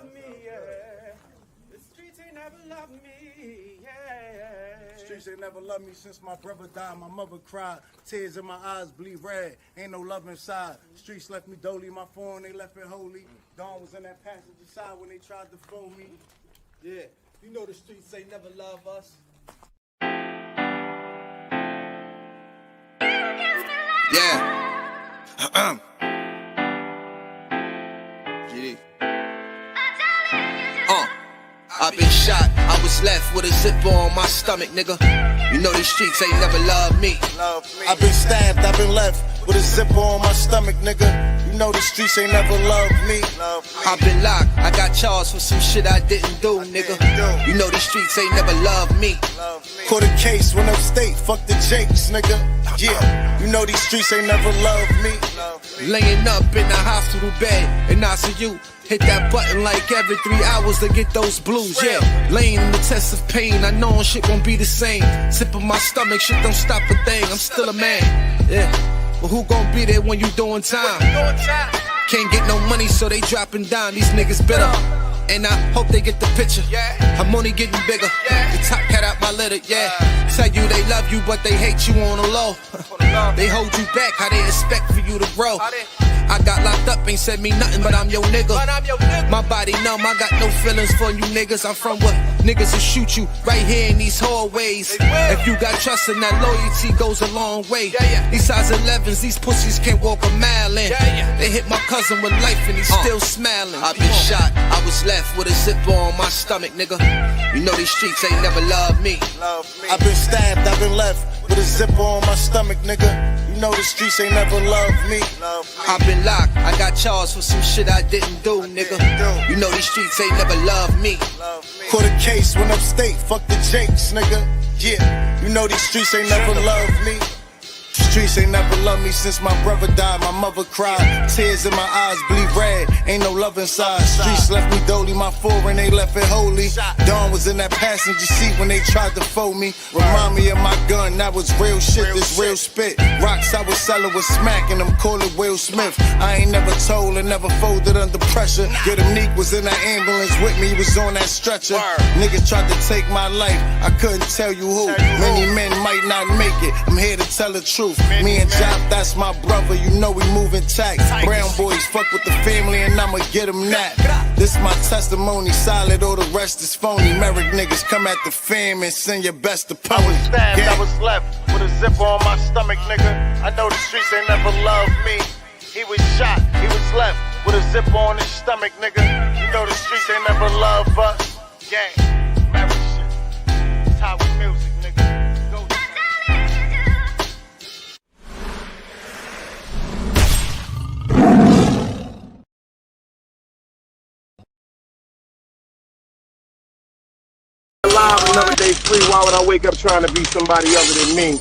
love me, yeah. The streets ain't never loved me, yeah. Streets ain't never loved me since my brother died. My mother cried, tears in my eyes bleed red. Ain't no love inside. Streets left me dolly, my phone they left it holy. Dawn was in that passenger side when they tried to phone me. Yeah, you know the streets ain't never love us. Yeah. I've been shot, I was left with a zipper on my stomach, nigga. You know these streets ain't never loved me. I've been stabbed, I've been left with a zipper on my stomach, nigga. You know the streets ain't never loved me. I've been locked, I got charged for some shit I didn't do, nigga. You know these streets ain't never loved me. Caught a case, went upstate, fuck the Jakes, nigga. Yeah, you know these streets ain't never loved me. Laying up in the hospital bed in ICU. Hit that button like every 3 hours to get those blues, yeah. Laying in the test of pain, I know shit won't be the same. Sipping my stomach, shit don't stop a thing, I'm still a man, yeah. But who gon' be there when you doing time? Can't get no money, so they dropping down, these niggas bitter. And I hope they get the picture, I'm only getting bigger. The top cat out my litter, yeah. Tell you they love you, but they hate you on the low. They hold you back, how they expect for you to grow. I got locked up, ain't said me nothing, but I'm your nigga. My body numb, I got no feelings for you niggas. I'm from what niggas will shoot you right here in these hallways. If you got trust and that loyalty goes a long way. These size 11s, these pussies can't walk a mile in. They hit my cousin with life and he's still smiling. I've been shot, I was left with a zipper on my stomach, nigga. You know these streets ain't never loved me. I've been stabbed, I've been left with a zipper on my stomach, nigga. You know the streets ain't never loved me. I've been locked, I got charged for some shit I didn't do, nigga. You know these streets ain't never loved me. Caught a case, went upstate, fuck the Jakes, nigga. Yeah, you know these streets ain't never loved me. Streets ain't never loved me since my brother died. My mother cried, tears in my eyes bleed red. Ain't no love inside. Streets left me dolly, my foreign they left it holy. Dawn was in that passenger seat when they tried to fold me. Remind me of my gun, that was real shit, this real spit. Rocks I was selling was smacking them, call it Will Smith. I ain't never told and never folded under pressure. Yeah, the Neek was in that ambulance with me, he was on that stretcher. Niggas tried to take my life, I couldn't tell you who. Many men might not make it, I'm here to tell the truth. Me and Jop, that's my brother, you know we moving tack. Brown boys fuck with the family and I'ma get them that. This my testimony, solid, all the rest is phony. Merrick niggas come at the fam and send your best opponent. I was stabbed, I was left with a zipper on my stomach, nigga. I know the streets ain't never loved me. He was shot, he was left with a zipper on his stomach, nigga. You know the streets ain't never loved us. Gang, Merrick shit, it's how we music, nigga. Alive, another day free. Why would I wake up trying to be somebody other than me?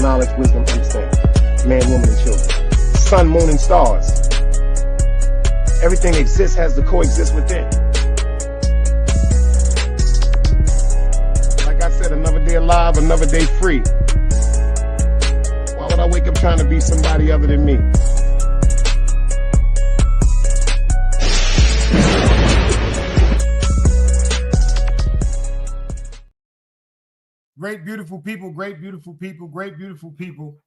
Knowledge, wisdom, understanding. Man, woman, and children. Sun, moon, and stars. Everything exists has to coexist within. Like I said, another day alive, another day free. Why would I wake up trying to be somebody other than me? Great, beautiful people, great, beautiful people, great, beautiful people.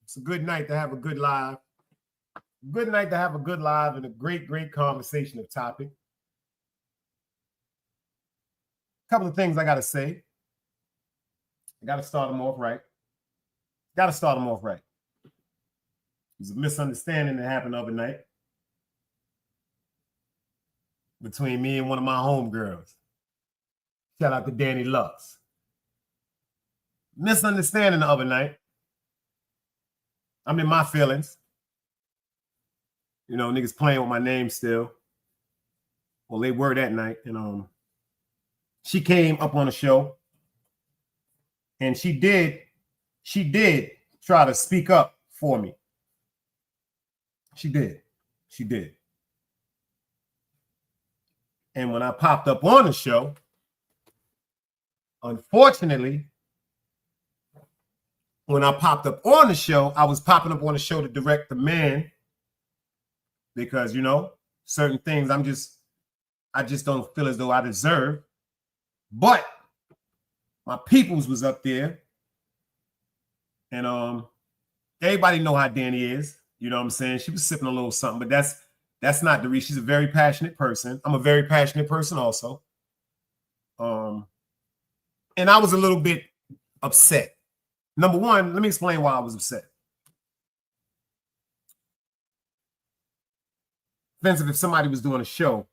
It's a good night to have a good live. Good night to have a good live and a great, great conversation of topic. A couple of things I got to say. I got to start them off right. There's a misunderstanding that happened the other night. between me and one of my homegirls. Shout out to Danny Lux. Misunderstanding the other night. I'm in my feelings. You know, niggas playing with my name still. Well, they were that night. And she came up on the show. And she did try to speak up for me. She did. And when I popped up on the show, unfortunately, when I popped up on the show, I was popping up on the show to direct the man because, you know, certain things I just don't feel as though I deserve. But my peoples was up there, and everybody know how Danny is. You know what I'm saying? She was sipping a little something, but that's not the reason. She's a very passionate person. I'm a very passionate person also. And I was a little bit upset. Number one, let me explain why I was upset. Offensive if somebody was doing a show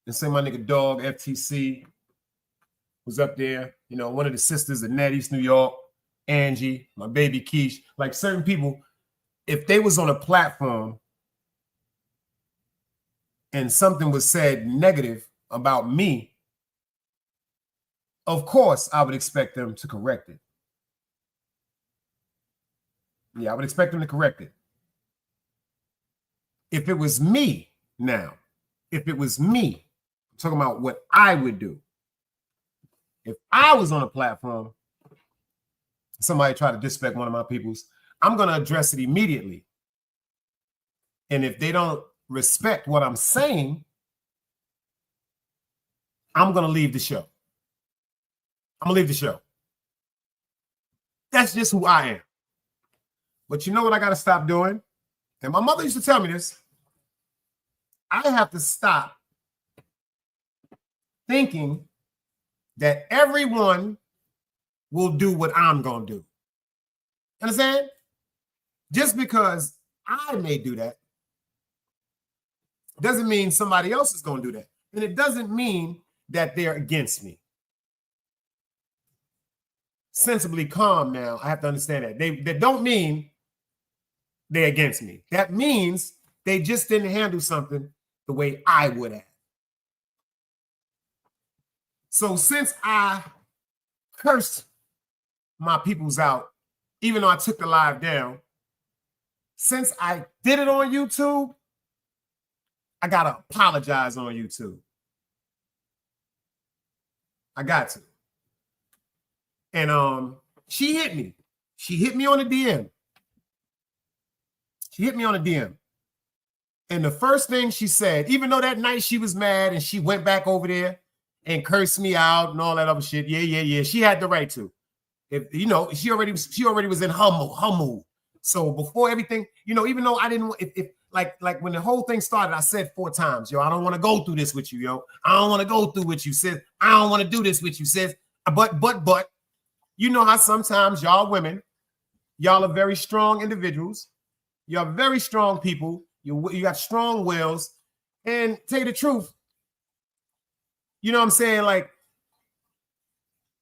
and say my nigga Dog FTC was up there, you know, one of the sisters of Net East New York, Angie, my baby Keish, like certain people, if they was on a platform and something was said negative about me, of course I would expect them to correct it. Yeah, I would expect them to correct it. If it was me now, if it was me, I'm talking about what I would do. If I was on a platform, somebody tried to disrespect one of my peoples, I'm going to address it immediately. And if they don't respect what I'm saying, I'm going to leave the show. I'm going to leave the show. That's just who I am. But you know what I got to stop doing? And my mother used to tell me this. I have to stop thinking that everyone will do what I'm going to do. Understand? Just because I may do that doesn't mean somebody else is going to do that. And it doesn't mean that they're against me. Sensibly calm now. I have to understand that. They don't mean they're against me. That means they just didn't handle something the way I would have. So since I cursed my peoples out, even though I took the live down, since I did it on YouTube, I got to apologize on YouTube. I got to. And she hit me. She hit me on a DM. She hit me on a DM. And the first thing she said, even though that night she was mad and she went back over there and cursed me out and all that other shit. Yeah. She had the right to. If you know, she already was in her mood. So before everything, you know, even though I didn't, if like when the whole thing started, I said 4 times, yo, I don't want to go through this with you, yo. I don't want to go through what you said. I don't want to do this with you, sis. But, you know how sometimes y'all women, y'all are very strong individuals. You're very strong people. You got strong wills. And tell you the truth, you know what I'm saying? Like,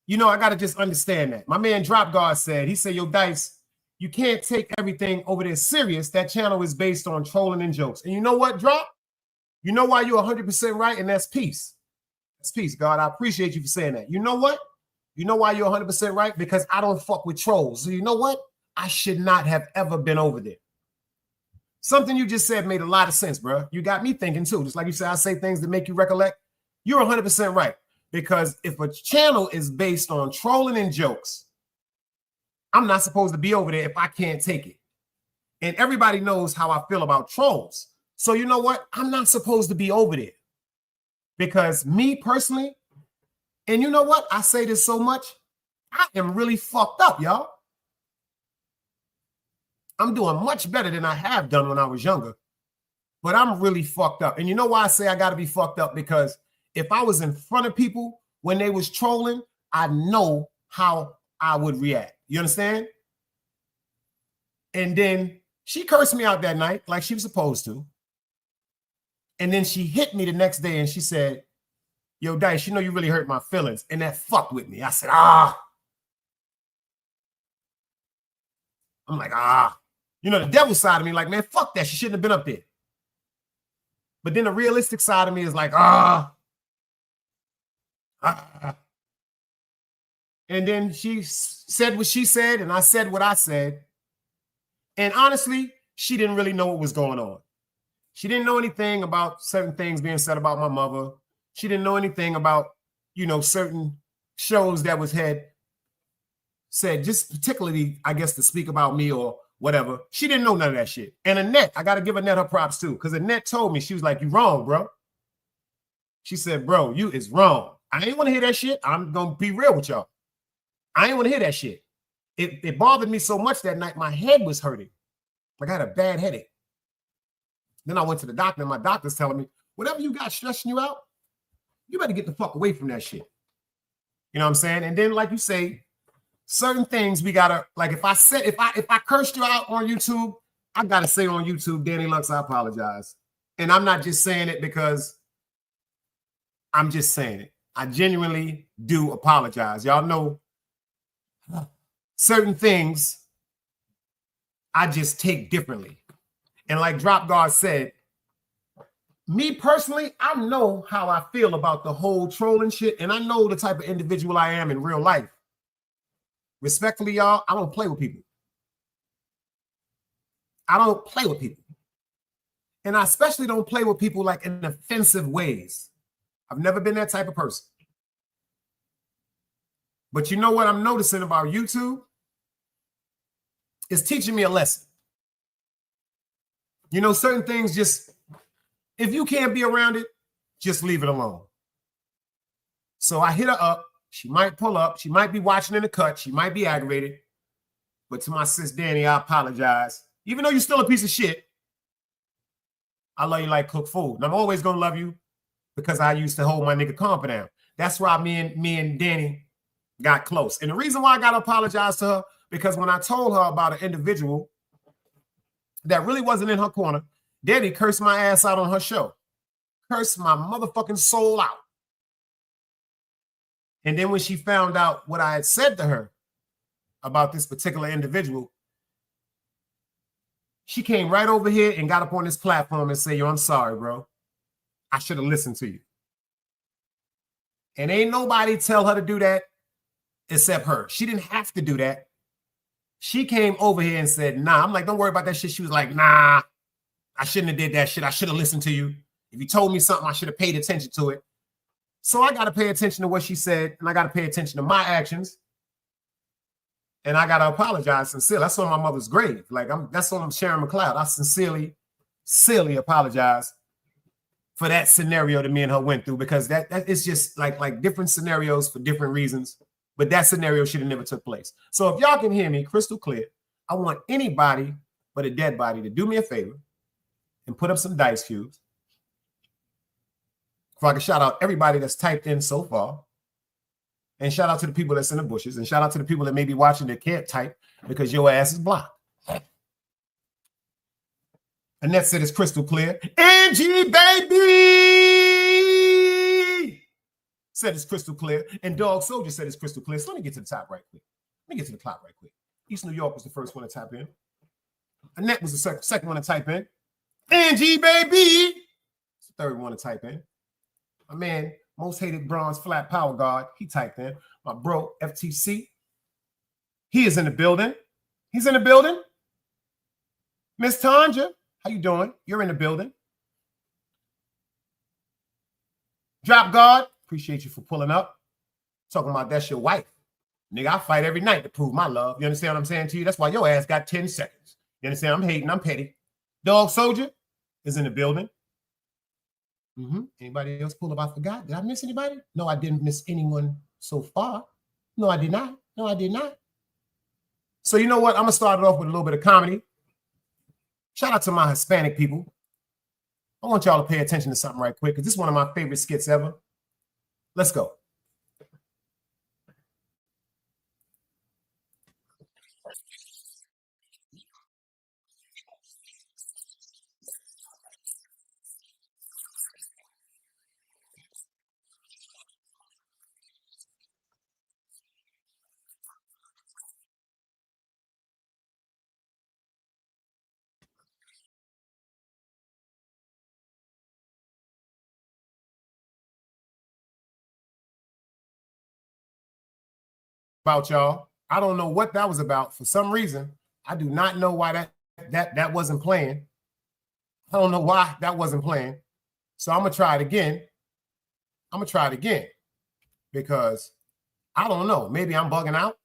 you know, I got to just understand that. My man Drop Guard said, he said, yo, Dice, you can't take everything over there serious. That channel is based on trolling and jokes. And you know what, Drop? You know why you're 100% right? And that's peace. That's peace, God. I appreciate you for saying that. You know what? You know why you're 100% right? Because I don't fuck with trolls. So you know what? I should not have ever been over there. Something you just said made a lot of sense, bro. You got me thinking too. Just like you said, I say things that make you recollect. You're 100% right. Because if a channel is based on trolling and jokes, I'm not supposed to be over there if I can't take it. And everybody knows how I feel about trolls. So you know what? I'm not supposed to be over there. Because me personally, and you know what? I say this so much, I am really fucked up, y'all. I'm doing much better than I have done when I was younger. But I'm really fucked up. And you know why I say I got to be fucked up? Because if I was in front of people when they was trolling, I know how I would react. You understand? And then she cursed me out that night like she was supposed to. And then she hit me the next day and she said, yo, Dice, you know you really hurt my feelings. And that fucked with me. I said, I'm like, You know, the devil side of me, like, man, fuck that. She shouldn't have been up there. But then the realistic side of me is like, And then she said what she said, and I said what I said. And honestly, she didn't really know what was going on. She didn't know anything about certain things being said about my mother. She didn't know anything about, you know, certain shows that was said, just particularly, I guess, to speak about me or whatever. She didn't know none of that shit. And Annette, I got to give Annette her props too, because Annette told me, she was like, you wrong, bro. She said, bro, you is wrong. I ain't want to hear that shit. I'm going to be real with y'all. I ain't want to hear that shit. It bothered me so much that night, my head was hurting. Like I had a bad headache. Then I went to the doctor, and my doctor's telling me, whatever you got stressing you out, you better get the fuck away from that shit. You know what I'm saying? And then, like you say, certain things we gotta, like if I cursed you out on YouTube, I gotta say on YouTube, Danny Lux, I apologize. And I'm not just saying it because I'm just saying it. I genuinely do apologize. Y'all know certain things I just take differently. And like Drop Guard said, me personally, I know how I feel about the whole trolling shit, and I know the type of individual I am in real life. Respectfully, y'all, I don't play with people. I don't play with people. And I especially don't play with people like in offensive ways. I've never been that type of person. But you know what I'm noticing about YouTube? It's teaching me a lesson. You know, certain things just, if you can't be around it, just leave it alone. So I hit her up. She might pull up. She might be watching in the cut. She might be aggravated. But to my sis Danny, I apologize. Even though you're still a piece of shit, I love you like cooked food. And I'm always going to love you because I used to hold my nigga Compa down. That's why me and Danny got close. And the reason why I got to apologize to her, because when I told her about an individual that really wasn't in her corner, Danny cursed my ass out on her show. Cursed my motherfucking soul out. And then when she found out what I had said to her about this particular individual, she came right over here and got up on this platform and said, yo, I'm sorry, bro. I should have listened to you. And ain't nobody tell her to do that except her. She didn't have to do that. She came over here and said, nah. I'm like, don't worry about that shit. She was like, nah, I shouldn't have did that shit. I should have listened to you. If you told me something, I should have paid attention to it. So I got to pay attention to what she said, and I got to pay attention to my actions. And I got to apologize sincerely. That's on my mother's grave. Like, that's on Sharon McLeod. I sincerely apologize for that scenario that me and her went through, because that it's just like different scenarios for different reasons. But that scenario should have never took place. So if y'all can hear me crystal clear, I want anybody but a dead body to do me a favor and put up some dice cubes. If I can shout out everybody that's typed in so far. And shout out to the people that's in the bushes. And shout out to the people that may be watching that can't type because your ass is blocked. Annette said it's crystal clear. Angie, baby! Said it's crystal clear. And Dog Soldier said it's crystal clear. So let me get to the top right quick. Let me get to the clock right quick. East New York was the first one to type in. Annette was the second one to type in. Angie, baby! It's the third one to type in. My man, most hated bronze flat power guard, he typed in. My bro, FTC, he is in the building. He's in the building. Miss Tanja, how you doing? You're in the building. Drop Guard, appreciate you for pulling up. Talking about that's your wife. Nigga, I fight every night to prove my love. You understand what I'm saying to you? That's why your ass got 10 seconds. You understand? I'm hating, I'm petty. Dog Soldier is in the building. Anybody else pull up? I forgot. Did I miss anybody? No, I didn't miss anyone so far. No, I did not. No, I did not. So you know what? I'm going to start it off with a little bit of comedy. Shout out to my Hispanic people. I want y'all to pay attention to something right quick because this is one of my favorite skits ever. Let's go. about, y'all. I don't know what that was about. For some reason, I do not know why that wasn't playing. I don't know why that wasn't playing. So I'm gonna try it again. Because I don't know. Maybe I'm bugging out.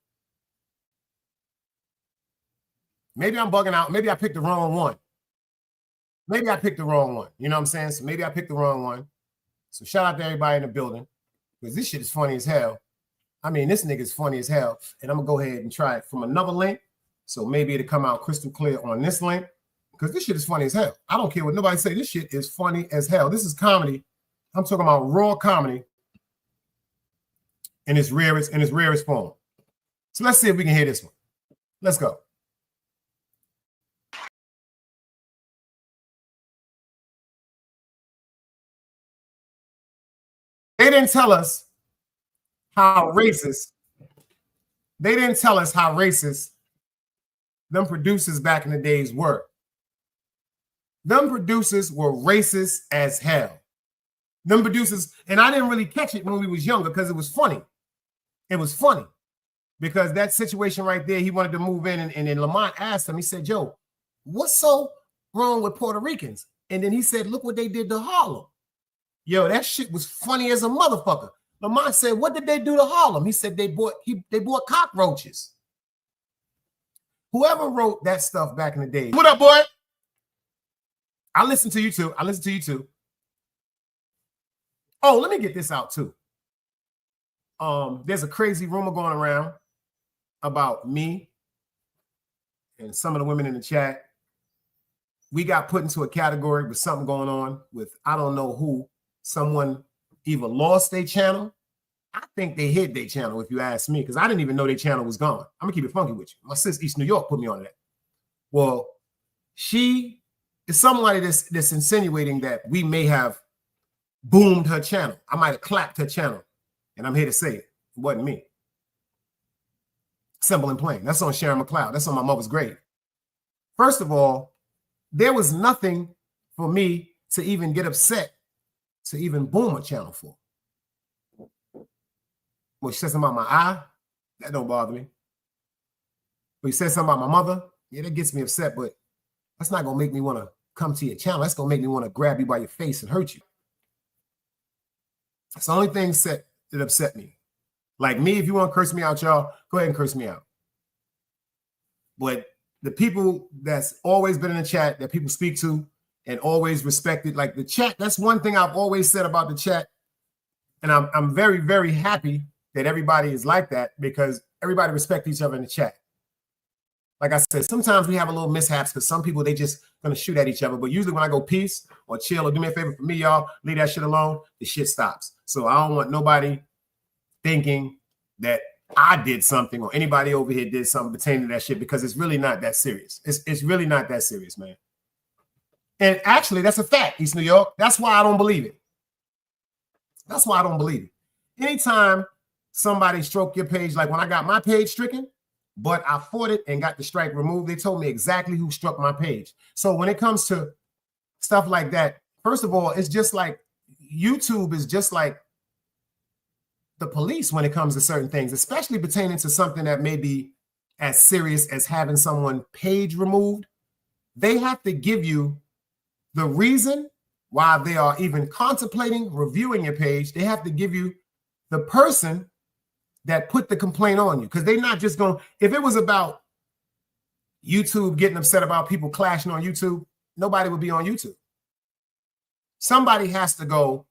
Maybe I picked the wrong one. You know what I'm saying? So maybe I picked the wrong one. So shout out to everybody in the building, because this shit is funny as hell. I mean, this nigga is funny as hell. And I'm gonna go ahead and try it from another link. So maybe it'll come out crystal clear on this link, because this shit is funny as hell. I don't care what nobody say. This shit is funny as hell. This is comedy. I'm talking about raw comedy in its rarest form. So let's see if we can hear this one. Let's go. They didn't tell us how racist. Them producers back in the days were. Them producers were racist as hell. Them producers, and I didn't really catch it when we was younger because it was funny. It was funny because that situation right there, he wanted to move in, and then Lamont asked him, he said, "Yo, what's so wrong with Puerto Ricans?" And then he said, "Look what they did to Harlem." Yo, that shit was funny as a motherfucker. Lamont said, "What did they do to Harlem?" He said they bought cockroaches. Whoever wrote that stuff back in the day. What up, boy? I listen to you too. Oh, let me get this out too. There's a crazy rumor going around about me and some of the women in the chat. We got put into a category with something going on with I don't know who. Someone either lost their channel. I think they hid their channel, if you ask me, because I didn't even know their channel was gone. I'm gonna keep it funky with you. My sis East New York put me on that. Well, she is somebody that's insinuating that we may have boomed her channel. I might have clapped her channel, and I'm here to say it wasn't me. Simple and plain. That's on Sharon McLeod. That's on my mother's grave. First of all, there was nothing for me to even get upset to even boom a channel for. Well, she said something about my eye. That don't bother me. But you said something about my mother. Yeah, that gets me upset, but that's not going to make me want to come to your channel. That's going to make me want to grab you by your face and hurt you. That's the only thing that upset me. Like me, if you want to curse me out, y'all, go ahead and curse me out. But the people that's always been in the chat that people speak to and always respected, like the chat, that's one thing I've always said about the chat. And I'm very, very happy that everybody is like that, because everybody respects each other in the chat. Like I said, sometimes we have a little mishaps because some people, they just gonna shoot at each other. But usually when I go peace or chill or do me a favor for me, y'all, leave that shit alone, the shit stops. So I don't want nobody thinking that I did something or anybody over here did something pertaining to that shit, because it's really not that serious. It's really not that serious, man. And actually, that's a fact, East New York. That's why I don't believe it. That's why I don't believe it. Anytime somebody stroke your page, like when I got my page stricken, but I fought it and got the strike removed, they told me exactly who struck my page. So when it comes to stuff like that, first of all, it's just like YouTube is just like the police when it comes to certain things, especially pertaining to something that may be as serious as having someone page removed. They have to give you the reason why they are even contemplating reviewing your page. They have to give you the person that put the complaint on you, because they're not just going, if it was about YouTube getting upset about people clashing on YouTube, nobody would be on YouTube. Somebody has to go,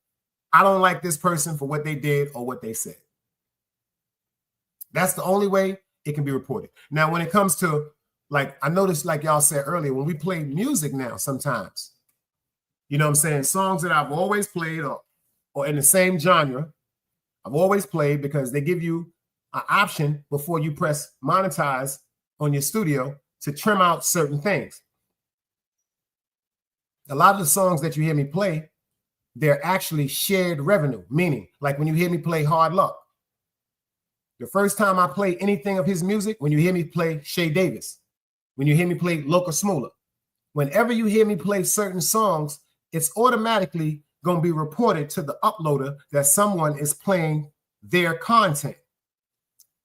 I don't like this person for what they did or what they said. That's the only way it can be reported. Now, when it comes to, like, I noticed, like y'all said earlier, when we play music now, sometimes, you know what I'm saying, songs that I've always played or in the same genre, I've always played, because they give you an option before you press monetize on your studio to trim out certain things. A lot of the songs that you hear me play, they're actually shared revenue, meaning like when you hear me play Hard Luck, the first time I play anything of his music, when you hear me play Shay Davis, when you hear me play Loca Smoola, whenever you hear me play certain songs, it's automatically going to be reported to the uploader that someone is playing their content.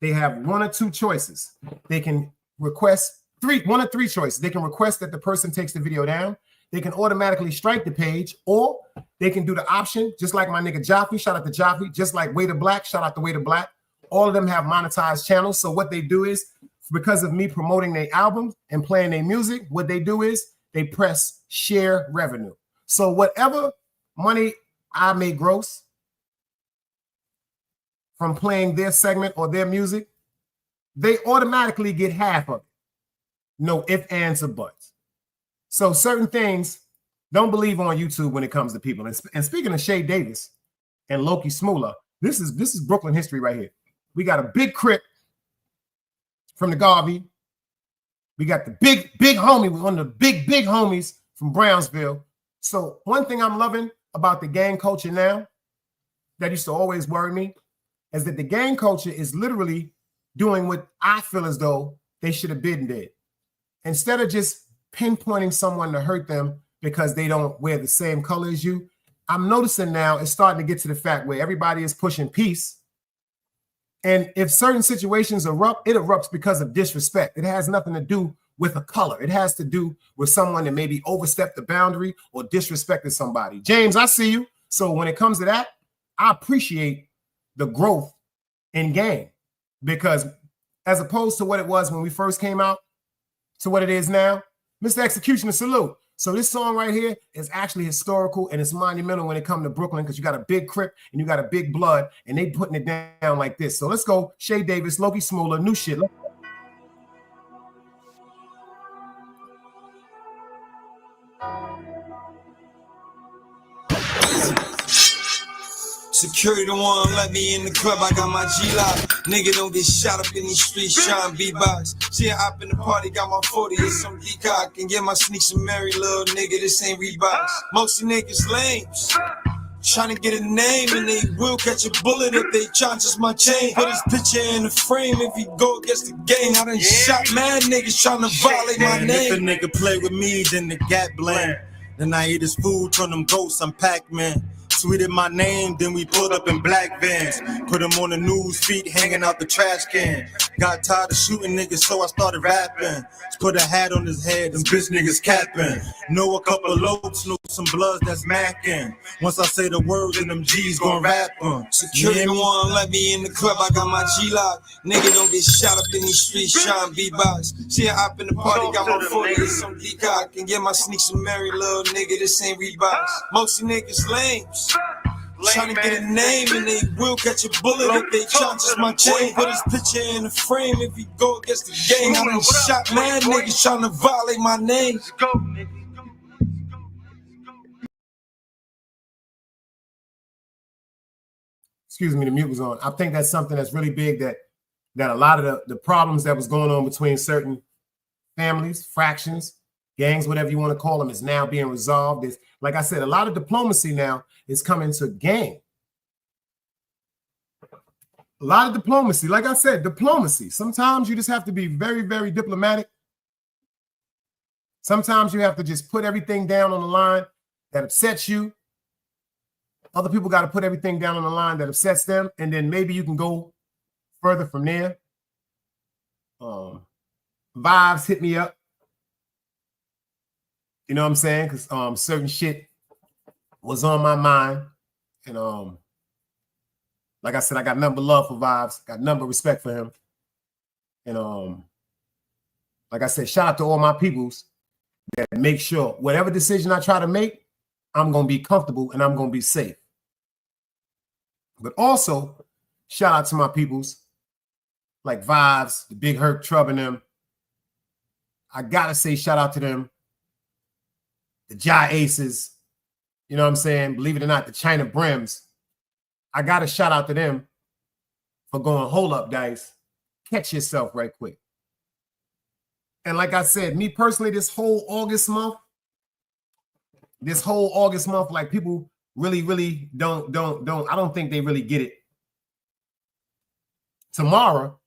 they have one or two choices. They can request one or three choices. They can request that the person takes the video down. They can automatically strike the page, or they can do the option, just like my nigga Jaffe, shout out to Jaffe, just like Way to Black, shout out to Way to Black. All of them have monetized channels. So what they do is, because of me promoting their albums and playing their music, what they do is they press share revenue. So whatever money I may gross from playing their segment or their music, they automatically get half of it. No ifs, ands, or buts. So certain things don't believe on YouTube when it comes to people. And speaking of Shay Davis and Loki Smoola, this is Brooklyn history right here. We got a big crip from the Garvey. We got the big homie, one of the big homies from Brownsville. So one thing I'm loving about the gang culture now that used to always worry me is that the gang culture is literally doing what I feel as though they should have been did. Instead of just pinpointing someone to hurt them because they don't wear the same color as you, I'm noticing now it's starting to get to the fact where everybody is pushing peace. And if certain situations erupt, it erupts because of disrespect. It has nothing to do with a color. It has to do with someone that maybe overstepped the boundary or disrespected somebody. James, I see you. So when it comes to that, I appreciate the growth in gang, because as opposed to what it was when we first came out to what it is now, Mr. Executioner, salute. So this song right here is actually historical and it's monumental when it comes to Brooklyn, because you got a big Crip and you got a big Blood and they putting it down like this. So let's go. Shay Davis, Loki Smoola, new shit. Security one let me in the club, I got my G-Lock. Nigga don't get shot up in these streets trying B-box. See I hop in the party, got my 40 and some peacock. And get my sneaks and marry little nigga, this ain't Reeboks. Most of niggas lames, trying to get a name, and they will catch a bullet if they charges my chain. Put his picture in the frame if he go against the gang. I done shot mad niggas trying to violate my name. If a nigga play with me, then the gap blame. Then I eat his food, turn them ghosts, I'm Pac-Man. Tweeted my name, then we pulled up in black vans. Put him on the news feed, hanging out the trash can. Got tired of shooting niggas, so I started rapping. Put a hat on his head, them bitch niggas capping. Know a couple of lopes, know some bloods that's macking. Once I say the words, and them G's gon' rap them. Security one let me in the club, I got my G-Lock. Nigga don't get shot up in these streets trying B-box. See I hop in the party, got my 40 and some peacock. And get my sneaks and marry little nigga, this ain't Reeboks. Most of niggas lames, trying to get a name, and they will catch a bullet if they charges my chain. Put his picture in the frame if he go against the gang. I done shot mad niggas trying to violate my name. Excuse me, the mute was on. I think that's something that's really big, that a lot of the problems that was going on between certain families, fractions, gangs, whatever you want to call them, is now being resolved. Is, like I said, a lot of diplomacy now is coming to gang. A lot of diplomacy. Like I said, diplomacy. Sometimes you just have to be very, very diplomatic. Sometimes you have to just put everything down on the line that upsets you. Other people got to put everything down on the line that upsets them, and then maybe you can go further from there. Vibes hit me up. You know what I'm saying? Because certain shit was on my mind. And like I said, I got nothing but love for Vibes. Got nothing but respect for him. And like I said, shout out to all my peoples that make sure whatever decision I try to make, I'm going to be comfortable and I'm going to be safe. But also, shout out to my peoples like Vibes, the Big Herc, Trub, and them. I got to say shout out to them. The Jai Aces, you know what I'm saying? Believe it or not, the China Brims. I got to shout out to them for going, hold up, Dice. Catch yourself right quick. And like I said, me personally, this whole August month, like people really don't, I don't think they really get it. Tomorrow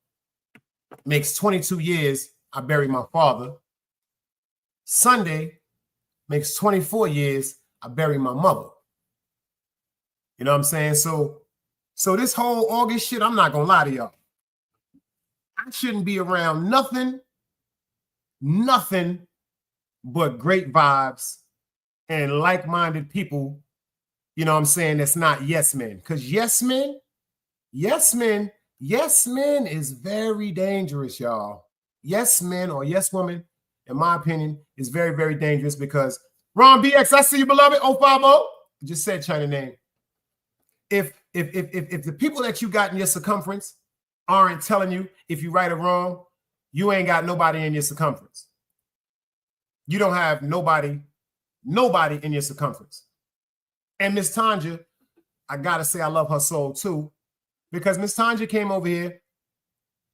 makes 22 years I buried my father. Sunday makes 24 years I buried my mother. You know what I'm saying? So this whole August shit, I'm not gonna lie to y'all. I shouldn't be around nothing but great vibes and like-minded people, you know what I'm saying, that's not yes men. Because yes men is very dangerous, y'all. Yes men or yes woman, in my opinion, is very, very dangerous because Ron BX, I see you, beloved, 050. Just said China name. If the people that you got in your circumference aren't telling you if you right or wrong, you ain't got nobody in your circumference. You don't have nobody in your circumference. And Miss Tanja, I gotta say I love her soul too, because Miss Tanja came over here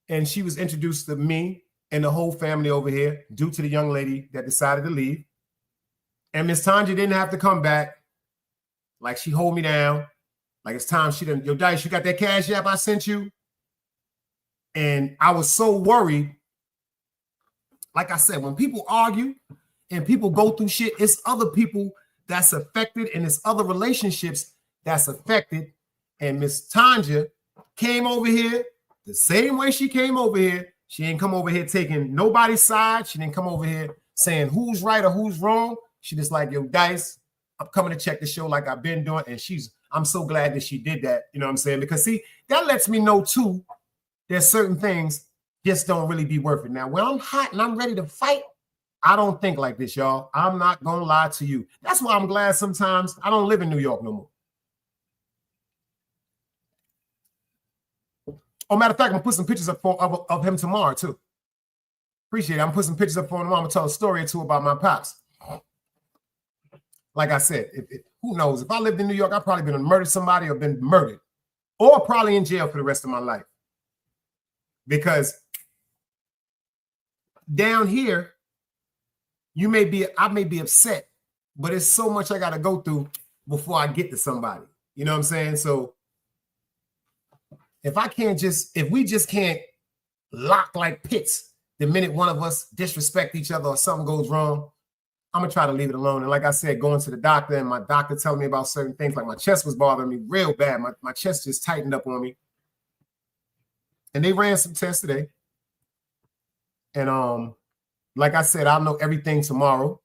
and she was introduced to me and the whole family over here due to the young lady that decided to leave. And Miss Tanja didn't have to come back. Like, she hold me down. Like, it's time she didn't, yo, Dice, you got that Cash App I sent you? And I was so worried. Like I said, when people argue and people go through shit, it's other people that's affected and it's other relationships that's affected. And Miss Tanja came over here the same way she came over here. She ain't come over here taking nobody's side. She didn't come over here saying who's right or who's wrong. She just like, yo, Dice, I'm coming to check the show like I've been doing. And I'm so glad that she did that. You know what I'm saying? Because see, that lets me know too, there's certain things just don't really be worth it. Now, when I'm hot and I'm ready to fight, I don't think like this, y'all. I'm not going to lie to you. That's why I'm glad sometimes I don't live in New York no more. Oh, matter of fact, I'm going to put some pictures up of him tomorrow, too. Appreciate it. I'm going to put some pictures up for him tomorrow. I'm going to tell a story or two about my pops. Like I said, who knows? If I lived in New York, I'd probably been murdered somebody or been murdered. Or probably in jail for the rest of my life. Because down here, I may be upset, but it's so much I got to go through before I get to somebody. You know what I'm saying? So if we just can't lock like pits the minute one of us disrespect each other or something goes wrong, I'm going to try to leave it alone. And like I said, going to the doctor and my doctor telling me about certain things, like my chest was bothering me real bad. My chest just tightened up on me. And they ran some tests today. And like I said, I'll know everything tomorrow.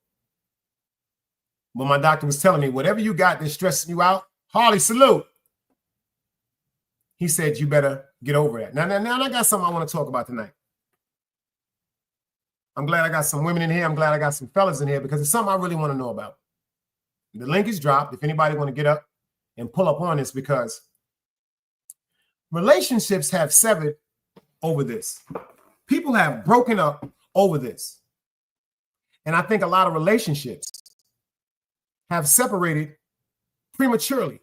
But my doctor was telling me, whatever you got that's stressing you out, Harley, salute. He said, you better get over that. Now I got something I want to talk about tonight. I'm glad I got some women in here. I'm glad I got some fellas in here because it's something I really want to know about. The link is dropped if anybody want to get up and pull up on this, because relationships have severed over this. People have broken up over this. And I think a lot of relationships have separated prematurely,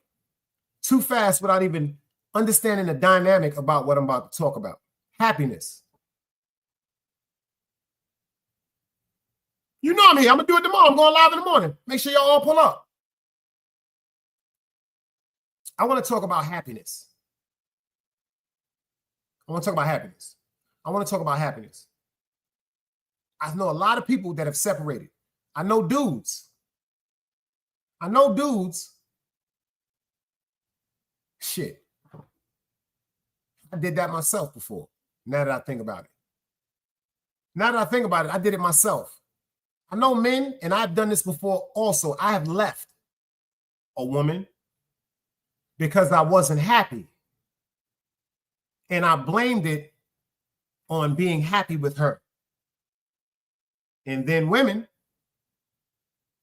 too fast, without even understanding the dynamic about what I'm about to talk about. Happiness. You know I'm here. I'm going to do it tomorrow. I'm going live in the morning. Make sure y'all all pull up. I want to talk about happiness. I want to talk about happiness. I know a lot of people that have separated. I know dudes. Shit. I did that myself before. Now that I think about it, I did it myself. I know men, and I've done this before also. I have left a woman because I wasn't happy. And I blamed it on being happy with her. And then women,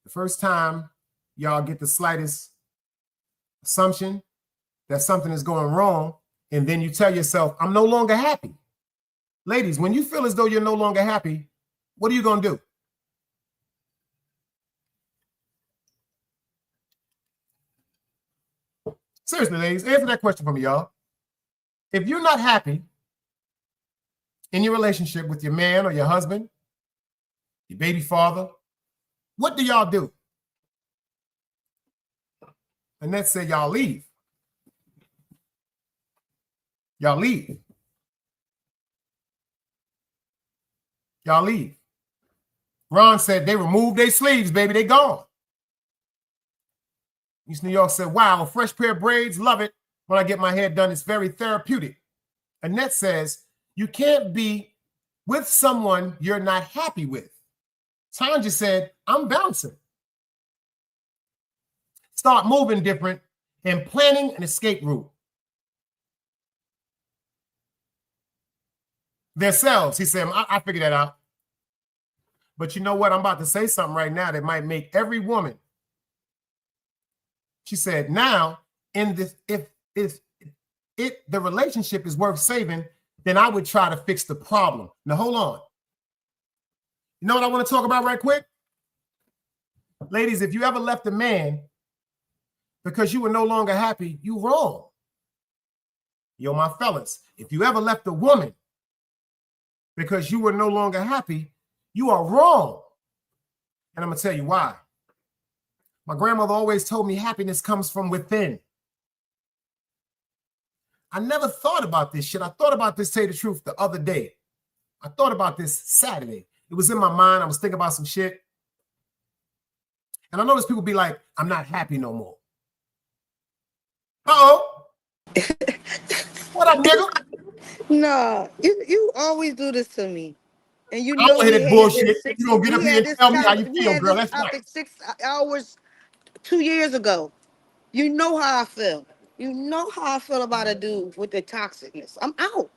the first time y'all get the slightest assumption that something is going wrong, and then you tell yourself, I'm no longer happy. Ladies, when you feel as though you're no longer happy, what are you going to do? Seriously, ladies, answer that question for me, y'all. If you're not happy in your relationship with your man or your husband, your baby father, what do y'all do? Annette said y'all leave. Y'all leave. Y'all leave. Ron said they removed their sleeves, baby. They gone. East New York said, wow, a fresh pair of braids. Love it. When I get my hair done, it's very therapeutic. Annette says, You can't be with someone you're not happy with. Tanja said, I'm bouncing. Start moving different and planning an escape route. Themselves, he said, I figured that out. But you know what? I'm about to say something right now that might make every woman. She said, now, in this, if the relationship is worth saving, then I would try to fix the problem. Now, hold on. You know what I want to talk about right quick? Ladies, if you ever left a man because you were no longer happy, you wrong. Yo, my fellas, if you ever left a woman because you were no longer happy, you are wrong. And I'm going to tell you why. My grandmother always told me happiness comes from within. I never thought about this shit. I thought about this, tell you the truth, the other day. I thought about this Saturday. It was in my mind. I was thinking about some shit. And I noticed people be like, I'm not happy no more. Uh-oh. What up, nigga? No, you always do this to me. And you I know don't hear we that had bullshit. this six, You gonna get up we here had and this tell me how topic, you we feel, had girl. this That's right. topic 6 hours 2 years ago. You know how I feel. You know how I feel about a dude with the toxicness. I'm out.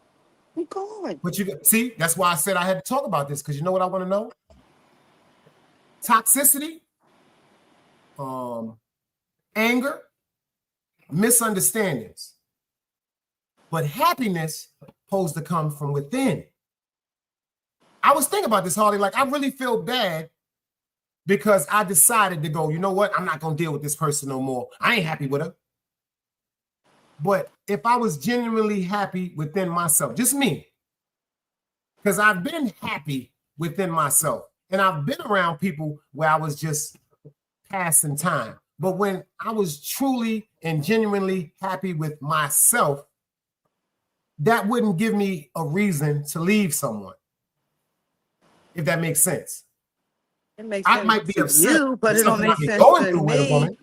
I'm gone. But you see, that's why I said I had to talk about this, because you know what I want to know? Toxicity, anger, misunderstandings. But happiness supposed to come from within. I was thinking about this, Harley. Like, I really feel bad because I decided to go, you know what? I'm not going to deal with this person no more. I ain't happy with her. But if I was genuinely happy within myself, just me, because I've been happy within myself, and I've been around people where I was just passing time. But when I was truly and genuinely happy with myself, that wouldn't give me a reason to leave someone, if that makes sense. It makes I sense might be to upset you, but with it don't something make I've been sense going to through with a me. woman.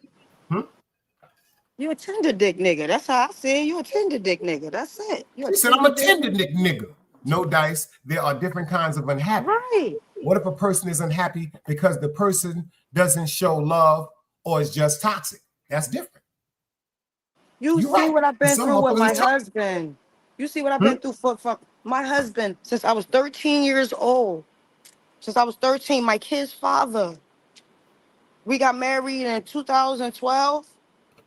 You a tender dick nigga. That's how I see it. You a tender dick nigga. That's it. You a She said, I'm a tender tender dick. nigga. No dice. There are different kinds of unhappy. Right. What if a person is unhappy because the person doesn't show love or is just toxic? That's different. You You're see right. what I've been Some through with motherfuckers my is toxic. husband. You see what I've been through from my husband since I was 13 years old. Since I was 13, my kid's father. We got married in 2012,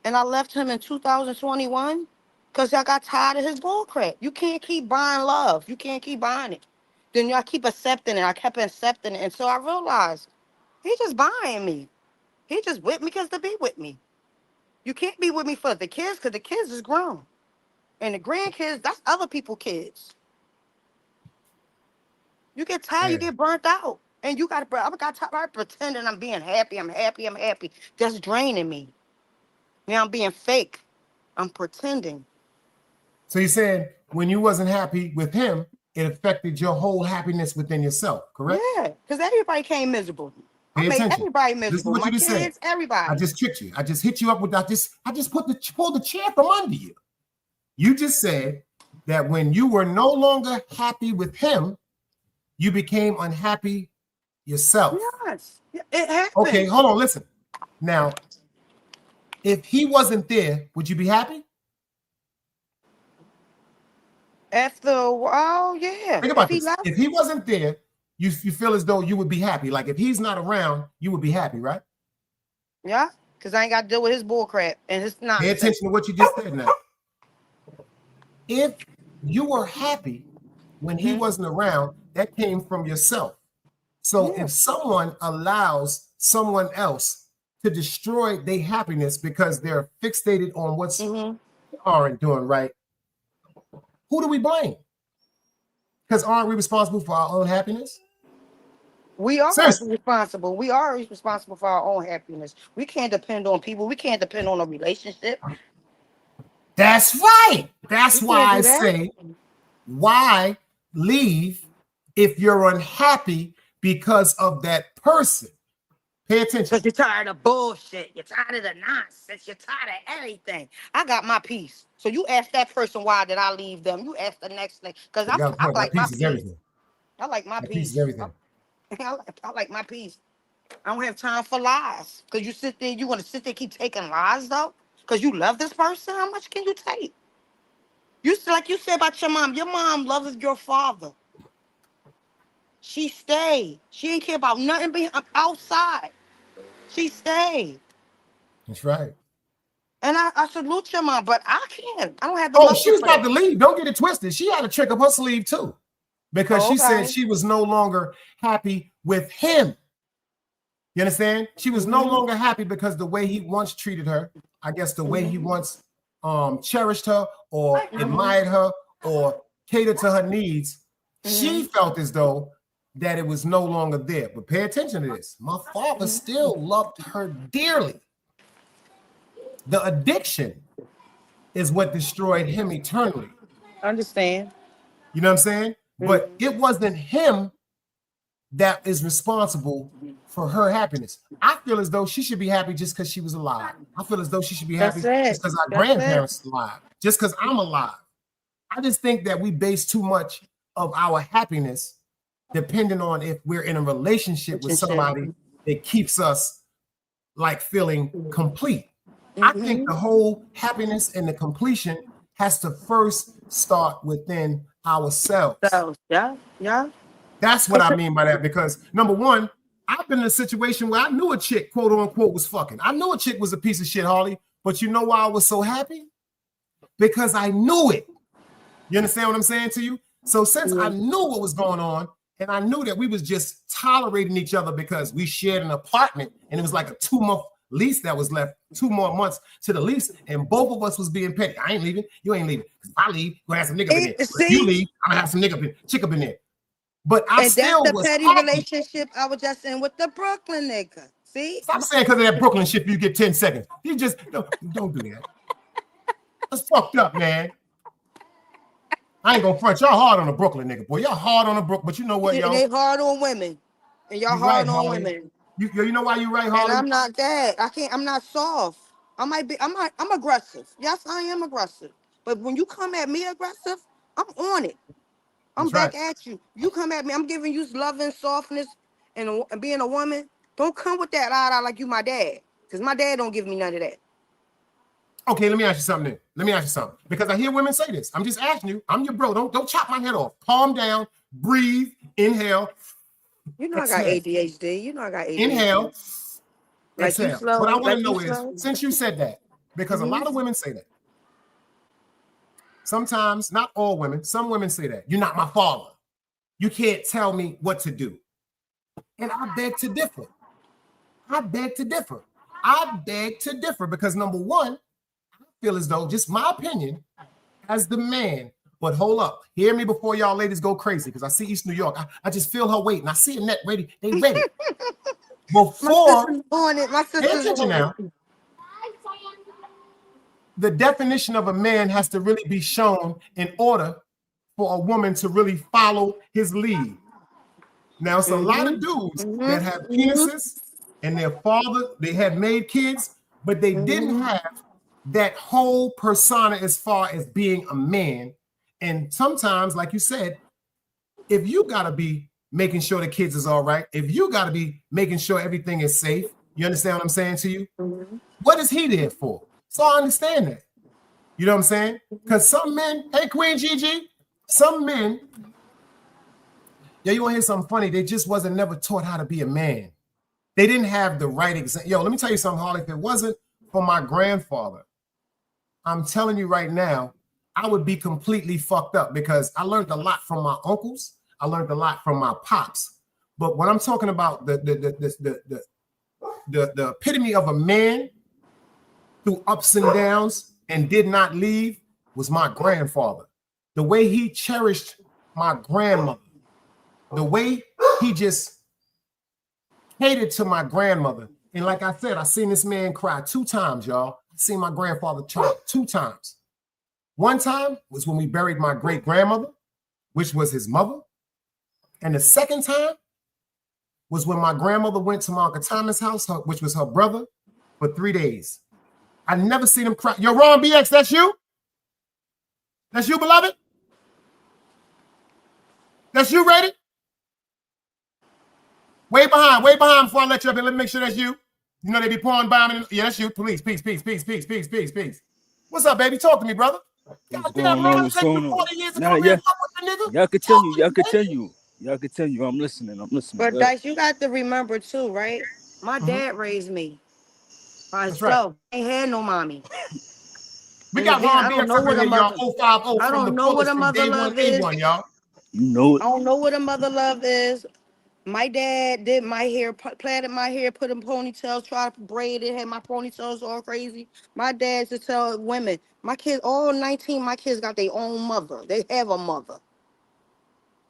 and I left him in 2021 because I got tired of his bullcrap. You can't keep buying love. You can't keep buying it. Then I keep accepting it. I kept accepting it. And so I realized he just buying me. He just with me because to be with me. You can't be with me for the kids because the kids is grown. And the grandkids, that's other people's kids. You get tired, you Man. get burnt out. And you got to, I got tired pretending I'm being happy. I'm happy. I'm happy. That's draining me. Now I'm being fake. I'm pretending. So you said when you wasn't happy with him, it affected your whole happiness within yourself, correct? Yeah, because everybody came miserable. I Pay made attention. everybody Listen to miserable. what My you just said. kids, everybody. I just tricked you. I just hit you up with that. I just pulled the chair from under you. You just said that when you were no longer happy with him, you became unhappy yourself. Yes, it happened. Okay, hold on, listen. Now, if he wasn't there, would you be happy? After a while, yeah. Think about If he this. left, If he wasn't there, you feel as though you would be happy. Like if he's not around, you would be happy, right? yeah, because I ain't got to deal with his bullcrap and his Pay nonsense. attention to what you just said now. If you were happy when he wasn't around, that came from yourself. So if someone allows someone else to destroy their happiness because they're fixated on what's aren't doing right, who do we blame? Because aren't we responsible for our own happiness? We are Seriously. responsible. We are responsible for our own happiness. We can't depend on people. We can't depend on a relationship. That's right. That's We why can't I do that. say, why leave if you're unhappy because of that person? Pay attention. Because you're tired of bullshit. You're tired of the nonsense. You're tired of everything. I got my peace. So you ask that person why did I leave them. You ask the next thing. Because You got a I point. That like my piece is peace. everything. I like my That piece is peace. everything. I like my peace. I don't have time for lies. Because you sit there, you want to sit there keep taking lies though? Because you love this person? How much can you take? Like you said about your mom loves your father. She stayed. She didn't care about nothing being outside. She stayed. That's right. And I salute your mom, but I can't. I don't have the Oh, she muscle was for about that. to leave. Don't get it twisted. She had a trick up her sleeve too, because Oh, she said okay. she was no longer happy with him. You understand? She was no longer happy because the way he once treated her, I guess the way he once cherished her or admired her or catered to her needs, she felt as though that it was no longer there. But pay attention to this. My father still loved her dearly. The addiction is what destroyed him eternally. Understand. You know what I'm saying? But it wasn't him that is responsible for her happiness. I feel as though she should be happy just because she was alive. I feel as though she should be happy That's it. just because our That's it. grandparents are alive, just because I'm alive. I just think that we base too much of our happiness depending on if we're in a relationship with somebody that keeps us like feeling complete. I think the whole happiness and the completion has to first start within ourselves. So, yeah. That's what I mean by that, because number one, I've been in a situation where I knew a chick, quote unquote, was fucking. I knew a chick was a piece of shit, Harley, but you know why I was so happy? Because I knew it. You understand what I'm saying to you? So since I knew what was going on, and I knew that we was just tolerating each other because we shared an apartment and it was like a 2-month lease that was left, 2 more months to the lease, and both of us was being petty. I ain't leaving, you ain't leaving. If I leave, you're gonna have some nigga up in there. If you leave, I'm gonna have some chick up in there. But I And still that's the was petty happy. relationship I was just in with the Brooklyn nigga. See? Stop saying because of that Brooklyn shit you get 10 seconds. You just don't do that. That's fucked up, man. I ain't gonna front. Y'all hard on the Brooklyn nigga, boy. Y'all hard on the Brook, but you know what, yo? They hard on women. And y'all You hard right, on Harley. women. You know why you right, And Harley? I'm not that. I'm not soft. I'm aggressive. Yes, I am aggressive. But when you come at me aggressive, I'm on it. I'm That's right. back at you. You come at me, I'm giving you love and softness and being a woman. Don't come with that like you my dad. Because my dad don't give me none of that. Okay, let me ask you something then. Let me ask you something. Because I hear women say this. I'm just asking you. I'm your bro. Don't chop my head off. Calm down. Breathe. Inhale. You know Exhale. I got ADHD. You know I got ADHD. Inhale. Like you Exhale. slow. What I want like to know you is, slow. since you said that, because a lot of women say that. Sometimes, not all women, some women say that. You're not my father. You can't tell me what to do. And I beg to differ. I beg to differ because number one, I feel as though, just my opinion, as the man, but hold up, hear me before y'all ladies go crazy, because I see East New York. I just feel her waiting. I see Annette ready. They ready. Before, my sister's on it. My pay sister's attention on now. it. The definition of a man has to really be shown in order for a woman to really follow his lead. Now, it's a lot of dudes that have penises and their father, they had made kids, but they didn't have that whole persona as far as being a man. And sometimes, like you said, if you got to be making sure the kids is all right, if you got to be making sure everything is safe, you understand what I'm saying to you? What is he there for? So I understand that. You know what I'm saying? Because some men, hey, Queen Gigi, some men, yo, you want to hear something funny? They just wasn't never taught how to be a man. They didn't have the right example. Yo, let me tell you something, Harley. If it wasn't for my grandfather, I'm telling you right now, I would be completely fucked up, because I learned a lot from my uncles. I learned a lot from my pops. But when I'm talking about the epitome of a man through ups and downs and did not leave was my grandfather. The way he cherished my grandmother, the way he just catered to my grandmother. And like I said, I seen this man cry 2 times, y'all. I seen my grandfather cry 2 times. One time was when we buried my great grandmother, which was his mother. And the second time was when my grandmother went to my Uncle Thomas' house, which was her brother, for 3 days. I never seen him cry. Yo, Ron BX, that's you? That's you, beloved? That's you, ready? Way behind before I let you up and let me make sure that's you. You know they be pouring bombing. Yeah, that's you. Please, peace. What's up, baby? Talk to me, brother. What's going on? What's going on? Nah, yeah. Y'all continue. I'm listening. But Dice, you got to remember too, right? My dad raised me by himself. Right. I ain't had no mommy. We got Ron BX up in here, y'all. 050 I don't know what a mother love is. Y'all. You know it. I don't know what a mother love is. My dad did my hair, plaited my hair, put in ponytails, tried to braid it, had my ponytails all crazy. My dad used to tell women, my kids, all 19, my kids got their own mother. They have a mother.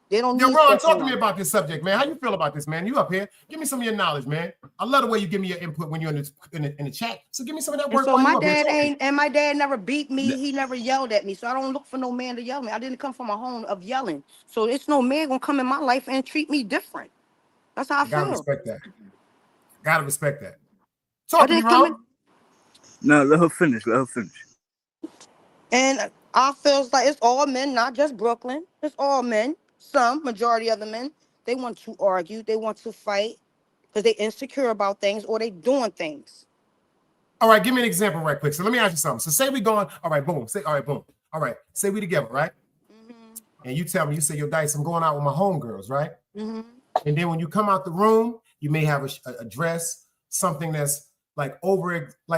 They don't need. Ron, talk to me about this subject, man. How you feel about this, man? You up here? Give me some of your knowledge, man. I love the way you give me your input when you're in the chat. So give me some of that work. So my dad my dad never beat me. He never yelled at me. So I don't look for no man to yell at me. I didn't come from a home of yelling. So it's no man gonna come in my life and treat me different. That's how I feel. Gotta respect that. Talk to me, Ron. No, let her finish. And I feel like it's all men, not just Brooklyn. It's all men. Some, majority of the men, they want to argue. They want to fight because they insecure about things or they doing things. All right, give me an example right quick. So let me ask you something. So say we going, all right, boom. Say, all right, boom. All right, say we together, right? And you tell me, you say, yo, Dice, I'm going out with my homegirls, right? And then when you come out the room, you may have a dress, something that's like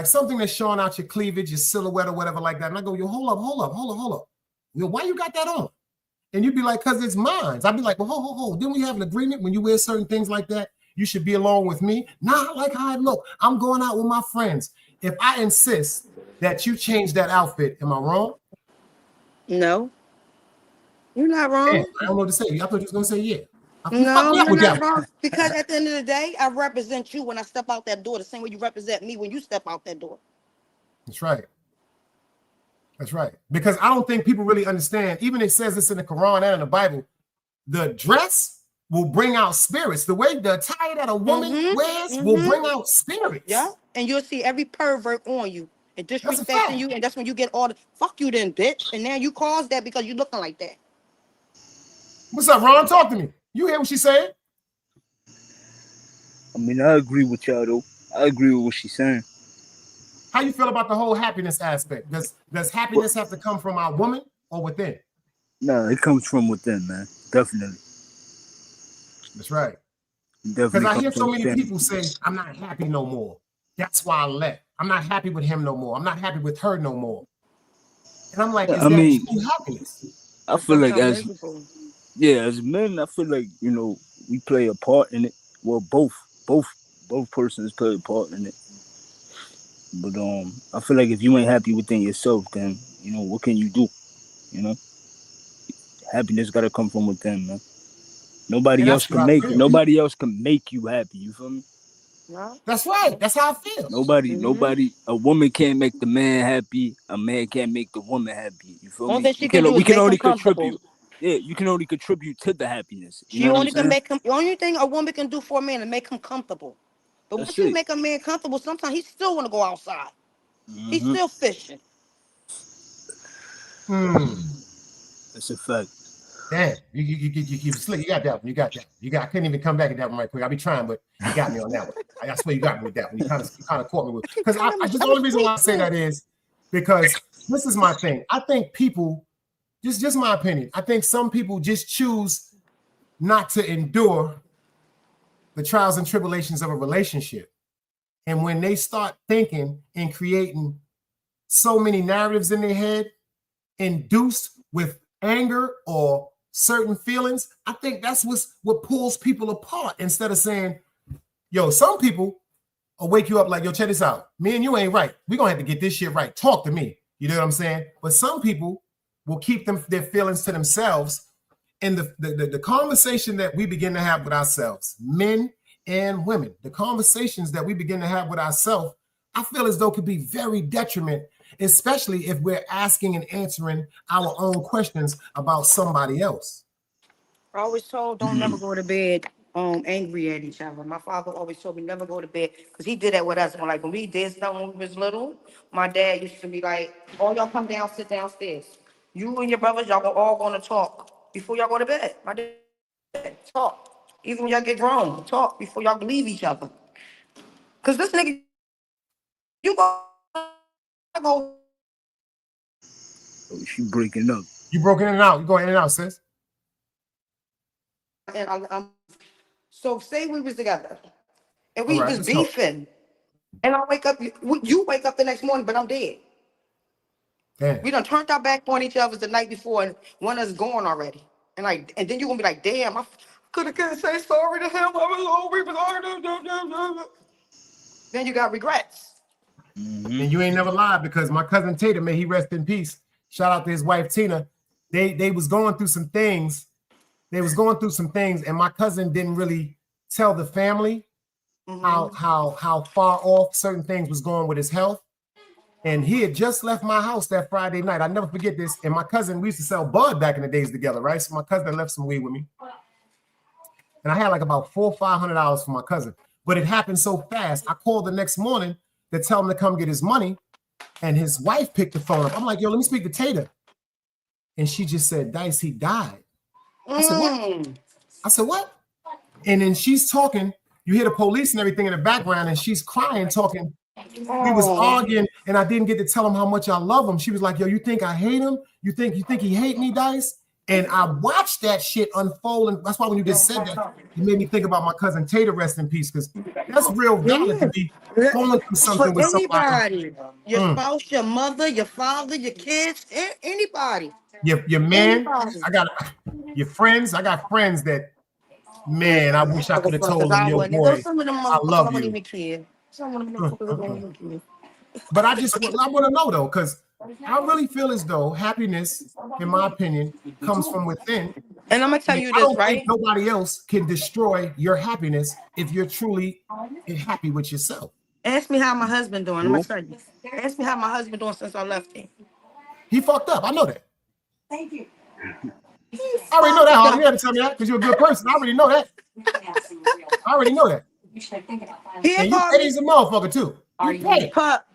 something that's showing out your cleavage, your silhouette or whatever like that. And I go, yo, hold up. Yo, why you got that on? And you'd be like, because it's mine. I'd be like, well, hold. Didn't we have an agreement when you wear certain things like that? You should be along with me. Nah, I like how I look. I'm going out with my friends. If I insist that you change that outfit, am I wrong? No. You're not wrong. Damn, I don't know what to say. I thought you was going to say yeah. No, you're not wrong. Because at the end of the day, I represent you when I step out that door the same way you represent me when you step out that door. That's right. Because I don't think people really understand, even it says this in the Quran and in the Bible, the dress will bring out spirits. The way the attire that a woman wears will bring out spirits. Yeah, and you'll see every pervert on you and disrespecting you, and that's when you get all the fuck you then, bitch. And now you caused that because you looking like that. What's up, Ron? Talk to me. You hear what she said? I mean, I agree with y'all though. I agree with what she's saying. How you feel about the whole happiness aspect? Does happiness have to come from our woman or within? No, it comes from within, man. Definitely. That's right. Because I hear so many people say, I'm not happy no more. That's why I left. I'm not happy with him no more. I'm not happy with her no more. And I'm like, is that true happiness? I feel like as men, I feel like, we play a part in it. Well, both persons play a part in it. But I feel like if you ain't happy within yourself, then what can you do? Happiness gotta come from within, man. Nobody else can make you happy. You feel me? No. That's right. That's how I feel. Nobody. A woman can't make the man happy. A man can't make the woman happy. You feel me? We can only contribute. Yeah, you can only contribute to the happiness. She only can make him. The only thing a woman can do for a man is make him comfortable. But once you make a man comfortable, sometimes he still want to go outside. He's still fishing. That's a fact. Damn, you slick. You got that one. I couldn't even come back at that one right quick. I'll be trying, but you got me on that one. I swear you got me with that one. You kind of caught me with. Because the only reason why I say that is because this is my thing. I think people, just my opinion. I think some people just choose not to endure the trials and tribulations of a relationship. And when they start thinking and creating so many narratives in their head, induced with anger or certain feelings, I think that's what pulls people apart. Instead of saying, yo, some people will wake you up like, yo, check this out. Me and you ain't right. We're going to have to get this shit right. Talk to me. You know what I'm saying? But some people will keep their feelings to themselves. And the conversation that we begin to have with ourselves, men and women, the conversations that we begin to have with ourselves, I feel as though could be very detriment, especially if we're asking and answering our own questions about somebody else. I always told, don't never go to bed angry at each other. My father always told me never go to bed because he did that with us. When we did stuff when we was little, my dad used to be like, "All y'all come down, sit downstairs. You and your brothers, y'all all gonna talk before y'all go to bed." My dad talk. Even when y'all get grown, talk before y'all leave each other. Cause this nigga, you go. Oh, she breaking up. You broke in and out. You going in and out, sis. And so say we was together and All we right, was let's go. beefing, and I wake up, you wake up the next morning, but I'm dead. Damn. We done turned our back on each other the night before, and one of us gone already. And then you gonna be like, damn, I could have say sorry to him. I was all we was. Then you got regrets. And you ain't never lied, because my cousin Tatum, may he rest in peace. Shout out to his wife Tina. They was going through some things. And my cousin didn't really tell the family how far off certain things was going with his health. And he had just left my house that Friday night. I never forget this. And my cousin, we used to sell bud back in the days together, right? So my cousin left some weed with me. And I had like about $400 or $500 for my cousin. But it happened so fast. I called the next morning to tell him to come get his money. And his wife picked the phone up. I'm like, yo, let me speak to Tater. And she just said, Dice, he died. I said, what? I said, what? And then she's talking. You hear the police and everything in the background, and she's crying, talking. We was arguing, and I didn't get to tell him how much I love him. She was like, yo, you think I hate him? You think he hate me, Dice? And I watched that shit unfold. And that's why when you just said that, it made me think about my cousin Tater, rest in peace, because that's real valid to be going through something with somebody. Your spouse, your mother, your father, your kids, anybody. Your man, your friends. I got friends that, man, I wish I could have told them, yo, boy, I love you. But I want to know, though, because I really feel as though happiness, in my opinion, comes from within. And I'm gonna tell you this, I don't right? think nobody else can destroy your happiness if you're truly happy with yourself. Ask me how my husband doing. I'm gonna tell you. Ask me how my husband doing since I left him. He fucked up. I know that. Thank you. I already know that, Harley. You had to tell me that because you're a good person. I already know that. I already know that. And you petty's a motherfucker too. You petty. Pup,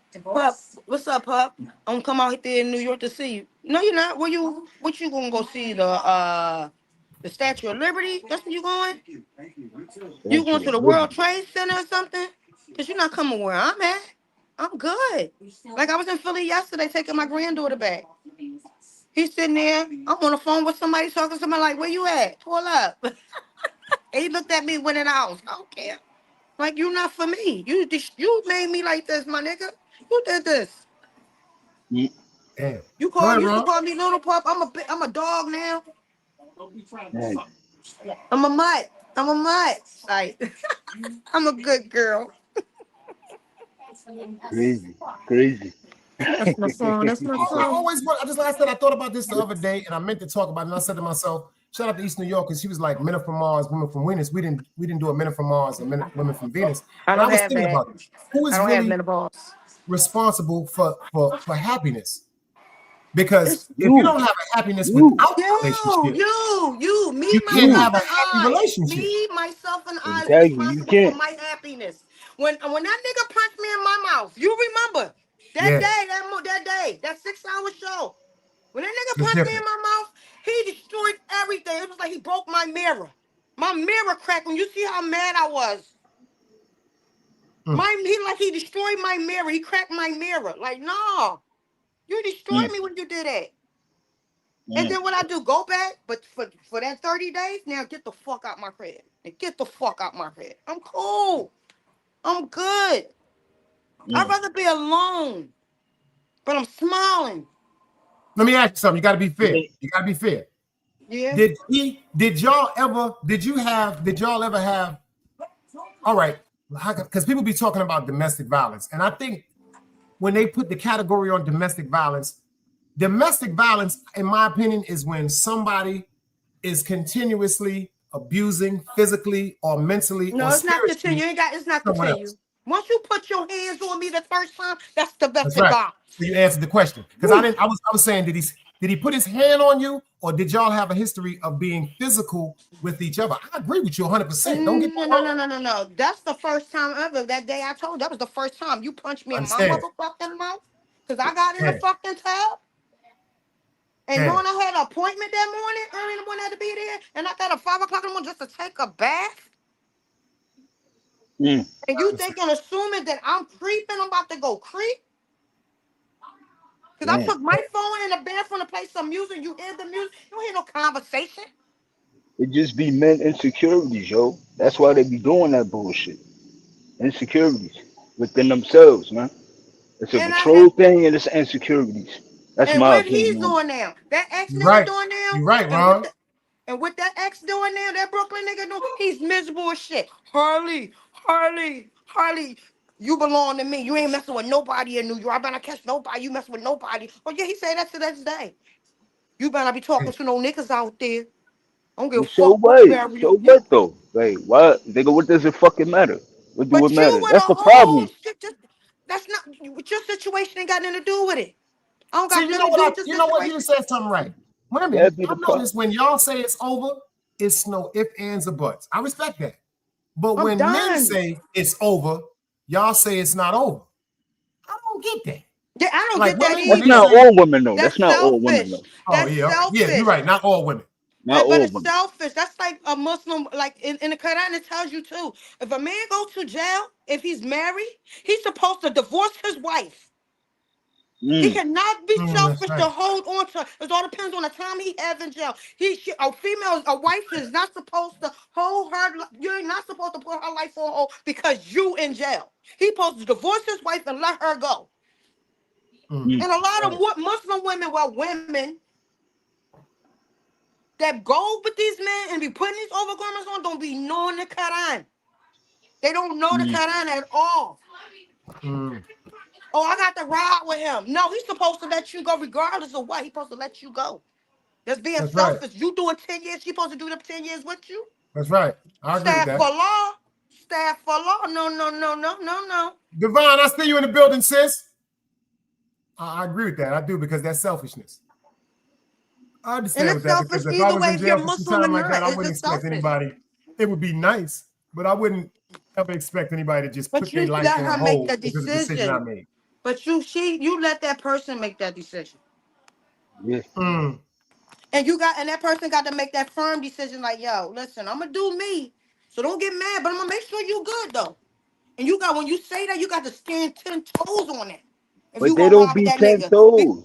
what's up, Pup? I'm gonna come out here in New York to see you. No, you're not. What you gonna go see? The Statue of Liberty? That's where you going? You going to the World Trade Center or something? Because you're not coming where I'm at. I'm good. Like I was in Philly yesterday taking my granddaughter back. He's sitting there. I'm on the phone with somebody talking to somebody like, where you at? Pull up. And he looked at me, went in the house. I don't care. Like, you're not for me. You made me like this, my nigga. You did this. Damn. You used to call me little pup. I'm a dog now. Right. I'm a mutt. Like, I'm a good girl. Crazy. That's my song. That's my song. I thought about this the other day, and I meant to talk about it. And I said to myself, shout out to East New York, because she was like, men are from Mars, women from Venus. We didn't do a men are from Mars and women from Venus. And I was thinking about it. Who is really responsible for happiness? Because if you don't have a happiness without a relationship, you can't have a happy relationship. Me, myself, and I Exactly. responsible for my happiness. When that nigga punched me in my mouth, you remember that day, that 6-hour show. When that nigga punched me in my mouth, he destroyed everything. It was like he broke my mirror. My mirror cracked. When you see how mad I was, he destroyed my mirror. He cracked my mirror. Like, no, you destroyed me when you did that. And then what I do, go back, but for that 30 days, now get the fuck out my crib. Get the fuck out my crib. I'm cool. I'm good. I'd rather be alone, but I'm smiling. Let me ask you something. You got to be fair. Yeah. Did y'all ever have? All right, because people be talking about domestic violence, and I think when they put the category on domestic violence, in my opinion, is when somebody is continuously abusing physically or mentally. No, it's not continue. It's not continue. Once you put your hands on me the first time, that's the best of God. So you answered the question, because I was saying, did Did he put his hand on you, or did y'all have a history of being physical with each other? I agree with you 100%. Don't get me wrong. No. That's the first time ever. That day I told you, that was the first time you punched me in my Understand? motherfucking mouth because I got in the Yeah, fucking tub. And yeah. knowing I had an appointment that morning, early in the morning I had to be there, and I got at 5 o'clock in the morning just to take a bath. Mm. And you thinking, assuming that I'm creeping, I'm about to go creep? Because I Damn. took my phone in the bathroom to play some music. You hear the music, you don't hear no conversation. It just be men insecurities, yo. That's why they be doing that bullshit. Insecurities within themselves, man. It's a And control thing and it's insecurities. That's and my what he's opinion on doing now, that ex You're nigga right. doing now, You're right, and Ron. what that ex doing now, that Brooklyn nigga doing, he's miserable as shit. Harley, you belong to me. You ain't messing with nobody in New York. I better catch nobody. You messing with nobody. Oh yeah, he said that to this day. You better not be talking to no niggas out there. I don't give a it. So fuck what what? barrier. So what though? Like, why? Nigga, what does it fucking matter? What do it But you matter? with a That's the whole problem. shit. Just that's not with your situation. Ain't got nothing to do with it. I don't See, got nothing to do with your you know what? You situation. said something right. Women, That be the I've problem. noticed when y'all say it's over, it's no ifs, ands, or buts. I respect that. But I'm when men done. say it's over, y'all say it's not over. I don't get that. Yeah, I don't Like get that women, when That's they either. not say, all women though. That's That's not all women selfish. though. oh, That's yeah, okay. Yeah, you're selfish. right. Not all women. Not But all it's women. selfish. That's like a Muslim, like in the Quran, it tells you too. If a man goes to jail, if he's married, he's supposed to divorce his wife. He Mm. cannot be That's selfish to right. hold on to. It all depends on the time he have in jail. A wife is not supposed to hold her. You're not supposed to put her life on hold because you in jail. He's supposed to divorce his wife and let her go. Mm. And a lot Right. of what Muslim women, women that go with these men and be putting these overgarments on, don't be knowing the Quran. They don't know the Mm. Quran at all. Mm, Oh, I got to ride with him. No, he's supposed to let you go regardless of what. He's supposed to let you go. That's being that's right. selfish. You doing 10 years, she supposed to do them 10 years with you? That's right. I agree with Staff that. for law. Staff for law. No. Devon, I see you in the building, sis. I agree with that. I do, because that's selfishness. I And understand with it's that, selfish because if I either was way in if you're jail for some Muslim or time like that, not. I It's wouldn't just expect selfish. anybody. It would be nice, but I wouldn't ever expect anybody to just But put their you life let on her make hold that because of the decision I decision. made. But you let that person make that decision. Yeah. Mm, And that person got to make that firm decision like, yo, listen, I'm gonna do me. So don't get mad, but I'm gonna make sure you good though. And when you say that, you got to stand 10 toes on it. If But you they gonna don't ride with be that ten nigga. toes.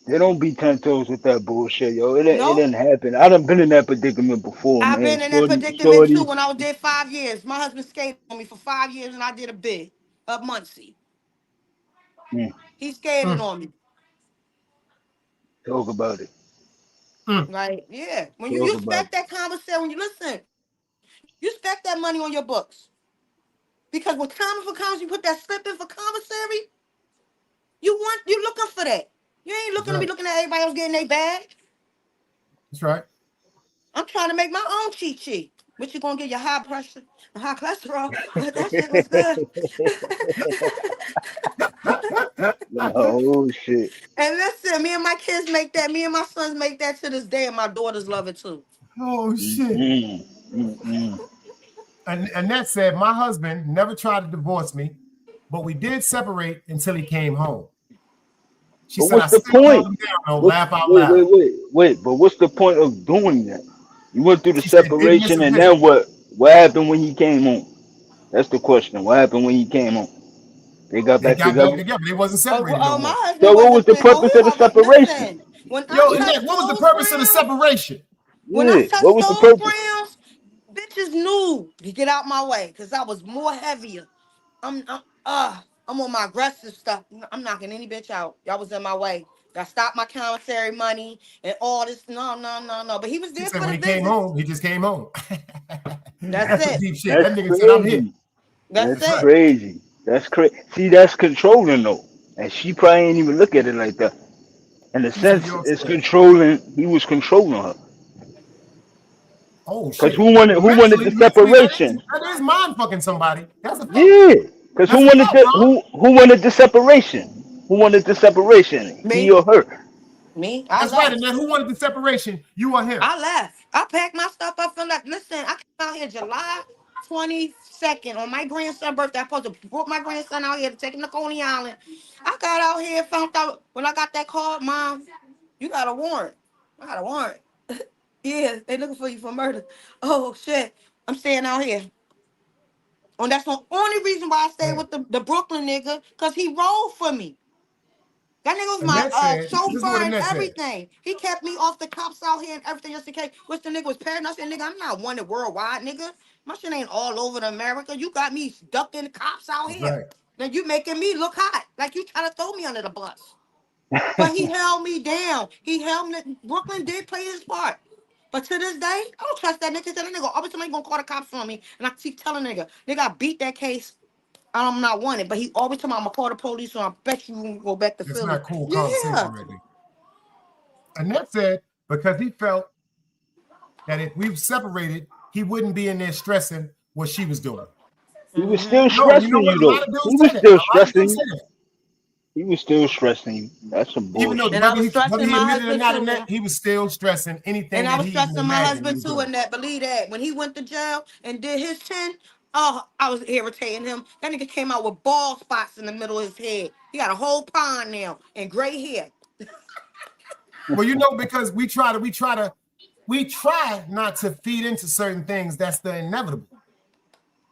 They don't be 10 toes with that bullshit, yo. It No, didn't happen. I done been in that predicament before, I've man. been in that Shorty, predicament too shorty. when I was there 5 years. My husband skated on me for 5 years and I did a bid up Muncie. Mm. He skated mm, on me. Talk about it. mm. Right? Yeah. When Talk you about stack it. that conversation, when you listen, you stack that money on your books. Because when common for comes, you put that slip in for commissary, you looking for that. You ain't That's looking to be right. looking at everybody else getting their bag. That's right. I'm trying to make my own cheat sheet. Which you gonna get your high pressure and high cholesterol. But that shit was good. Oh shit. And listen, me and my kids make that. Me and my sons make that to this day, and my daughters love it too. Oh shit. Mm-mm. Mm-mm. And that said, my husband never tried to divorce me, but we did separate until he came home. She But said, I what's the still held point? him down, though, What's laugh out wait, loud. wait, wait, wait. But what's the point of doing that? You went through the She said, didn't miss separation, a and beat. then what? What happened when he came home? That's the question. What happened when he came home? They got They back got back together. together. They wasn't separated no My more. husband So what was wasn't the playing. purpose of the separation? Listen, when I Yo, and touched that, what was the those purpose of the grounds, separation? when I Yeah. What touched was the those purpose? grounds, bitches knew to get out my way because I was more heavier. I'm on my aggressive stuff. I'm knocking any bitch out. Y'all was in my way. I stopped my commissary money and all this. No. But he was She there said for when the he came visits. home, he just came home. That's That's some it. deep shit. That's That nigga said, I'm here. crazy. That's That's That's right. it. crazy. That's crazy. See, that's controlling though, and she probably ain't even look at it like that. In a She said, sense, you're it's upset. controlling. He was controlling her. Oh Cause shit. who wanted the Mentally, separation? that is mind fucking somebody. That's a fact. Yeah. Cause That's who a wanted fact, the Ron. who wanted the separation? Who wanted the separation? He Me. or her? Me? I That's right. left. And then who wanted the separation? You or him? I left. I packed my stuff up and left. Listen, I came out here July 22nd on my grandson's birthday. I supposed to brought my grandson out here to take him to Coney Island. I got out here, found out when I got that call, Mom, you got a warrant. I got a warrant. Yeah, they looking for you for murder. Oh shit. I'm staying out here. And that's the only reason why I stayed with the Brooklyn nigga, because he rolled for me. That nigga was Annette my said, this is what chauffeur and Annette said. everything. He kept me off the cops out here and everything just in case. Which the nigga was paranoid. I said, nigga, I'm not wanted worldwide, nigga. My shit ain't all over America. You got me ducking the cops out That's here. right. Then you making me look hot. Like you trying to throw me under the bus. But he held me down. He held me. Brooklyn did play his part. But to this day, I don't trust that nigga. That nigga always somebody gonna call the cops on me. And I keep telling nigga, I beat that case. I'm not wanted. But he always tell me I'm gonna call the police, so I bet you won't go back to It's Philly. not cool Yeah. conversation right there. Annette said because he felt that if we've separated, he wouldn't be in there stressing what she was doing. He was still No, stressing you know what? you A lot though. of dudes He say was that. still A lot of stressing dudes you. say that. He was still stressing you. That's some Even though bullshit. And I whether was he stressing my admitted it or husband not too. in that, he was still stressing anything And I that was he even stressing my imagined he husband was too doing. in that. Believe that. When he went to jail and did his 10, oh, I was irritating him. That nigga came out with bald spots in the middle of his head. He got a whole pond now and gray hair. Well, you know, because we try not to feed into certain things. That's the inevitable,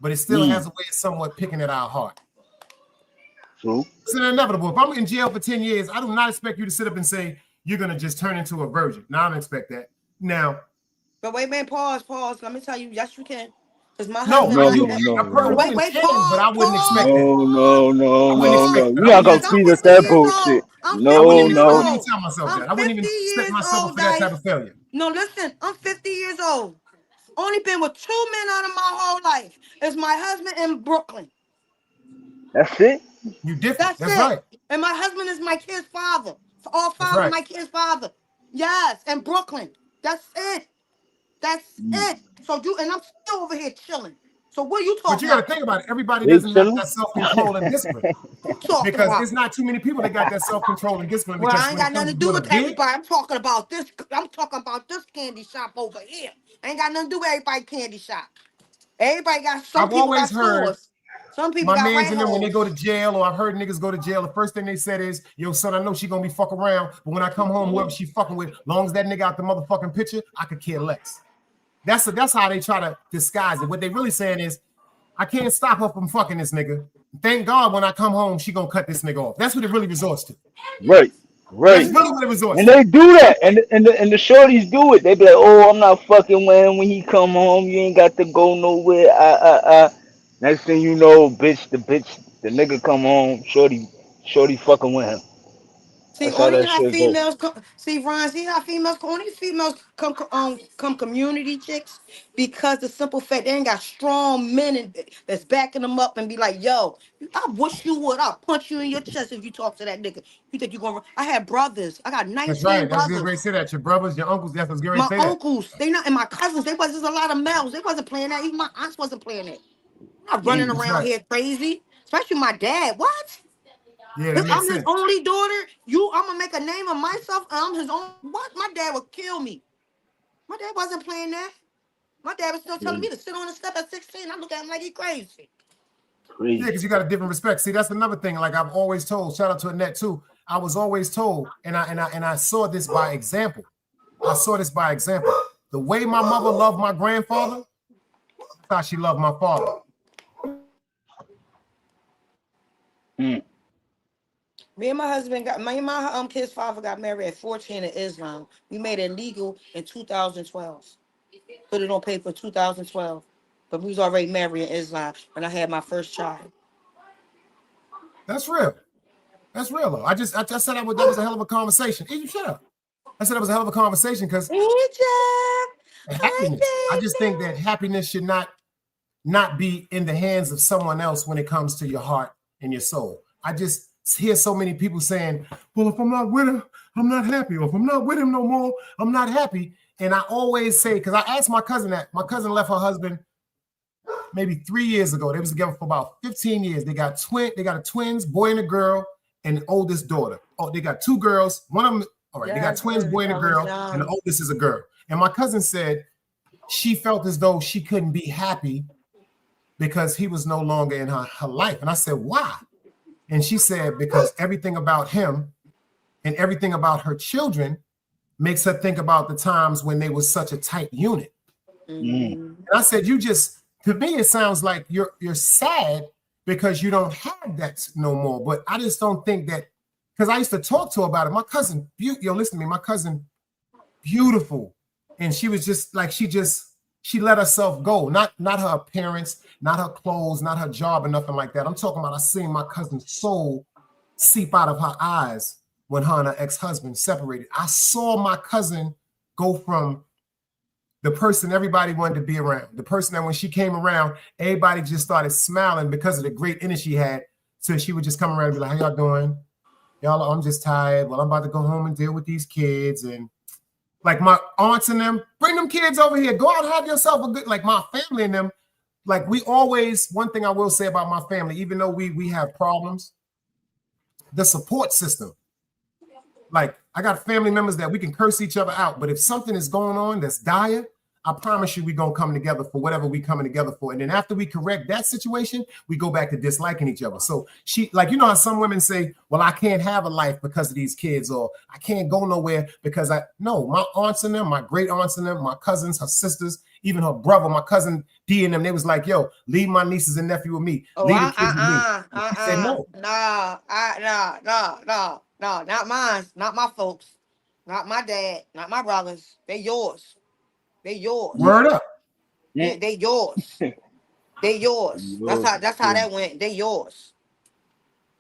but it still has a way of somewhat picking at our heart. True. It's an inevitable. If I'm in jail for 10 years, I do not expect you to sit up and say you're gonna just turn into a virgin. Now I don't expect that. Now, But wait, man, pause. Let me tell you, yes, you can. Because my no, husband, a wait, woman can, but pause, I wouldn't expect that. I wouldn't pause. expect You that. I not wouldn't gonna even tell I'm feed us 50 that years bullshit. old. I'm 50 I wouldn't years even old. tell myself I'm that. I wouldn't 50 even set years myself up old, for that type Dice. of failure. No, listen, I'm 50 years old. Only been with 2 men out of my whole life. It's my husband in Brooklyn. That's it. You different. That's That's it. right. And my husband is my kid's father. All That's 5 of right. my kids' father. Yes, in Brooklyn. That's it. That's it. So and I'm still over here chilling. So what are you But talking you got to about? think about it. Everybody They doesn't have chilling. that self-control and discipline What you talking because about? it's not too many people that got that self-control and discipline. Well, Because I ain't when it got comes nothing to to do doing a with bid, everybody. I'm talking about this. I'm talking about this candy shop over here. I ain't got nothing to do with everybody candy shop. Everybody got. Some I've people always got heard stores. Some people my got mans right and them when they go to holes. jail, or I've heard niggas go to jail, the first thing they said is, yo, son, I know she gonna be fuck around, but when I come home, whoever she fucking with, long as that nigga out the motherfucking picture, I could care less. That's how they try to disguise it. What they really saying is, I can't stop her from fucking this nigga. Thank God when I come home, she gonna cut this nigga off. That's what it really resorts to. Right. That's Right. really what it resorts And to. they do that, and the shorties do it. They be like, "Oh, I'm not fucking with him when he come home. You ain't got to go nowhere." Next thing you know, the nigga come home. Shorty fucking with him. See, That's how only that how shit go. females see Ron. See how females only females come community chicks because the simple fact they ain't got strong men that's backing them up and be like, yo, I wish you would. I'll punch you in your chest if you talk to that nigga. You think you gonna? I had brothers. I got That's 19 right. That's good. Ready to brothers. say that. Your brothers, your uncles, that's what's good. Ready to My say that. uncles, they not, and my cousins. They was there's a lot of males. They wasn't playing that. Even my aunts wasn't playing that. I'm not running That's around right. here crazy. Especially my dad. What? Yeah, that makes I'm his sense. only daughter. I'm gonna make a name of myself. I'm his own. What? My dad would kill me. My dad wasn't playing that. My dad was still telling me Crazy. to sit on the step at 16. I look at him like he crazy. Yeah, because Crazy. you got a different respect. See, that's another thing. Like I've always told, shout out to Annette too. I was always told, and I saw this by example. I saw this by example. The way my mother loved my grandfather, that's how she loved my father. Mm. Me and my husband me and my kid's father got married at 14 in Islam. We made it legal in 2012. Put it on paper 2012. But we was already married in Islam when I had my first child. That's real. That's real though. I said that was a hell of a conversation. Hey, you shut up. I said it was a hell of a conversation because Egypt. Hi, happiness. I just think that happiness should not be in the hands of someone else when it comes to your heart and your soul. I just hear so many people saying, well, if I'm not with him, I'm not happy. Or if I'm not with him no more, I'm not happy. And I always say, because I asked my cousin that. My cousin left her husband maybe 3 years ago. They was together for about 15 years. They got a twins, boy and a girl, and the oldest daughter. Oh, they got 2 girls. One of them All right, they got twins, boy and a girl, and the oldest is a girl. And my cousin said she felt as though she couldn't be happy because he was no longer in her life. And I said, why? And she said, because everything about him and everything about her children makes her think about the times when they were such a tight unit. And I said, to me, it sounds like you're sad because you don't have that no more. But I just don't think that, because I used to talk to her about it. My cousin, listen to me, my cousin, beautiful. And she was just like, she let herself go. Not her appearance, not her clothes, not her job or nothing like that. I'm talking about I seen my cousin's soul seep out of her eyes when her and her ex-husband separated. I saw my cousin go from the person everybody wanted to be around, the person that when she came around, everybody just started smiling because of the great energy she had. So she would just come around and be like, how y'all doing? Y'all, I'm just tired. Well, I'm about to go home and deal with these kids. And like my aunts and them, bring them kids over here. Go out and have yourself a good, like my family and them. Like we always, one thing I will say about my family, even though we have problems, the support system. Like I got family members that we can curse each other out, but if something is going on that's dire, I promise you we're going to come together for whatever we coming together for. And then after we correct that situation, we go back to disliking each other. So she, like, you know how some women say, well, I can't have a life because of these kids, or I can't go nowhere because no, my aunts and them, my great aunts and them, my cousins, her sisters, even her brother, my cousin D and them, they was like, yo, leave my nieces and nephew with me. Leave the kids with me. She said no. No, not mine, not my folks, not my dad, not my brothers. They yours. They yours. Word up. Yeah, they yours. They yours. That's how that went. They yours.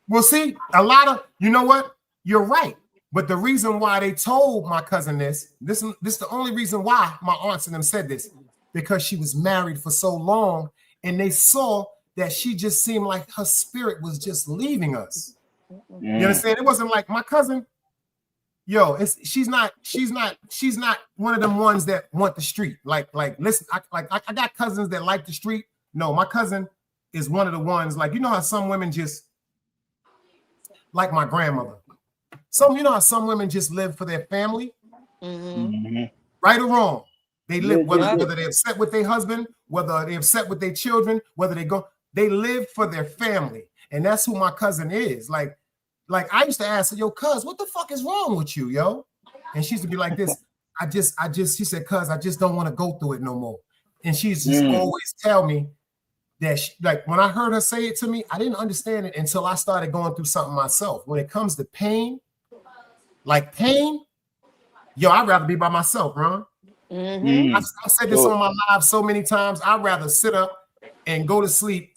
Well, see, a lot of, you know what? You're right. But the reason why they told my cousin this is the only reason why my aunts and them said this, because she was married for so long and they saw that she just seemed like her spirit was just leaving us. You understand? It wasn't like my cousin, yo, she's not one of them ones that want the street. Like listen, I got cousins that like the street. No, my cousin is one of the ones, like, you know how some women just, like my grandmother. You know how some women just live for their family? Right or wrong. They live, whether they're upset with their husband, whether they're upset with their children, whether they live for their family. And that's who my cousin is. Like I used to ask her, yo, cuz, what the fuck is wrong with you, yo? And she used to be like this. She said, cuz, I just don't want to go through it no more. And she's just always tell me that like when I heard her say it to me, I didn't understand it until I started going through something myself. When it comes to pain, yo, I'd rather be by myself, Ron. I've said this on my live so many times. I'd rather sit up and go to sleep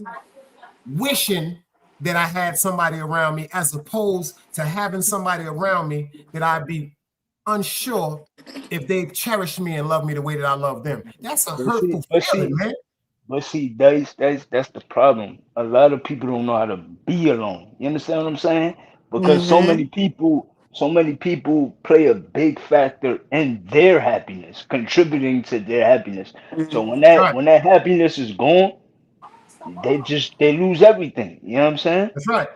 wishing that I had somebody around me, as opposed to having somebody around me that I'd be unsure if they cherish me and love me the way that I love them. That's a hurtful feeling, man. But see, that's the problem. A lot of people don't know how to be alone. You understand what I'm saying? Because so many people play a big factor in their happiness, contributing to their happiness. So when that happiness is gone, they lose everything. You know what I'm saying? That's right.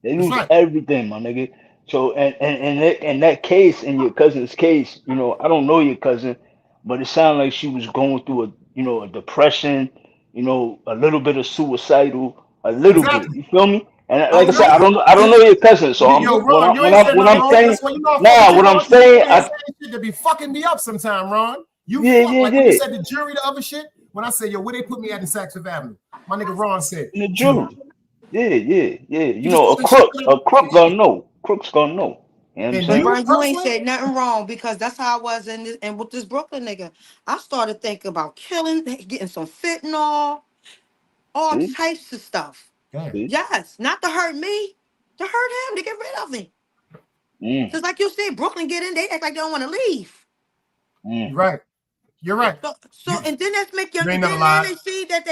They lose everything, my nigga. So in that case, in your cousin's case, you know, I don't know your cousin, but it sounded like she was going through a depression, you know, a little bit of suicidal, a little bit. You feel me? And like I said, I don't know your cousin, so Ron, you ain't said what I'm wrong. saying, That's what you know. what I'm saying, shit to be fucking me up sometime, Ron. When you said the jury, the other shit. When I said, yo, where they put me at in Saks Fifth Avenue, my nigga Ron said, in the jury. Yeah. You know, a crook gonna know. Crook's gonna know. You know what I'm saying? But you ain't said nothing wrong, because that's how I was and with this Brooklyn nigga. I started thinking about killing, getting some fentanyl, all types of stuff. Yes, not to hurt me, to hurt him, to get rid of him. Just like you said, Brooklyn get in, they act like they don't want to leave. Right. You're right. So and then let's make your. And then now they see that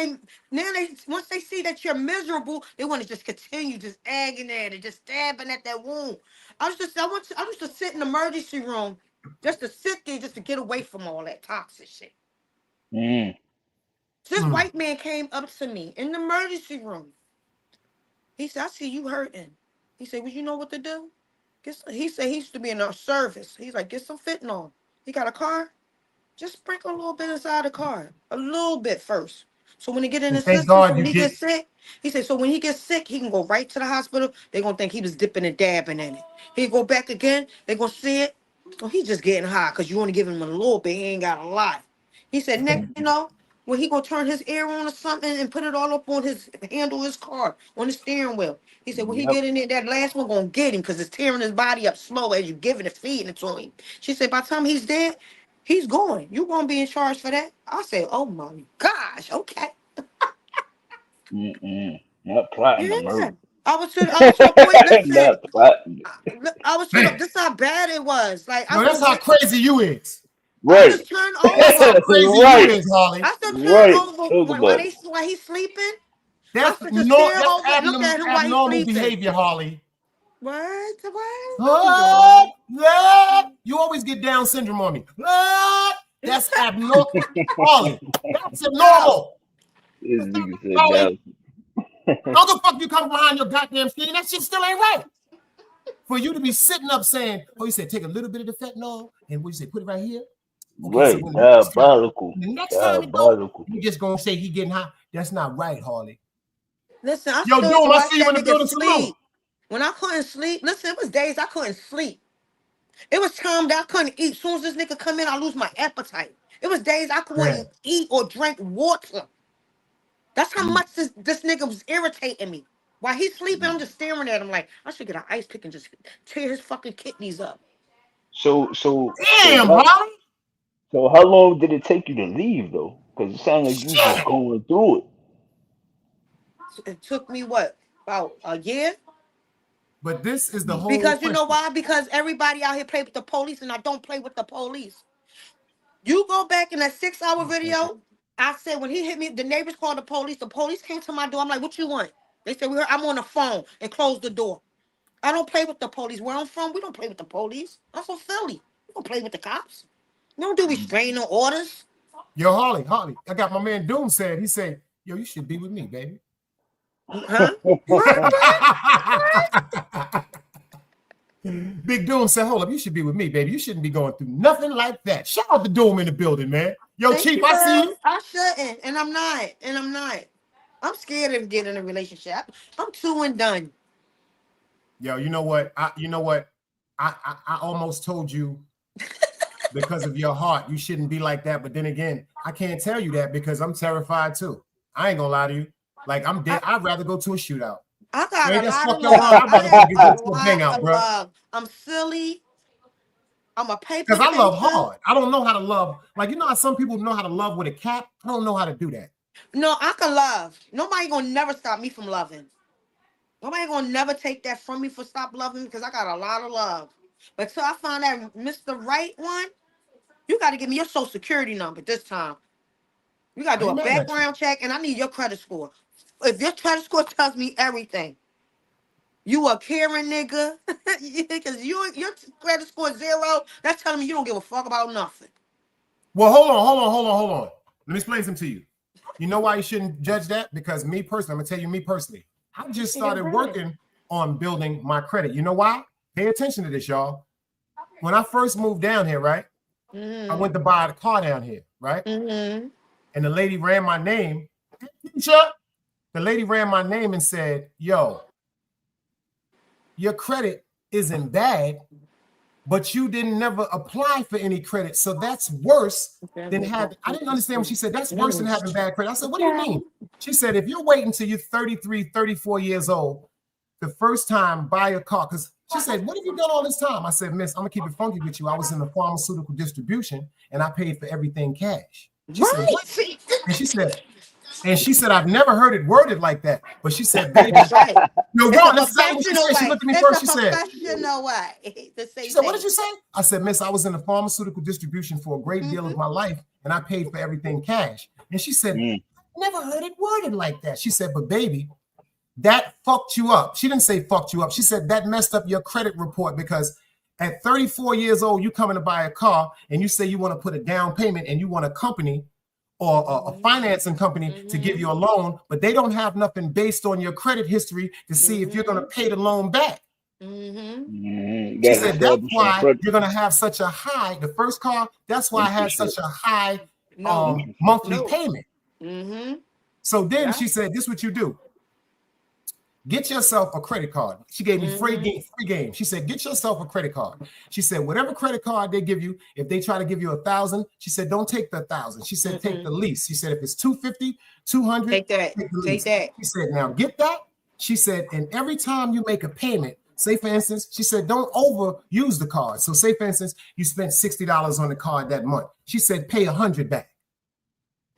once they see that you're miserable, they want to just continue just agging at it, just stabbing at that wound. I used to sit in the emergency room, just to sit there, just to get away from all that toxic shit. This white man came up to me in the emergency room. He said, "I see you hurting." He said, "Well, you know what to do? He said he used to be in our service. He's like, get some fentanyl. He got a car. Just sprinkle a little bit inside the car, a little bit first. So when he get in And the thank system, so God when you he get. gets sick, he said, so when he gets sick, he can go right to the hospital. They're gonna think he was dipping and dabbing in it. He go back again. They're gonna see it. Oh, he just getting high because you want to give him a little bit. He ain't got a lot. He said, next, when he gonna turn his ear on or something and put it all up on his handle, of his car, on the steering wheel. He said, when he Yep. get in there, that last one gonna get him because it's tearing his body up slow as you giving it, feeding it to him. She said, by the time he's dead, he's going. You gonna be in charge for that? I said, oh my gosh, okay. Not plotting a Yeah. murder. I was to the point, listen, Not plotting. I was to the, Man, this how bad it was. Like I yo, that's go how back, crazy you is. I Right. just turned That's how over. crazy you Right. is, Holly. I still turn Right. over Talk about it. while he's sleeping. I That's should just no, tear that's over and look at him while he's abnormal sleeping. behavior, Holly. What? What you What? doing? What? You always get Down syndrome on me. What? That's abnormal, Holly. That's No. abnormal. This Stop nigga it, said Holly. that. How the fuck you come behind your goddamn skin? That shit still ain't right. For you to be sitting up saying, oh, you said take a little bit of the fentanyl and what you say, put it right here. Okay, so Right. when Diabolical. the next time you go, Diabolical. you just gonna say he getting high. That's not right, Harley. Listen, I Yo, stood to Doom, I watch see you that in the nigga building. Salute. sleep. When I couldn't sleep, listen, it was days I couldn't sleep. It was time that I couldn't eat. As soon as this nigga come in, I lose my appetite. It was days I Man. couldn't eat or drink water. That's how much this nigga was irritating me. While he's sleeping, I'm just staring at him like, I should get an ice pick and just tear his fucking kidneys up. Damn, Harley. So how long did it take you to leave though? Because it sounded like you was just Shit. going through it. It took me what? About a year? But this is the whole Because you know question. why? Because everybody out here play with the police and I don't play with the police. You go back in that 6-hour video. I said when he hit me, the neighbors called the police. The police came to my door. I'm like, what you want? They said, I'm on the phone and closed the door. I don't play with the police. Where I'm from, we don't play with the police. I'm from Philly. We don't play with the cops. We don't do restraining orders. Yo, Harley, I got my man Doom said, he said, yo, you should be with me, baby. Huh? What? Big Doom said, hold up, you should be with me, baby. You shouldn't be going through nothing like that. Shout out to Doom in the building, man. Yo, Thank Chief, you, I see girl. you. I shouldn't, and I'm not, and I'm not. I'm scared of getting in a relationship. I'm too and done. Yo, you know what? I almost told you because of your heart, you shouldn't be like that. But then again, I can't tell you that because I'm terrified too. I ain't gonna lie to you. Like I'm dead. I'd rather go to a shootout. I got Man, a just lot of fuck your heart. love. I'd I rather go have get a this bang lot out, of bro. love. I'm silly. I'm a paper Because I love chaser. hard. I don't know how to love. Like, you know how some people know how to love with a cap? I don't know how to do that. No, I can love. Nobody gonna never stop me from loving. Nobody gonna never take that from me for stop loving because I got a lot of love. But till I find that Mr. Right one, you got to give me your social security number this time. You got to I do a ain't mad at you. background check, and I need your credit score. If your credit score tells me everything, you a caring nigga, because your credit score is 0. That's telling me you don't give a fuck about nothing. Well, hold on. Let me explain something to you. You know why you shouldn't judge that? Because me personally, I'm gonna tell you me personally. I just started working on building my credit. You know why? Pay attention to this, y'all. When I first moved down here, right? I went to buy a car down here, right? And the lady ran my name. The lady ran my name and said, yo, your credit isn't bad, but you didn't never apply for any credit. So that's worse than having, I didn't understand what she said. That's worse than having bad credit. I said, what do you mean? She said, if you're waiting till you're 33, 34 years old, the first time buy a car, because she said, what have you done all this time? I said, miss, I'm gonna keep it funky with you. I was in the pharmaceutical distribution and I paid for everything cash. She said, what? And she said, I've never heard it worded like that. But she said, baby, Right. no, It's a that's exactly what she professional said. She way. looked at me It's first. a She said, professional way to say she said, what things. did you say? I said, miss, I was in the pharmaceutical distribution for a great deal of my life and I paid for everything cash. And she said, never heard it worded like that. She said, but baby, that fucked you up. She didn't say fucked you up. She said that messed up your credit report because at 34 years old, you coming to buy a car and you say you want to put a down payment and you want a company or a financing company to give you a loan, but they don't have nothing based on your credit history to see if you're going to pay the loan back. You She gotta said that's establish some why credit. you're gonna have such a high. The first car, that's why I had Interest such rate. a high No. monthly No. payment. Mm-hmm. So then Yeah. she said, "This is what you do. Get yourself a credit card." She gave me free game. She said, "Get yourself a credit card." She said, "Whatever credit card they give you, if they try to give you 1,000, she said, don't take the 1,000. She said, take the lease. She said, if it's 250, 200, Take that. take the Take lease. that. She said, now get that." She said, and every time you make a payment, say for instance, she said, don't overuse the card. So say for instance, you spent $60 on the card that month. She said, pay 100 back.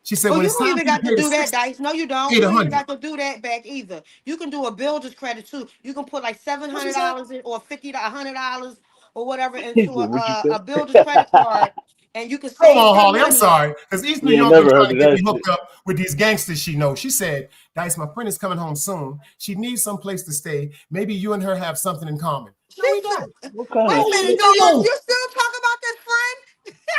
She said, Oh, when you it's don't time even for you to got to pay the do that, 60, Dice. No, you don't. pay You the don't even 100. got to do that back either. You can do a builder's credit too. You can put like What you said? $700 or $50 to $100 or whatever He into said, what you a say? builder's credit card, and you can Hold save on, that Harley. I'm money. sorry. Because East New You ain't York been never trying heard to of get me that shit. hooked up with these gangsters she knows. She said, Dice, my friend is coming home soon. She needs some place to stay. Maybe you and her have something in common. No, we don't. What kind Wait of a minute, shit? New York. No. You still talk about this friend?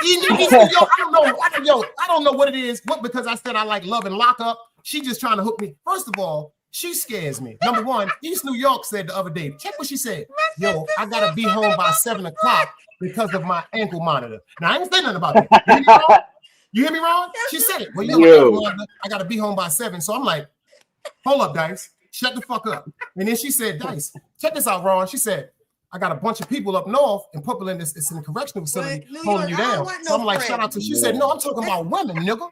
East New York, I don't know. I don't know what it is. What, because I said I like love and lock up. She just trying to hook me. First of all, she scares me. Number one, East New York said the other day, check what she said. Yo, I gotta be home by 7 o'clock because of my ankle monitor. Now I ain't saying nothing about that. You hear me wrong? You hear me wrong? She said it. Well, you know my ankle monitor, I gotta be home by 7. So I'm like, hold up, Dice. Shut the fuck up. And then she said, Dice, check this out, Ron. She said, I got a bunch of people up north in Brooklyn. It's in a correctional facility New holding York, you I don't down. want So no I'm like, shout friend. out to. She said, no, I'm talking about women, nigga.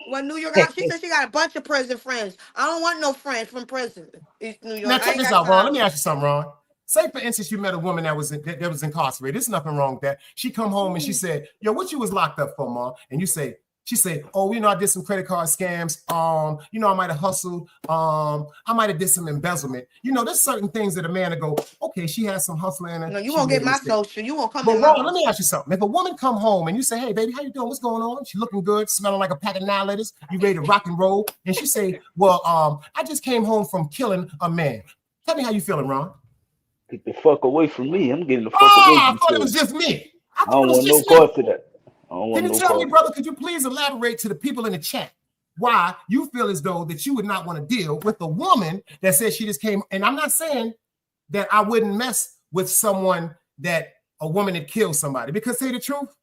Well, New York, she said she got a bunch of prison friends. I don't want no friends from prison. East New Now York. I check ain't this got out, Ron. Let time. me ask you something, Ron. Say for instance, you met a woman that was incarcerated. There's nothing wrong with that. She come home and she said, "Yo, what you was locked up for, Ma?" And you say, she said, "Oh, I did some credit card scams. I might have hustled. I might have did some embezzlement. There's certain things that a man will go, okay, she has some hustling in her. No, you She won't made get a my mistake." social. You won't come But in my Ron, let house. me ask you something. If a woman come home and you say, "Hey, baby, how you doing? What's going on?" She looking good, smelling like a pack of 9 letters. You ready to rock and roll? And she say, "Well, I just came home from killing a man." Tell me how you feeling, Ron. Get the fuck away from me. I'm getting the fuck away Oh, I from thought it was you. just me. I I thought it don't was want no just me. part of that. I don't Can want you no tell me, part. brother, could you please elaborate to the people in the chat why you feel as though that you would not want to deal with a woman that says she just came? And I'm not saying that I wouldn't mess with someone that a woman that killed somebody, because say the truth,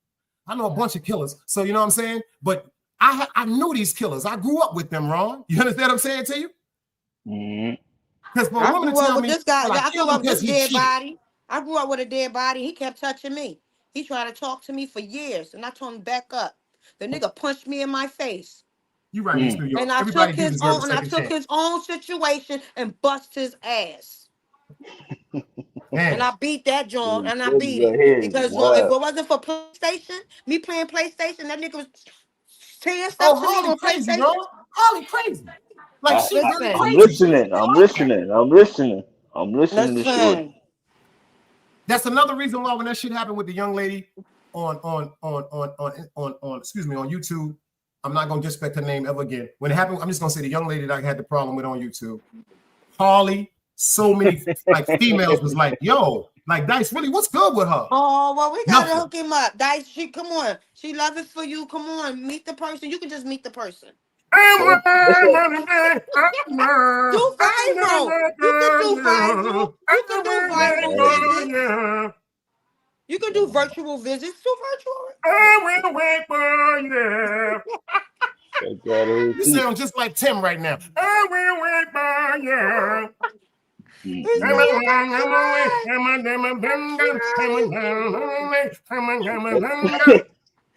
I know a bunch of killers. So you know what I'm saying? But I knew these killers. I grew up with them, Ron. You understand what I'm saying to you? Mm-hmm. Because for a I woman grew to up tell with me, this guy. well, I I grew killed him up with because this he dead cheated. body. I grew up with a dead body. He kept touching me. He tried to talk to me for years, and I told him back up. The nigga punched me in my face, You're right, East New York. and I Everybody took do his deserve a own. And I second took chance. his own situation and bust his ass. And Man. I beat that joint, and I beat Your it head is because if it wild. wasn't for PlayStation, me playing PlayStation, that nigga was saying Oh, stuff to me Harley on crazy, Ron. PlayStation. Harley crazy. Like she really Listen, I'm crazy. She listening. I'm like that. listening. I'm listening. I'm listening to short. listen. That's another reason why when that shit happened with the young lady on excuse me, on YouTube, I'm not gonna disrespect her name ever again. When it happened, I'm just gonna say the young lady that I had the problem with on YouTube. Harley, so many like females was like, yo, like Dice, really, what's good with her? Oh, well, we gotta Nothing. hook him up. Dice, come on. She love it for you. Come on, meet the person. You can just meet the person. That's what. Do viral. You can do viral. You can do viral visits. You can do virtual visits. Do virtual. I will wait for you. You See. sound just like Tim right now. I will wait for you. It's Mm-mm.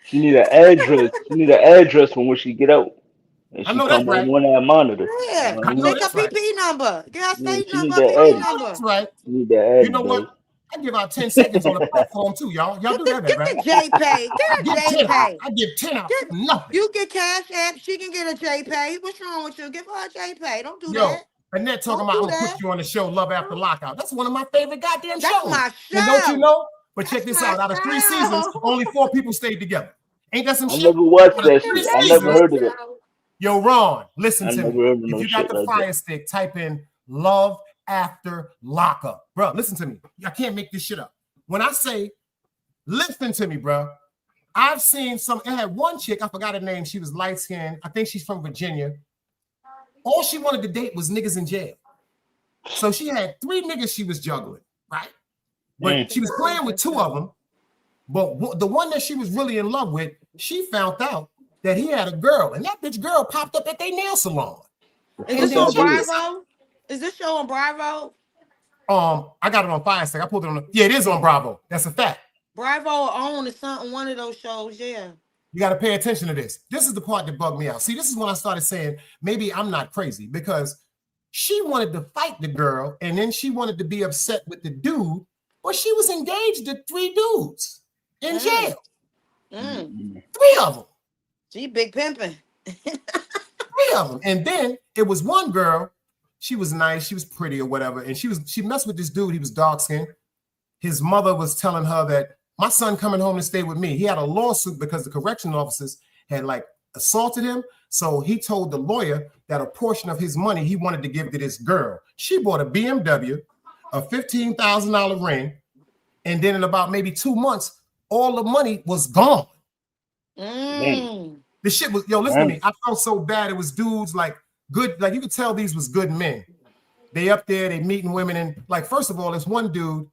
She need an address. She need an address from where she get out, and I she know that's come right. home on that monitor. yeah. I know Take a that's right. PP number. Get her Yeah, state she need number, that PP I know address. that's number. right. She need that You know what? address. I give out 10 seconds on the platform too, y'all. Y'all do that, Get right? the JPay. Get I a give 10 out. JPay. I give 10 out Get for nothing. you get Cash App. She can get a JPay. What's wrong with you? Give her a JPay. Don't do Yo, that. Annette talking Don't about I'm do gonna put that. you on the show Love After Lockout. That's one of my favorite goddamn That's shows. my And don't you show. know? But check That's this my out. Out of 3 seasons, show. only 4 people stayed together. Ain't that some I shit? never watched Out of that 3 shit. I That's never seasons. my heard of it. show. Yo, Ron, listen I to never me. heard of If no you got shit the like that. Fire Stick, type in Love After Lockup. Bro, listen to me. I can't make this shit up. When I say, listen to me, bro. I've seen some, it had one chick, I forgot her name. She was light-skinned. I think she's from Virginia. All she wanted to date was niggas in jail. So she had 3 niggas she was juggling. right? But she was playing with two of them. But the one that she was really in love with, she found out that he had a girl, and that bitch girl popped up at their nail salon. Is this on Bravo? Is this show on Bravo? I got it on Fire Stick. I pulled it on. Yeah, it is on Bravo. That's a fact. Bravo on something, one of those shows. Yeah. You got to pay attention to this. This is the part that bugged me out. See, this is when I started saying maybe I'm not crazy, because she wanted to fight the girl, and then she wanted to be upset with the dude, but she was engaged to 3 dudes in jail. 3 of them. She big pimping. 3 of them. And then it was one girl. She was nice. She was pretty or whatever. And she messed with this dude. He was dark skinned. His mother was telling her that my son coming home to stay with me. He had a lawsuit because the correctional officers had like assaulted him. So he told the lawyer that a portion of his money he wanted to give to this girl. She bought a BMW, a $15,000 ring. And then in about maybe 2 months, all the money was gone. The shit was, yo, listen to me. I felt so bad. It was dudes like good, like you could tell these was good men. They up there, they meeting women. And like, first of all, this one dude,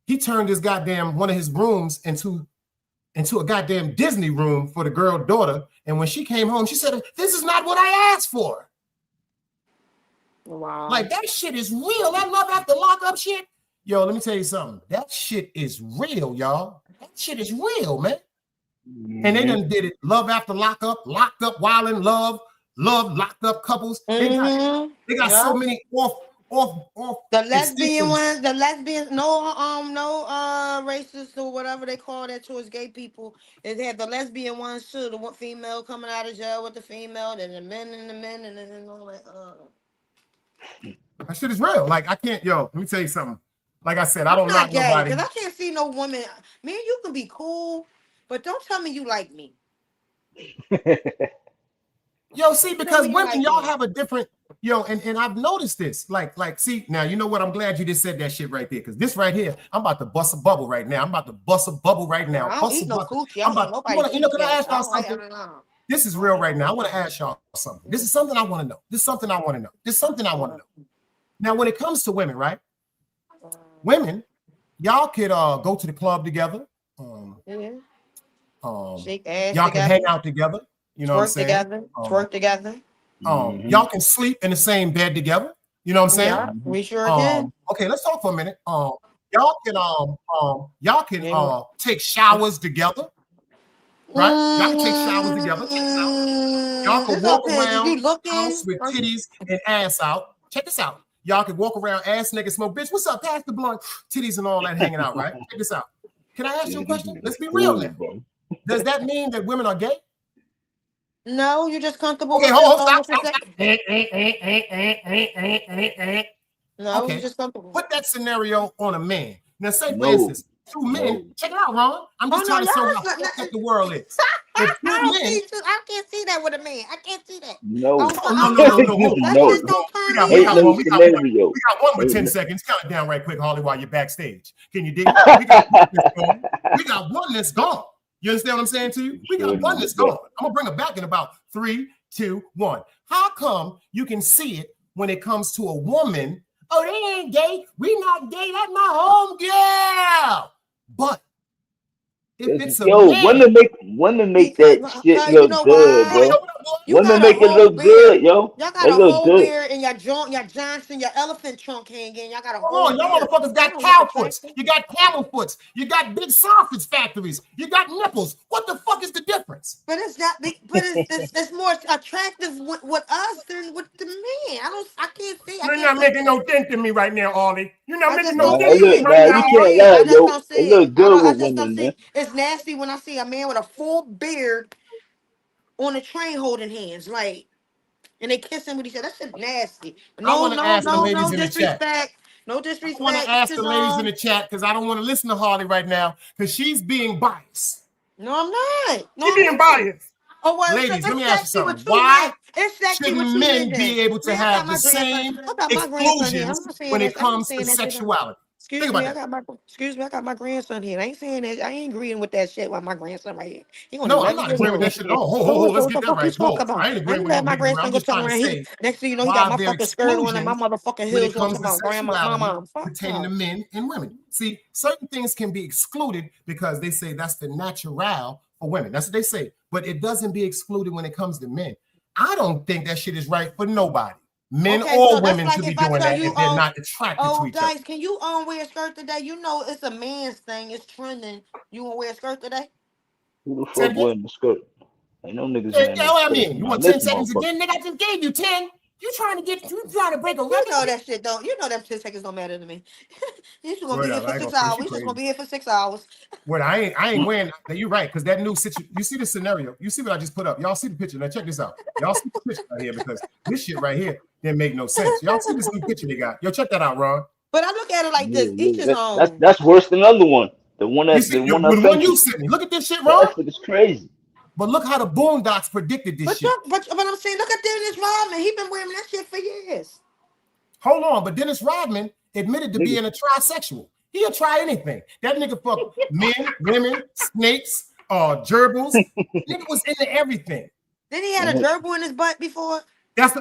he turned his goddamn, one of his rooms into a goddamn Disney room for the girl daughter. And when she came home, she said, "This is not what I asked for." Wow. Like, that shit is real. That love after lockup shit. Yo, let me tell you something. That shit is real, y'all. That shit is real, man. And they done did it. Love after lockup, locked up while in love, locked up couples. They got so many off. The lesbian ones, the lesbians, no racist or whatever they call that towards gay people. They had the lesbian ones too. The one female coming out of jail with the female, then the men, and then all that. That shit is real. Like, I can't, yo, let me tell you something. Like I said, I don't knock nobody. Because I can't see no woman. Me and you can be cool, but don't tell me you like me. Yo, see, because women, y'all have a different, and I've noticed this. Like, see, now, you know what? I'm glad you just said that shit right there, because this right here, I'm about to bust a bubble right now. I don't eat no coochie. Can I ask y'all something? This is real right now. I want to ask y'all something. This is something I want to know. Now, when it comes to women, right? Women, y'all could go to the club together. Shake ass y'all together. can hang out together. You know what I'm saying? Twerk together. Y'all can sleep in the same bed together. You know what I'm saying? Yeah, we sure can. Okay, let's talk for a minute. Y'all can take showers together. Right? Y'all can take showers together. Y'all can walk around house with titties and ass out. Check this out. Y'all can walk around ass naked, smoke. Bitch, what's up? Pass the blunt, titties and all that hanging out, right? Check this out. Can I ask you a question? Let's be real now. Does that mean that women are gay? No, you're just comfortable. Okay, stop. No, you're just comfortable. Put that scenario on a man. Now, say for instance, 2 men. Check it out, Ron. I'm just trying to show you how fucked up the world is. I can't see that with a man. I can't see that. No. No. We got one with 10 seconds. Count it down right quick, Harley, while you're backstage. Can you dig it? We got one that's gone. You understand what I'm saying to you? We got one that's gone. I'm going to bring it back in about 3, 2, 1. How come you can see it when it comes to a woman? Oh, they ain't gay. We not gay. That's my home girl. But if it's a man, women make that shit look good, bro. Women make it look good, yo. Y'all got a whole beard in your Johnson, your elephant trunk hanging. Y'all got a whole beard. Y'all motherfuckers got cow foots. You got camel foots. You got big sausage factories. You got nipples. What the fuck is the difference? But it's not. But it's more attractive with us than with the man. I can't see. You're not making no dent in me right now, Ollie. You're not making no dent in me right now. You can't lie, yo. It look good with women, man. It's nasty when I see a man with a full beard on a train holding hands, like, and they kissing with each other. That shit nasty. No disrespect. No disrespect. I want to ask the ladies in the chat because I don't want to listen to Harley right now because she's being biased. No, I'm not. She's being biased. Oh, well, ladies, let me ask you something. Why shouldn't men be able to have the same exclusions when it comes to sexuality? Excuse me, I got my grandson here. I ain't saying that. I ain't agreeing with that shit while my grandson right here. He only No, I'm 11 not years agreeing with old. that shit at all. So, Let's what get the that fuck you right. talking Pause. about? I ain't I agreeing ain't with no let my baby girl. grandson I'm go just turn trying to around. say Next thing you know, he got why my there are fucking skirt on and my exclusions motherfucking when it heels on. comes Talking to about grandma, sexuality mama, fuck pertaining to no. men and women. See, certain things can be excluded because they say that's the natural for women. That's what they say. But it doesn't be excluded when it comes to men. I don't think that shit is right for nobody. Men Okay, or so that's women like should be if I doing tell that you, if they're not attracted to each other. Dice, can you wear a skirt today? You know it's a man's thing. It's trending. You wanna wear a skirt today? Who the Say it fuck again? wearing the skirt? Ain't no niggas Yeah, wearing yeah, no what I skirts mean. You around want 10 this seconds motherfucker. again, nigga? I just gave you 10. You trying to break a You record? know that shit don't. You know them 10 seconds don't matter to me. You just gonna be here Whatever, for I ain't six gonna freak hours. you We just crazy. gonna be here for 6 hours. What I ain't wearing that. You're right, because that new situation. You see the scenario. You see what I just put up. Y'all see the picture. Now check this out. Y'all see the picture right here because this shit right here didn't make no sense. Y'all see this new picture they got. Yo, check that out, Ron. But I look at it like Yeah, this: each yeah, his own. that's worse than the other one. The one You that see the one I the one sent you you. sent me. Look at this shit, Ron. That shit is crazy. But look how the Boondocks predicted this shit. But I'm saying, look at Dennis Rodman. He been wearing that shit for years. Hold on, but Dennis Rodman admitted to Nigga, being a trisexual. He'll try anything. That nigga fuck men, women, snakes, gerbils. Nigga was into everything. Then he had a gerbil in his butt before.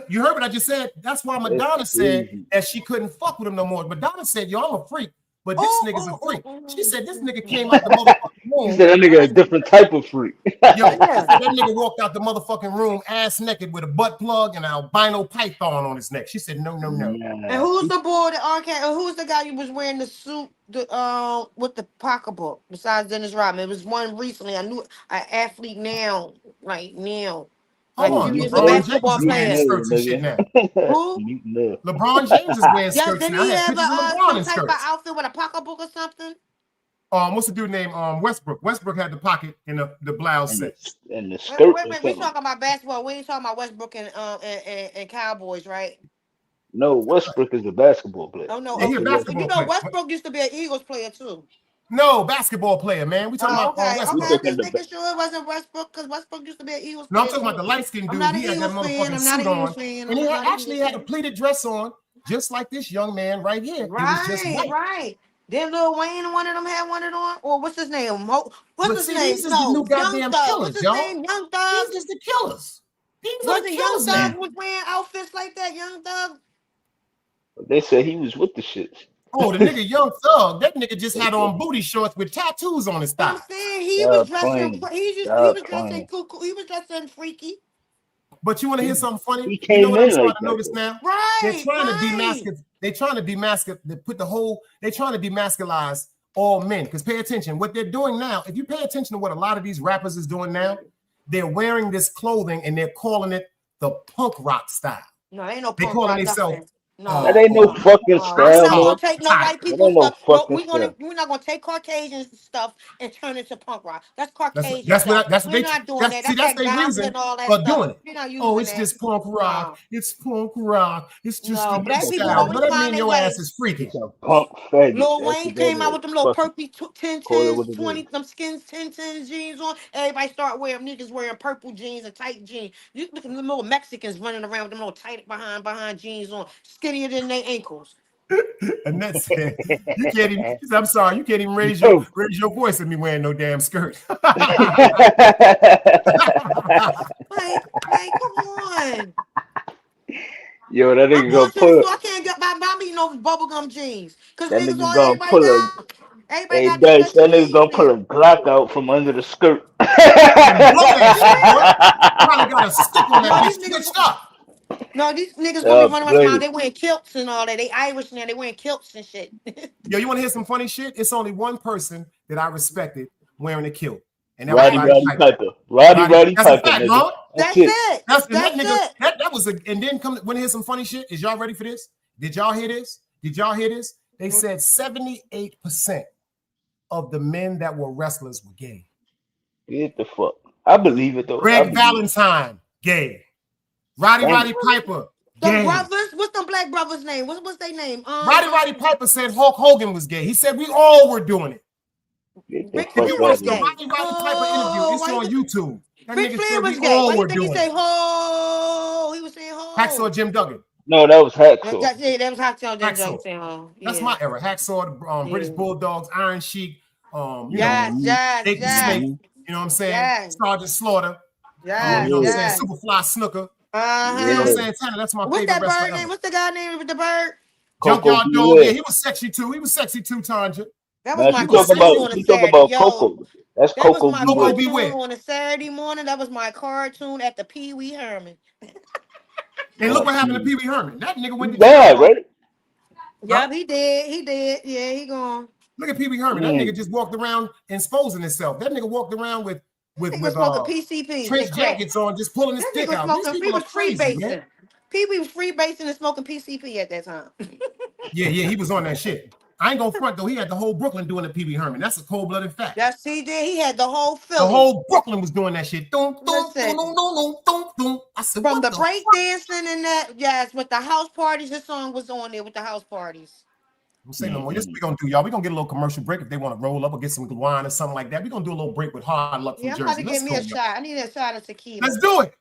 You heard what I just said. That's why that's Madonna said crazy. that she couldn't fuck with him no more. Madonna said, "Yo, I'm a freak, but this nigga's a freak." She said this nigga came out the motherfucking She room. said that nigga a different type of freak. Yo, she Yeah. said that nigga walked out the motherfucking room ass naked with a butt plug and an albino python on his neck. She said, "No, no, no." And Nah. who's the boy that who's the guy who was wearing the suit with the pocketbook besides Dennis Rodman? It was one recently. I knew an athlete now, right now. Hold Like on, he was a LeBron James basketball is wearing player. skirts and shit now. Nigga. Who? Mute up. LeBron James is wearing Yes, skirts did now. I he had have pictures of LeBron some in type of skirts. outfit with a pocketbook or something? What's the dude named Westbrook? Westbrook had the pocket in the blouse set. And the Wait, skirt wait, or wait. We something. talking about basketball. We ain't talking about Westbrook and Cowboys, right? No, Westbrook is a basketball player. Oh no. Yeah, he a Okay. Nigga, You basketball know player. Westbrook used to be an Eagles player too. No, basketball player, man. We talking Oh, about okay. we Okay. Westbrook. I'm talking just the making sure it wasn't Westbrook because Westbrook used to be an Eagles No, I'm player talking about too. the light-skinned I'm dude. not an He had that Eagles fan. motherfucking I'm not suit an Eagles on, fan. and he I'm not an actually Eagles had a fan. pleated dress on, just like this young man right here. It was just Right, white. right. Then Lil Wayne, one of them had one of them. Or what's his name? What's But his see, name? these is the No, new Young goddamn Thug. What's killers, his y'all. name? Young Thug. These is the killers. These are the Wasn't Young killers Thug now. was wearing outfits like that? Young Thug. They said he was with the shits. Oh, the nigga Young Thug, that nigga just had on booty shorts with tattoos on his But I'm thighs. saying he was God dressing. playing. He God was dressing playing. cuckoo. He was dressing freaky. But you want to hear something funny? He You know came what I'm in starting like to that notice though. now? They're Right, trying to right. demasculate. They're trying to demasculate. They put the whole. They're trying to demasculize all men. Because pay attention, what they're doing now. If you pay attention to what a lot of these rappers is doing now, they're wearing this clothing and they're calling it the punk rock style. No, ain't no They punk calling rock themselves nothing. No, That ain't no no, fucking no. We're style, not man. gonna hip take no hop. white That people ain't no stuff. No, fucking style. we're not gonna take Caucasian stuff and turn it to punk rock. That's That's Caucasian that's stuff. what that's what We're they not doing that. that's see That's that's that their gospel reason and all that for stuff. doing it. We're not Oh, using it's that. just punk rock. No, It's punk rock. It's just a no. new Black Fuck people style. that. But always that find mean their your ass way. is freaky. It's a punk faggot. Lil That's Wayne what that came out is. with them little Fuck it. purple 10 Call it tens, what it 20 is. them skins, 10 jeans on. Everybody start wearing niggas wearing purple jeans and tight jeans. You look at them little Mexicans running around with them little tight behind jeans on, skinnier than their ankles. And that's it. You can't even. I'm sorry, you can't even Yo. raise your voice at me wearing no damn skirt. Like, come on. Yo, that I'm nigga going gonna to the pull store. I can't get my me no bubblegum jeans. Cause that niggas nigga all gonna everybody pull a got hey the Dice, stretchy that nigga jeans gonna pull now. a Glock out from under the skirt. And blow that For shit, boy. real? Probably got a stick on that No, bitch these niggas twitched up. no, these niggas gonna be Oh, running around town. great. They wearing kilts and all that. They Irish now. They wearing kilts and shit. Yo, you want to hear some funny shit? It's only one person that I respected wearing a kilt, and that was Roddy Right. Roddy Roddy Piper. Piper. Roddy That's a Piper, fact, nigga. bro. That's That's it. it. And that That's nigga, it. that was a, and then come when hear some funny shit. Is y'all ready for this? Did y'all hear this? Did y'all hear this? They said 78% of the men that were wrestlers were gay. Get the fuck. I believe it though. I Greg believe it. Valentine, gay. Roddy Damn. Piper, Them gay. brothers, what's them black brothers' name? What's their name? Roddy Piper said Hulk Hogan was gay. He said we all were doing it. Get the Ric If fuck you Flair watch was out of the here. gay. Roddy Piper interview, Oh, it's on YouTube. That Ric nigga Flair said was we gay. all Why you were think he doing it. say ho? He was saying Hacksaw ho. Jim Duggan. No, that was That, Hacksaw. that was Hacksaw that Hacksaw. Johnson. That's Yeah. my era. Hacksaw, the British Yeah. Bulldogs, Iron Sheik, you know, Yes, yes, Jake the Snake. yes, Mhm. You know what I'm saying? yes, Sergeant Slaughter. You yes, know what I'm Yeah, saying? yes. Superfly Snooker. You know what I'm Uh-huh. yeah. saying? Tanner, that's my What's favorite that wrestler bird name? ever. What's the guy name with the bird? Coco Junkyard Dog. Yeah, Beware. he was sexy too. He was sexy too, Tanja. That was Now my He was cartoon sexy. on a she talk Saturday. about Yo, Coco. That's that was Coco my Coco Beware. cartoon Beware. on a Saturday morning. That was my cartoon at the Pee Wee Herman. And look Oh, what happened to Pee-wee. Pee Wee Herman. That nigga He went to jail. died, right? Huh? Yep, he did. He did. Yeah, he gone. Look at Pee Wee Herman. That nigga Mm. just walked around exposing himself. That nigga walked around with That nigga smoking with PCP trench and crack. jackets on, just pulling his That dick nigga out. These smoking. He people are was free crazy, man. basing. Pee Wee was free basing and smoking PCP at that time. Yeah, he was on that shit. I ain't gonna front though. He had the whole Brooklyn doing the Pee Wee Herman. That's a cold-blooded fact. Yes, he did. He had the whole The Philly. whole Brooklyn was doing that shit. Dun, dun, dun, Listen, dun, dun, dun, dun. I said, from what the the break fuck? dancing and that, yes, with the house parties, his song was on there with the house parties. Don't say no more. This we gonna do, y'all. We gonna get a little commercial break if they want to roll up or get some wine or something like that. We gonna do a little break with Hard Luck from Yeah, I'm about Jersey. to Let's get me go, a y'all. shot. I need a shot of tequila. Let's do it.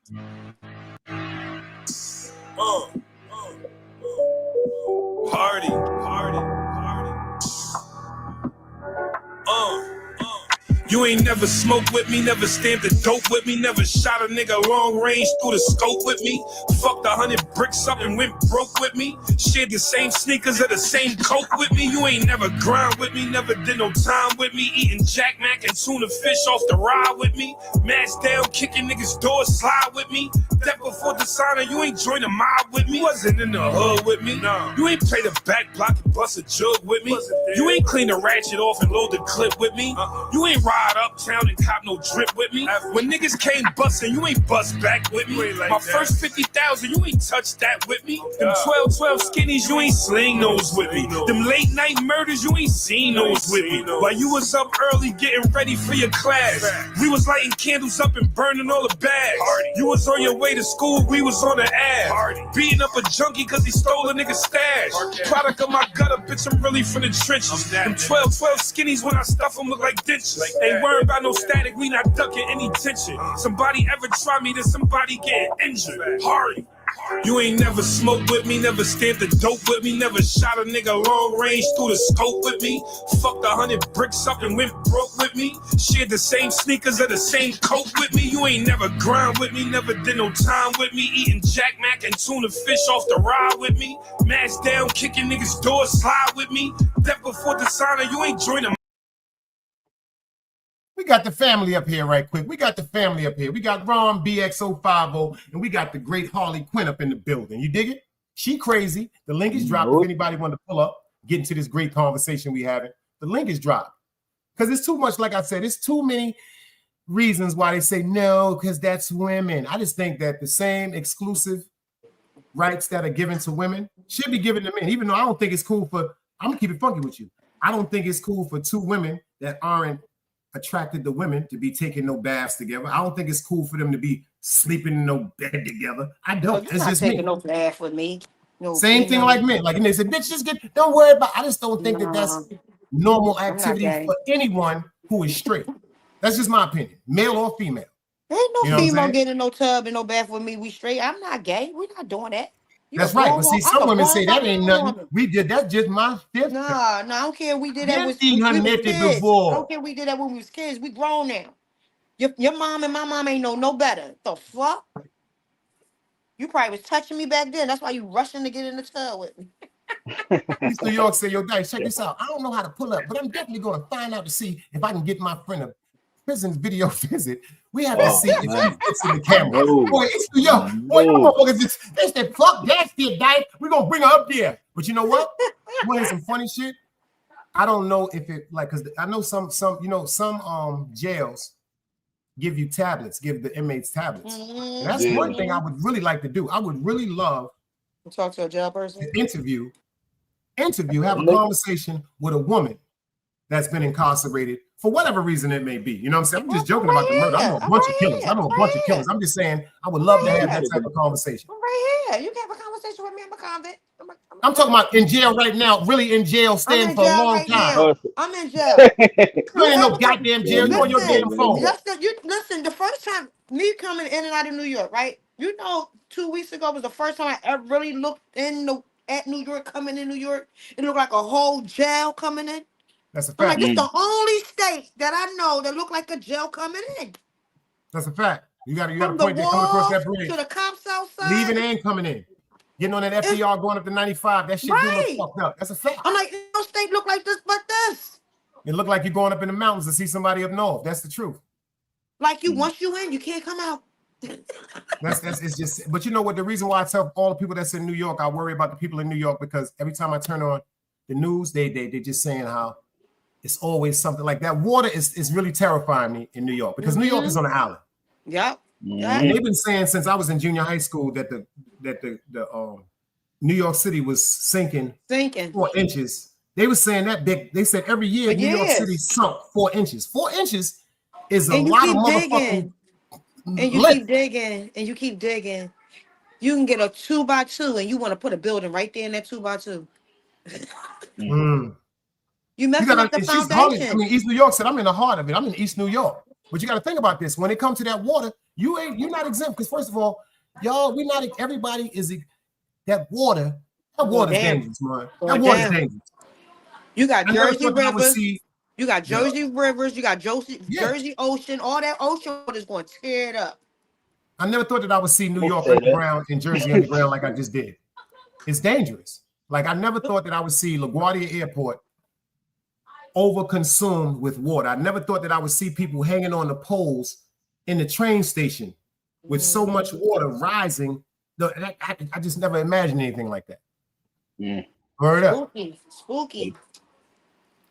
Party, party, party. You ain't never smoked with me, never stamped the dope with me, never shot a nigga long range through the scope with me. Fucked 100 bricks up and went broke with me. Shared the same sneakers or the same coat with me. You ain't never grind with me, never did no time with me. Eating Jack Mac and tuna fish off the ride with me. Mask down, kicking niggas' doors, slide with me. That before the signer, you ain't joined a mob with me. Wasn't in the hood with me. No. You ain't played a back block and bust a jug with me. You ain't clean the ratchet off and load the clip with me. You ain't ride uptown and cop no drip with me. When niggas came bustin', you ain't bust back with me. My first 50,000, you ain't touched that with me. Them 12 skinnies, you ain't sling those with me. Them late night murders, you ain't seen those with me. While you was up early getting ready for your class, we was lighting candles up and burning all the bags. You was on your way to school, we was on the ass. Beating up a junkie cause he stole a nigga's stash. Product of my gutter, bitch, I'm really from the trenches. Them 12 skinnies, when I stuff them, look like ditches. Ain't worried about no static, we not ducking any tension. Somebody ever try me, then somebody get injured. Hard. You ain't never smoked with me, never stamped the dope with me, never shot a nigga long range through the scope with me. Fucked 100 bricks up and went broke with me. Shared the same sneakers or the same coat with me. You ain't never grind with me, never did no time with me. Eating Jack Mac and tuna fish off the ride with me. Mask down, kicking niggas' doors, slide with me. That before the signer, you ain't joined a. We got the family up here right quick. We got the family up here. We got Ron BX050 and we got the great Harley Quinn up in the building. You dig it? She crazy. The link is dropped. If anybody want to pull up, get into this great conversation we having, the link is dropped. Because it's too much, like I said, it's too many reasons why they say no, because that's women. I just think that the same exclusive rights that are given to women should be given to men, even though I don't think it's cool for, I'm going to keep it funky with you. I don't think it's cool for two women that aren't attracted to women to be taking no baths together. I don't think it's cool for them to be sleeping in no bed together. I don't. You're It's not just taking me. no bath with me. No, Same thing like men. Like, and they said, bitch, just get, don't worry about, I just don't think that that's normal activity for anyone who is straight. That's just my opinion, male or female. Ain't no You know female getting no tub and no bath with me. We straight. I'm not gay. We're not doing that. That's right. But see, some women say that ain't nothing. Woman. We did that just my fifth. No, I don't care. We did that with we was kids. before. I don't care. We did that when we was kids. We grown now. Your mom and my mom ain't know no better. The fuck? You probably was touching me back then. That's why you rushing to get in the tub with me. East New York say, yo, guys, check this out. I don't know how to pull up, but I'm definitely going to find out to see if I can get my friend a prison video visit. We have to see if he fits in the camera. Boy, East New York. Boy, you motherfuckers, they said, fuck that shit, guys. We're going to bring her up there. But you know what? You want to hear some funny shit? I don't know if it, like, because I know some jails give you tablets, give the inmates tablets. And that's one thing I would really like to do. I would really love to talk to a jail person. To interview, have a conversation with a woman that's been incarcerated for whatever reason it may be. You know what I'm saying? I'm just joking about the murder. I know a bunch of killers. I know a bunch of killers. I'm just saying I would love to have that type of conversation. I'm right here. You can have a conversation with me. I'm a convict. I'm talking about in jail right now, really in jail, staying for a long time. I'm in jail. You ain't no goddamn jail. You on your damn phone. Listen, the first time me coming in and out of New York, right? You know, 2 weeks ago was the first time I ever really looked at New York, coming in New York. It looked like a whole jail coming in. That's a I'm like, fact. this is the only state that I know that look like a jail coming in. That's a fact. You got a From the point there coming across wall that bridge. to the cops outside. Leaving and coming in. Getting on that FDR going up to 95. That shit do look fucked up. That's a fact. I'm like, no state look like this but this. It looked like you're going up in the mountains to see somebody up north. That's the truth. Like once you in, you can't come out. That's it's just, but you know what? The reason why I tell all the people that's in New York, I worry about the people in New York, because every time I turn on the news, they just saying how it's always something like that. Water is really terrifying me in New York, because New York is on an island. Yep. And they've been saying since I was in junior high school that the New York City was sinking 4 inches. They were saying that big. They said every year New York City sunk 4 inches. 4 inches is a lot of motherfucking. And you keep digging, and you keep digging. You can get a 2x2, and you want to put a building right there in that 2x2. You messing up the foundation. I mean, East New York said, I'm in the heart of it. I'm in East New York. But you got to think about this. When it comes to that water, you're not exempt. Because first of all, y'all, everybody is that water. That water is dangerous, man. That water is dangerous. You got Jersey River. You got Jersey Rivers. You got Jersey Ocean. All that ocean water is going to tear it up. I never thought that I would see New York underground and Jersey underground like I just did. It's dangerous. Like I never thought that I would see LaGuardia Airport overconsumed with water. I never thought that I would see people hanging on the poles in the train station with so much water rising. I just never imagined anything like that. Word up. Spooky.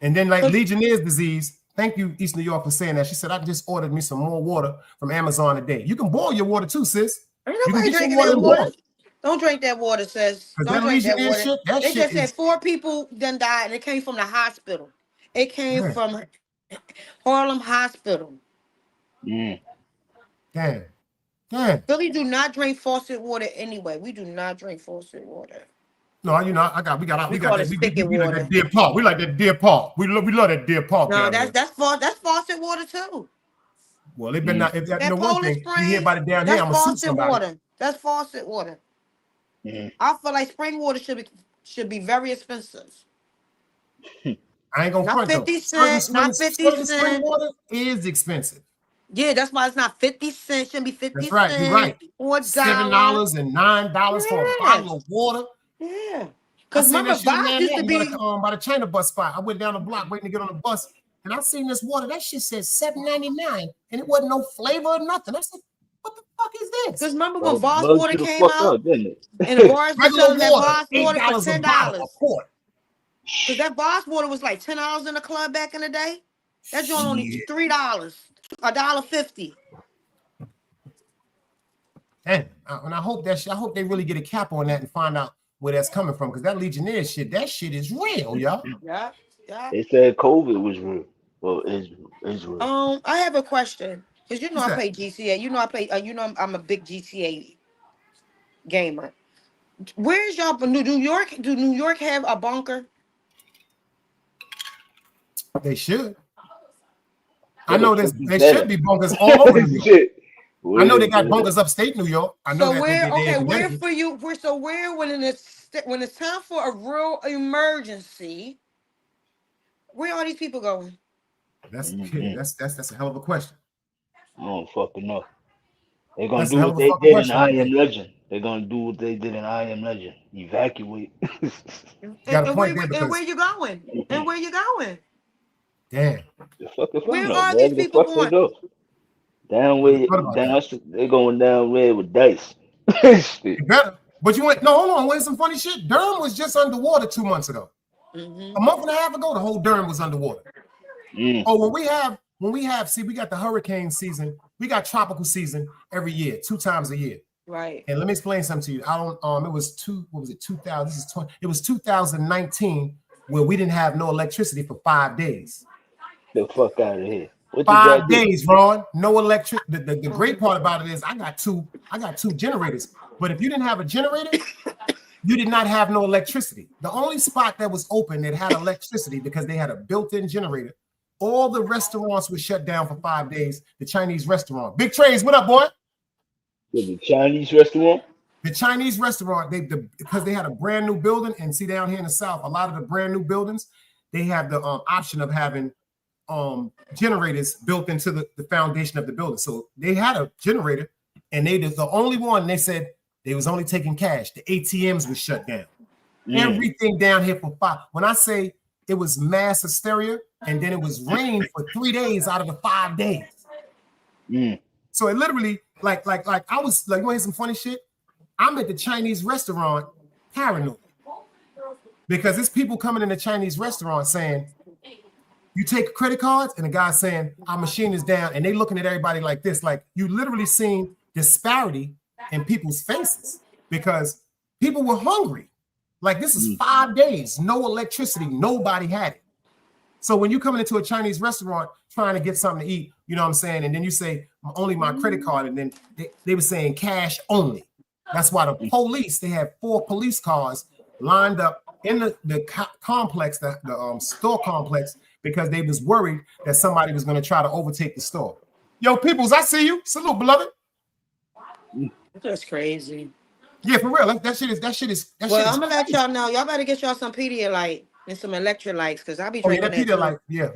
And then like Legionnaire's disease. Thank you, East New York, for saying that. She said, I just ordered me some more water from Amazon today. You can boil your water too, sis. Ain't nobody drinking that water. Don't drink that water, sis. Don't drink that water. They just said 4 people done died, and it came from the hospital. It came from Harlem Hospital. Damn. Philly do not drink faucet water anyway. We do not drink faucet water. No, you know, we got water. that Deer Park. We like that Deer Park. We love that Deer Park. No, that's faucet water too. Well, they been not. If that one thing you hear about it down here, I'm gonna sue somebody. Water. That's faucet water. I feel like spring water should be very expensive. I ain't gonna not front 50 though. cents. Not 50 cents. Spring water is expensive. Yeah, that's why it's not 50 cents. Shouldn't be 50 cents. That's right. You're right. Or $7 and $9 for a bottle of water. Yeah. Because remember, Bob used to be by the China bus spot. I went down the block waiting to get on the bus, and I seen this water. That shit said $7.99, and it wasn't no flavor or nothing. I said, "What the fuck is this?" Because remember when Boss water came out, and the bars were selling that Boss water for $10. Because that Boss water was like $10 in the club back in the day. That's only $3, $1.50. And I hope they really get a cap on that and find out where that's coming from, because that Legionnaire shit, that shit is real, y'all. Yeah. They said COVID was real. Well, it's real. I have a question, because you know I play GTA. You know I play. I'm a big GTA gamer. Where's y'all? New York? Do New York have a bunker? They should. I know this. They should be bunkers all over New York. I know they got bunkers upstate New York. I know so where for you? When it's time for a real emergency, where are these people going? That's a hell of a question. I don't fucking know. They're gonna do what they did in I Am Legend. They're gonna do what they did in I Am Legend. Evacuate. And where you going? And where you going? Damn. Where are these people going? They're going down red with dice. Better. But you went, no, hold on, wait, some funny shit. Durham was just underwater 2 months ago. A month and a half ago, the whole Durham was underwater. Oh, when we have, see, we got the hurricane season, we got tropical season every year, 2 times a year. Right. And let me explain something to you. It was 2000, this is 20, it was 2019 where we didn't have no electricity for 5 days. The fuck out of here. 5 days, Ron. No electric. The great part about it is I got two generators. But if you didn't have a generator, you did not have no electricity. The only spot that was open that had electricity because they had a built-in generator. All the restaurants were shut down for 5 days. The Chinese restaurant. Big Trays, what up, boy? The Chinese restaurant? The Chinese restaurant, because they had a brand new building, and see down here in the South, a lot of the brand new buildings, they have the option of having generators built into the foundation of the building. So they had a generator, and they was the only one. They said they was only taking cash. The ATMs was shut down. Everything down here for 5. When I say it was mass hysteria, and then it was rain for 3 days out of the 5 days. So it literally, like I was like, you want to hear some funny shit? I'm at the Chinese restaurant paranoid because there's people coming in the Chinese restaurant saying, you take credit cards, and the guy saying, our machine is down, and they looking at everybody like this. Like, you literally seen disparity in people's faces because people were hungry. Like, this is 5 days, no electricity, nobody had it. So when you coming into a Chinese restaurant trying to get something to eat, you know what I'm saying? And then you say, only my credit card, and then they were saying cash only. That's why the police, they had 4 police cars lined up in the complex, the store complex, because they was worried that somebody was going to try to overtake the store. Yo, peoples, I see you. Salute, beloved. That's crazy. Yeah, for real. That shit is. Well, I'm gonna let y'all know. Y'all better get y'all some Pedialyte and some electrolytes, because I be drinking that Pedialyte. Yeah,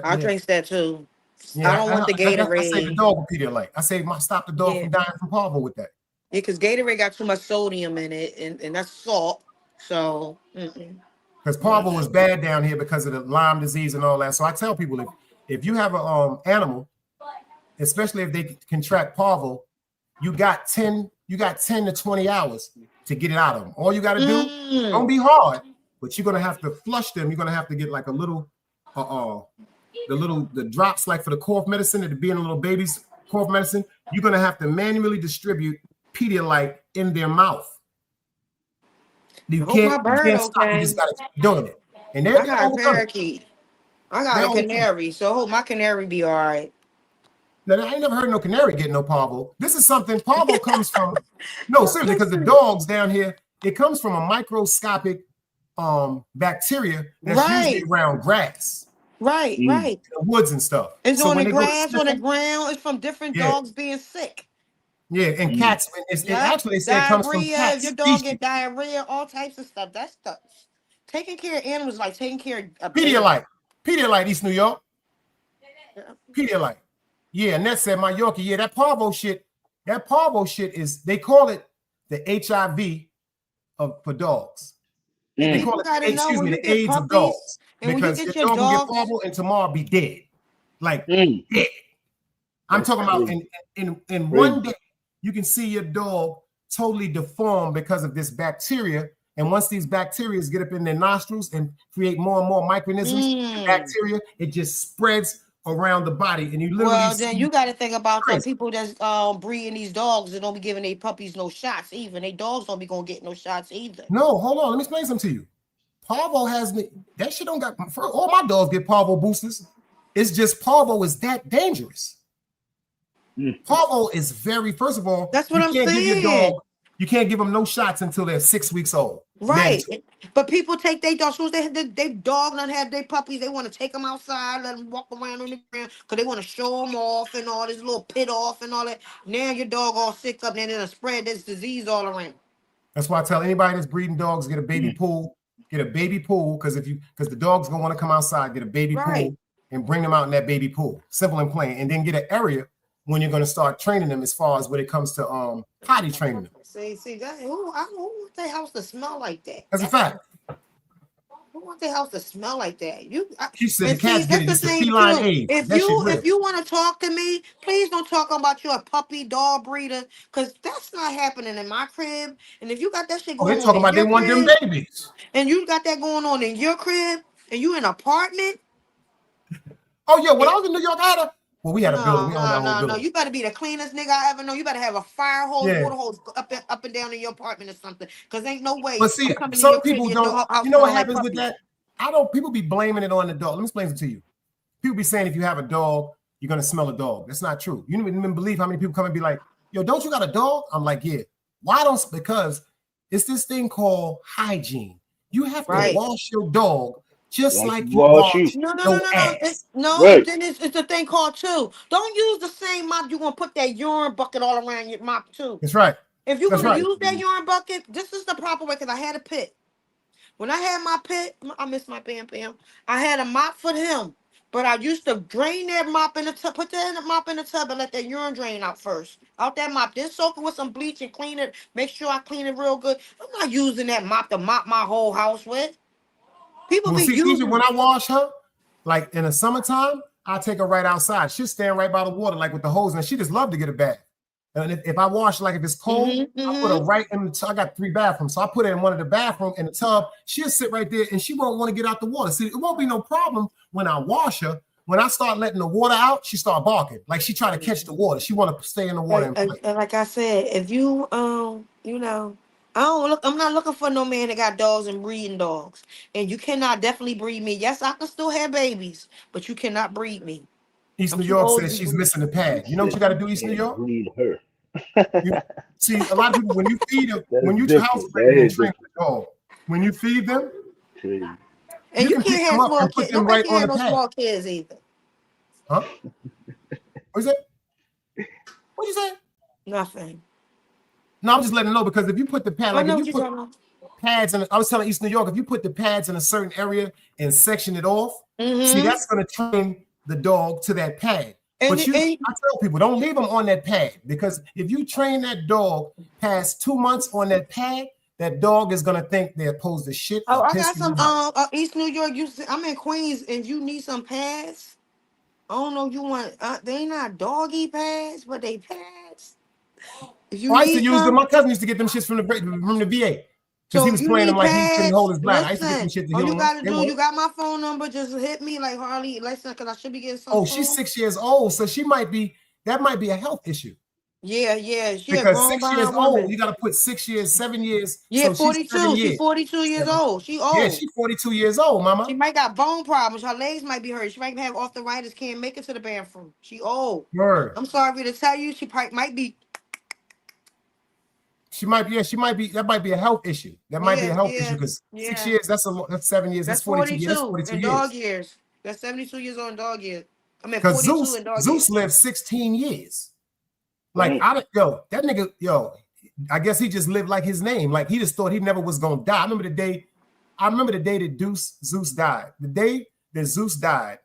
I drink that too. Yeah, I don't want the Gatorade. I say the dog with Pedialyte. I say stop the dog from dying from parvo with that. Yeah, because Gatorade got too much sodium in it, and that's salt. So, because parvo is bad down here because of the Lyme disease and all that. So I tell people, if you have a animal, especially if they contract parvo, you got 10 to 20 hours to get it out of them. All you got to do, don't be hard, but you're gonna have to flush them. You're gonna have to get like a little, the drops like for the cough medicine, to be in a little baby's cough medicine. You're gonna have to manually distribute Pedialyte in their mouth. You can't stop. You just gotta keep doing it. And I got a parakeet. I got a canary, so I hope my canary be all right. Now, I ain't never heard no canary get no parvo. This is something parvo comes from. No, seriously, because the dogs down here, it comes from a microscopic bacteria that's usually around grass. Right. The woods and stuff. It's on the grass, on the ground. It's from different dogs being sick. Yeah, and cats. Actually, they say it comes from cats. If your dog get diarrhea, all types of stuff. That's stuff. Taking care of animals is like taking care of Pedialyte, East New York. Pedialyte. Yeah, and that said my Yorkie. Yeah, that parvo shit is, they call it the HIV for dogs. They call it, the AIDS of dogs. Because your dog will get parvo and tomorrow be dead. Like dead. I'm talking about in one day, you can see your dog totally deformed because of this bacteria. And once these bacteria get up in their nostrils and create more and more microorganisms, the bacteria, it just spreads around the body. And you literally then you got to think about the people that's breeding these dogs that don't be giving their puppies no shots. Even their dogs don't be gonna get no shots either. No, hold on, let me explain something to you. Parvo has that shit don't got. All my dogs get parvo boosters. It's just parvo is that dangerous. Parvo is first of all, that's what I'm saying. You can't give them no shots until they're 6 weeks old. Right. But people take their dogs, they dog don't have their puppies. They want to take them outside, let them walk around on the ground because they want to show them off and all this little pit off and all that. Now your dog all sick up and it'll spread this disease all around. That's why I tell anybody that's breeding dogs, get a baby pool. Get a baby pool, because the dog's gonna want to come outside, get a baby pool and bring them out in that baby pool. Simple and plain. And then get an area when you're gonna start training them as far as when it comes to potty training them. See that who want their house to smell like that? That's a fact. Who want their house to smell like that? She said the cats get it. It's the feline age. If you want to talk to me, please don't talk about you're a puppy dog breeder, because that's not happening in my crib. And if you got that shit going on, they're talking about they want them babies. And you got that going on in your crib, and you in an apartment. Oh yeah, when I was in New York, we had a building. No. You better be the cleanest nigga I ever know. You better have a fire hose, water hose up and down in your apartment or something. Because ain't no way. But see, some people don't. You know what happens with that? People be blaming it on the dog. Let me explain it to you. People be saying if you have a dog, you're gonna smell a dog. That's not true. You don't even believe how many people come and be like, yo, don't you got a dog? I'm like, yeah. Why don't? Because it's this thing called hygiene. You have to wash your dog just like you wash No. Right. Then it's a thing called too. Don't use the same mop. You're gonna put that urine bucket all around your mop too. That's right. If you're That's gonna right. use that urine bucket, this is the proper way. Cause I had a pit. When I had my pit, I miss my Bam Bam. I had a mop for him, but I used to drain that mop in the tub, put that in the mop in the tub, and let that urine drain out first. Out that mop, then soak it with some bleach and clean it. Make sure I clean it real good. I'm not using that mop to mop my whole house with. People Well, be see, usually using when it. I wash her, like in the summertime, I take her right outside. She'll stand right by the water, like with the hose, and she just love to get a bath. And if I wash, like if it's cold, I put her right in the tub. I got 3 bathrooms, so I put her in one of the bathrooms in the tub. She'll sit right there, and she won't want to get out the water. See, it won't be no problem when I wash her. When I start letting the water out, she start barking, like she try to catch the water. She want to stay in the water and play. Like I said, if you you know, I don't look. I'm not looking for no man that got dogs and breeding dogs. And you cannot definitely breed me. Yes, I can still have babies, but you cannot breed me. East I'm New too York old to says be she's breeding. missing a pad. You know what you Said got to you do, East New can't York? breed her. You see, a lot of people, when you feed them, That's when you house different. That train and is train different. the dog, when you feed them, Crazy. And you you can pick can't them have up small and put kids. them Nobody right can on have the no pad. small kids either. Huh? What is that? What you say? Nothing. No, I'm just letting them know because if you put the pad, I like if know what you you're put talking about. pads in, I was telling East New York, if you put the pads in a certain area and section it off, see, Mm-hmm. that's going to train the dog to that pad. And, But I and tell people, don't leave them on that pad because if you train that dog past 2 months on that pad, that dog is going to think they're supposed to shit oh, or I piss got in some the house. East New York. I'm in Queens, and you need some pads. I don't know. You want? They not doggy pads, but they pads. If you Oh, I used to need use them. some, My cousin used to get them shits from the VA because he so was you playing them need like he couldn't hold pads. his bladder. I used to get them Listen, shit to all heal you him. gotta They do, work. you got my phone number. Just hit me like Harley. Listen, because I should be getting some Oh, she's soon. 6 years old, so that might be a health issue. Yeah. She a Because grown 6 years behind old, woman. you got to put 6 years, 7 years. Yeah, So she's 7 42. She years. 42 years old. She Yeah, old. she's 42 years old, She mama. might got bone problems. Her legs might be hurt. She might have arthritis. Can't make it to the bathroom. She old. Word. I'm sorry to tell you. She probably might be. She might be, yeah, that might be a health issue. That might be a health issue because 6 Yeah. years, that's 7 years, that's That's 42 years, that's 42 42 in dog years. years. That's 72 years old in dog years. I mean, Because 42 in dog Zeus years. lived 16 years. Like, Dang. that nigga, I guess he just lived like his name. Like, he just thought he never was going to die. I remember the day that Zeus died. The day that Zeus died,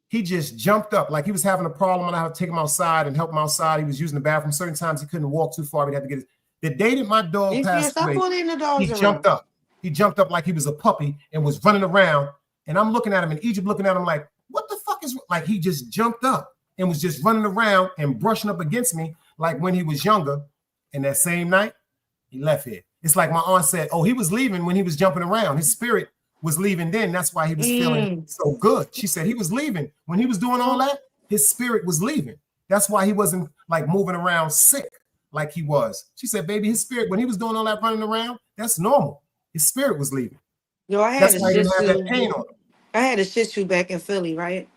he just jumped up like he was having a problem and I had to take him outside and help him outside. He was using the bathroom. Certain times he couldn't walk too far. He'd have to get the day that my dog Yeah, passed stop away, bullying the he dogs jumped around. up. He jumped up like he was a puppy and was running around. And I'm looking at him in Egypt, looking at him like, what the fuck is like? He just jumped up and was just running around and brushing up against me like when he was younger. And that same night, he left here. It's like my aunt said, oh, he was leaving when he was jumping around. His spirit was leaving then. That's why he was feeling so good. She said he was leaving. When he was doing all that, his spirit was leaving. That's why he wasn't like moving around sick like he was. She said, baby, his spirit, when he was doing all that running around, that's normal. His spirit was leaving. Yo, I had That's a why he shih didn't have that tzu. pain on him. I had a shih tzu back in Philly, right?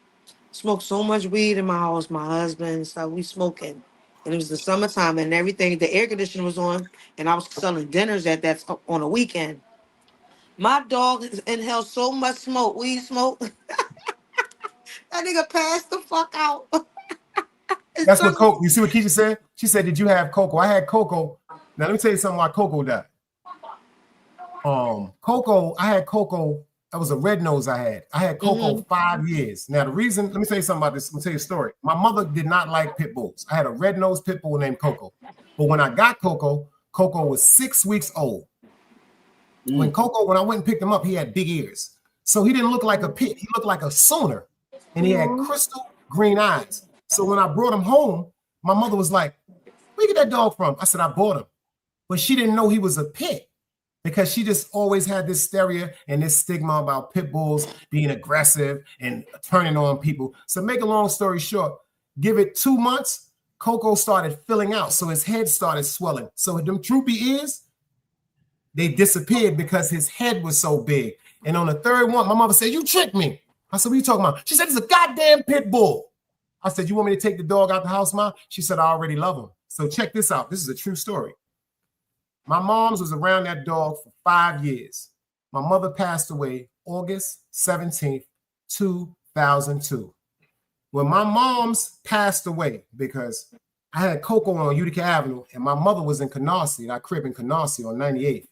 Smoked so much weed in my house. My husband, so we smoking. And it was the summertime and everything. The air conditioner was on, and I was selling dinners at that on a weekend. My dog inhaled so much smoke, weed smoke. That nigga passed the fuck out. That's what Coco, you see what Keisha said? She said, did you have Coco? I had Coco. Now, let me tell you something why Coco died. Coco, I had Coco. That was a red nose I had. I had Coco 5 years. Now, the reason, let me tell you something about this. Let me tell you a story. My mother did not like pit bulls. I had a red nose pit bull named Coco. But when I got Coco, Coco was 6 weeks old. When I went and picked him up, he had big ears. So he didn't look like a pit. He looked like a sooner. And he had crystal green eyes. So when I brought him home, my mother was like, where you get that dog from? I said, I bought him. But she didn't know he was a pit because she just always had this hysteria and this stigma about pit bulls being aggressive and turning on people. So make a long story short, give it 2 months, Coco started filling out. So his head started swelling. So them droopy ears, they disappeared because his head was so big. And on the third one, my mother said, you tricked me. I said, what are you talking about? She said, it's a goddamn pit bull. I said, you want me to take the dog out the house, Mom? She said, I already love him. So check this out. This is a true story. My mom's was around that dog for 5 years. My mother passed away August 17th, 2002. When my mom's passed away, because I had Coco on Utica Avenue, and my mother was in Canarsie, our crib in Canarsie on 98th.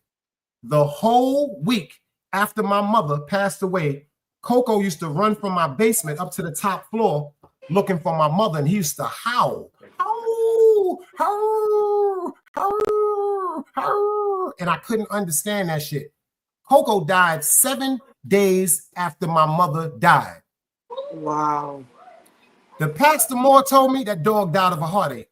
The whole week after my mother passed away, Coco used to run from my basement up to the top floor looking for my mother, and he used to howl. Howl, howl, howl, howl. And I couldn't understand that shit. Coco died 7 days after my mother died. Wow. The pastor Moore told me that dog died of a heartbreak.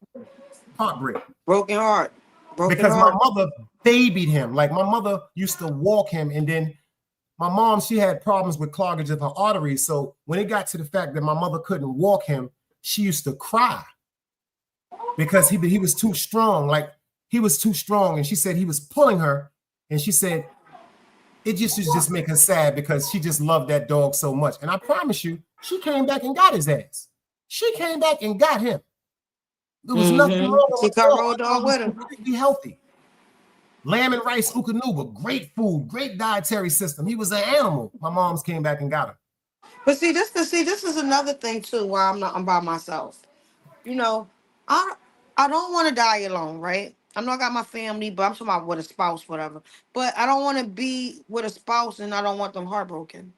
Broken heart. Because my mother babied him. Like my mother used to walk him, and then my mom, she had problems with cloggage of her arteries. So when it got to the fact that my mother couldn't walk him, she used to cry because he was too strong. Like he was too strong, and she said he was pulling her, and she said it just make her sad because she just loved that dog so much. And I promise you, she came back and got his ass. She came back and got him. There was nothing wrong with She got road dog with him. Completely healthy. Lamb and rice, Ukanuba, great food, great dietary system. He was an animal. My mom's came back and got him. But see, this is another thing too. Why I'm by myself. You know, I don't want to die alone, right? I know I got my family, but I'm talking about with a spouse, whatever. But I don't want to be with a spouse, and I don't want them heartbroken.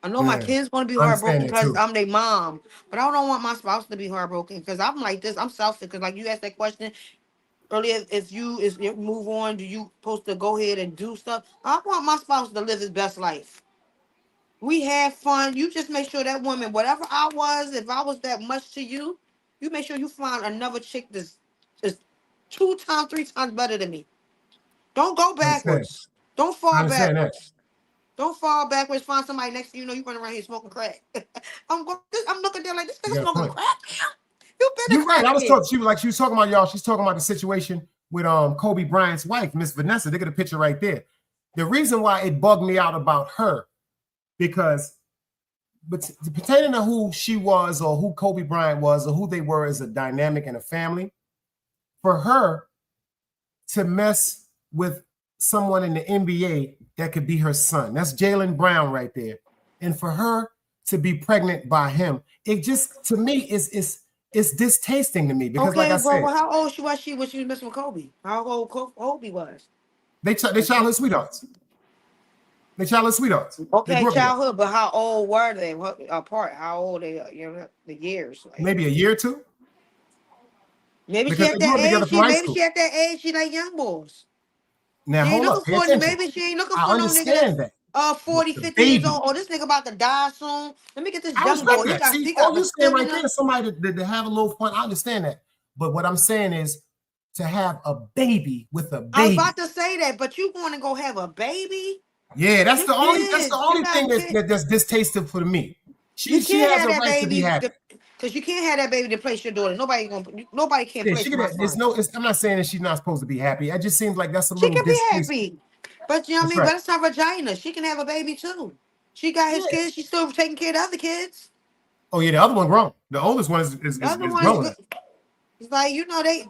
I know my kids want to be heartbroken because I'm their mom, but I don't want my spouse to be heartbroken because I'm like this. I'm selfish because, like you asked that question earlier, if you move on, do you supposed to go ahead and do stuff? I want my spouse to live his best life. We had fun. You just make sure that woman, whatever I was, if I was that much to you, you make sure you find another chick that's 2 times, 3 times better than me. Don't go backwards. Don't fall backwards. Don't fall backwards. Find somebody next to you. You run around here smoking crack. I'm looking there like this nigga smoking crack. You're right. I was talking. She was talking about y'all. She's talking about the situation with Kobe Bryant's wife, Miss Vanessa. They got a picture right there. The reason why it bugged me out about her, because pertaining to who she was or who Kobe Bryant was or who they were as a dynamic and a family, for her to mess with someone in the NBA that could be her son. That's Jaylen Brown right there. And for her to be pregnant by him, it just, to me, it's distasting to me because, like I said, how old was she when she was messing with Kobe? How old Kobe was? They childhood sweethearts. They childhood sweethearts. Okay, childhood, but how old were they? What apart? How old they? The years? Like, maybe a year or two. Maybe she at that age. She at that age. She like young boys. Now hold up. Pay attention. Maybe she ain't looking for I no understand nigga that. 40, 50 years old. Oh, this nigga about to die soon. Let me get this young boy. See, all you saying right there is somebody to have a little fun. I understand that. But what I'm saying is to have a baby with a baby. I was about to say that, but you want to go have a baby? Yeah, that's the only thing that's distasteful for me. She has a right to be happy. Because you can't have that baby to place your daughter. Nobody can't place my son. I'm not saying that she's not supposed to be happy. It just seems like that's a little. She can be happy, but you know what I mean. Right. But it's her vagina. She can have a baby too. She got his kids. She's still taking care of the other kids. Oh yeah, the other one grown. The oldest one is grown. It's like,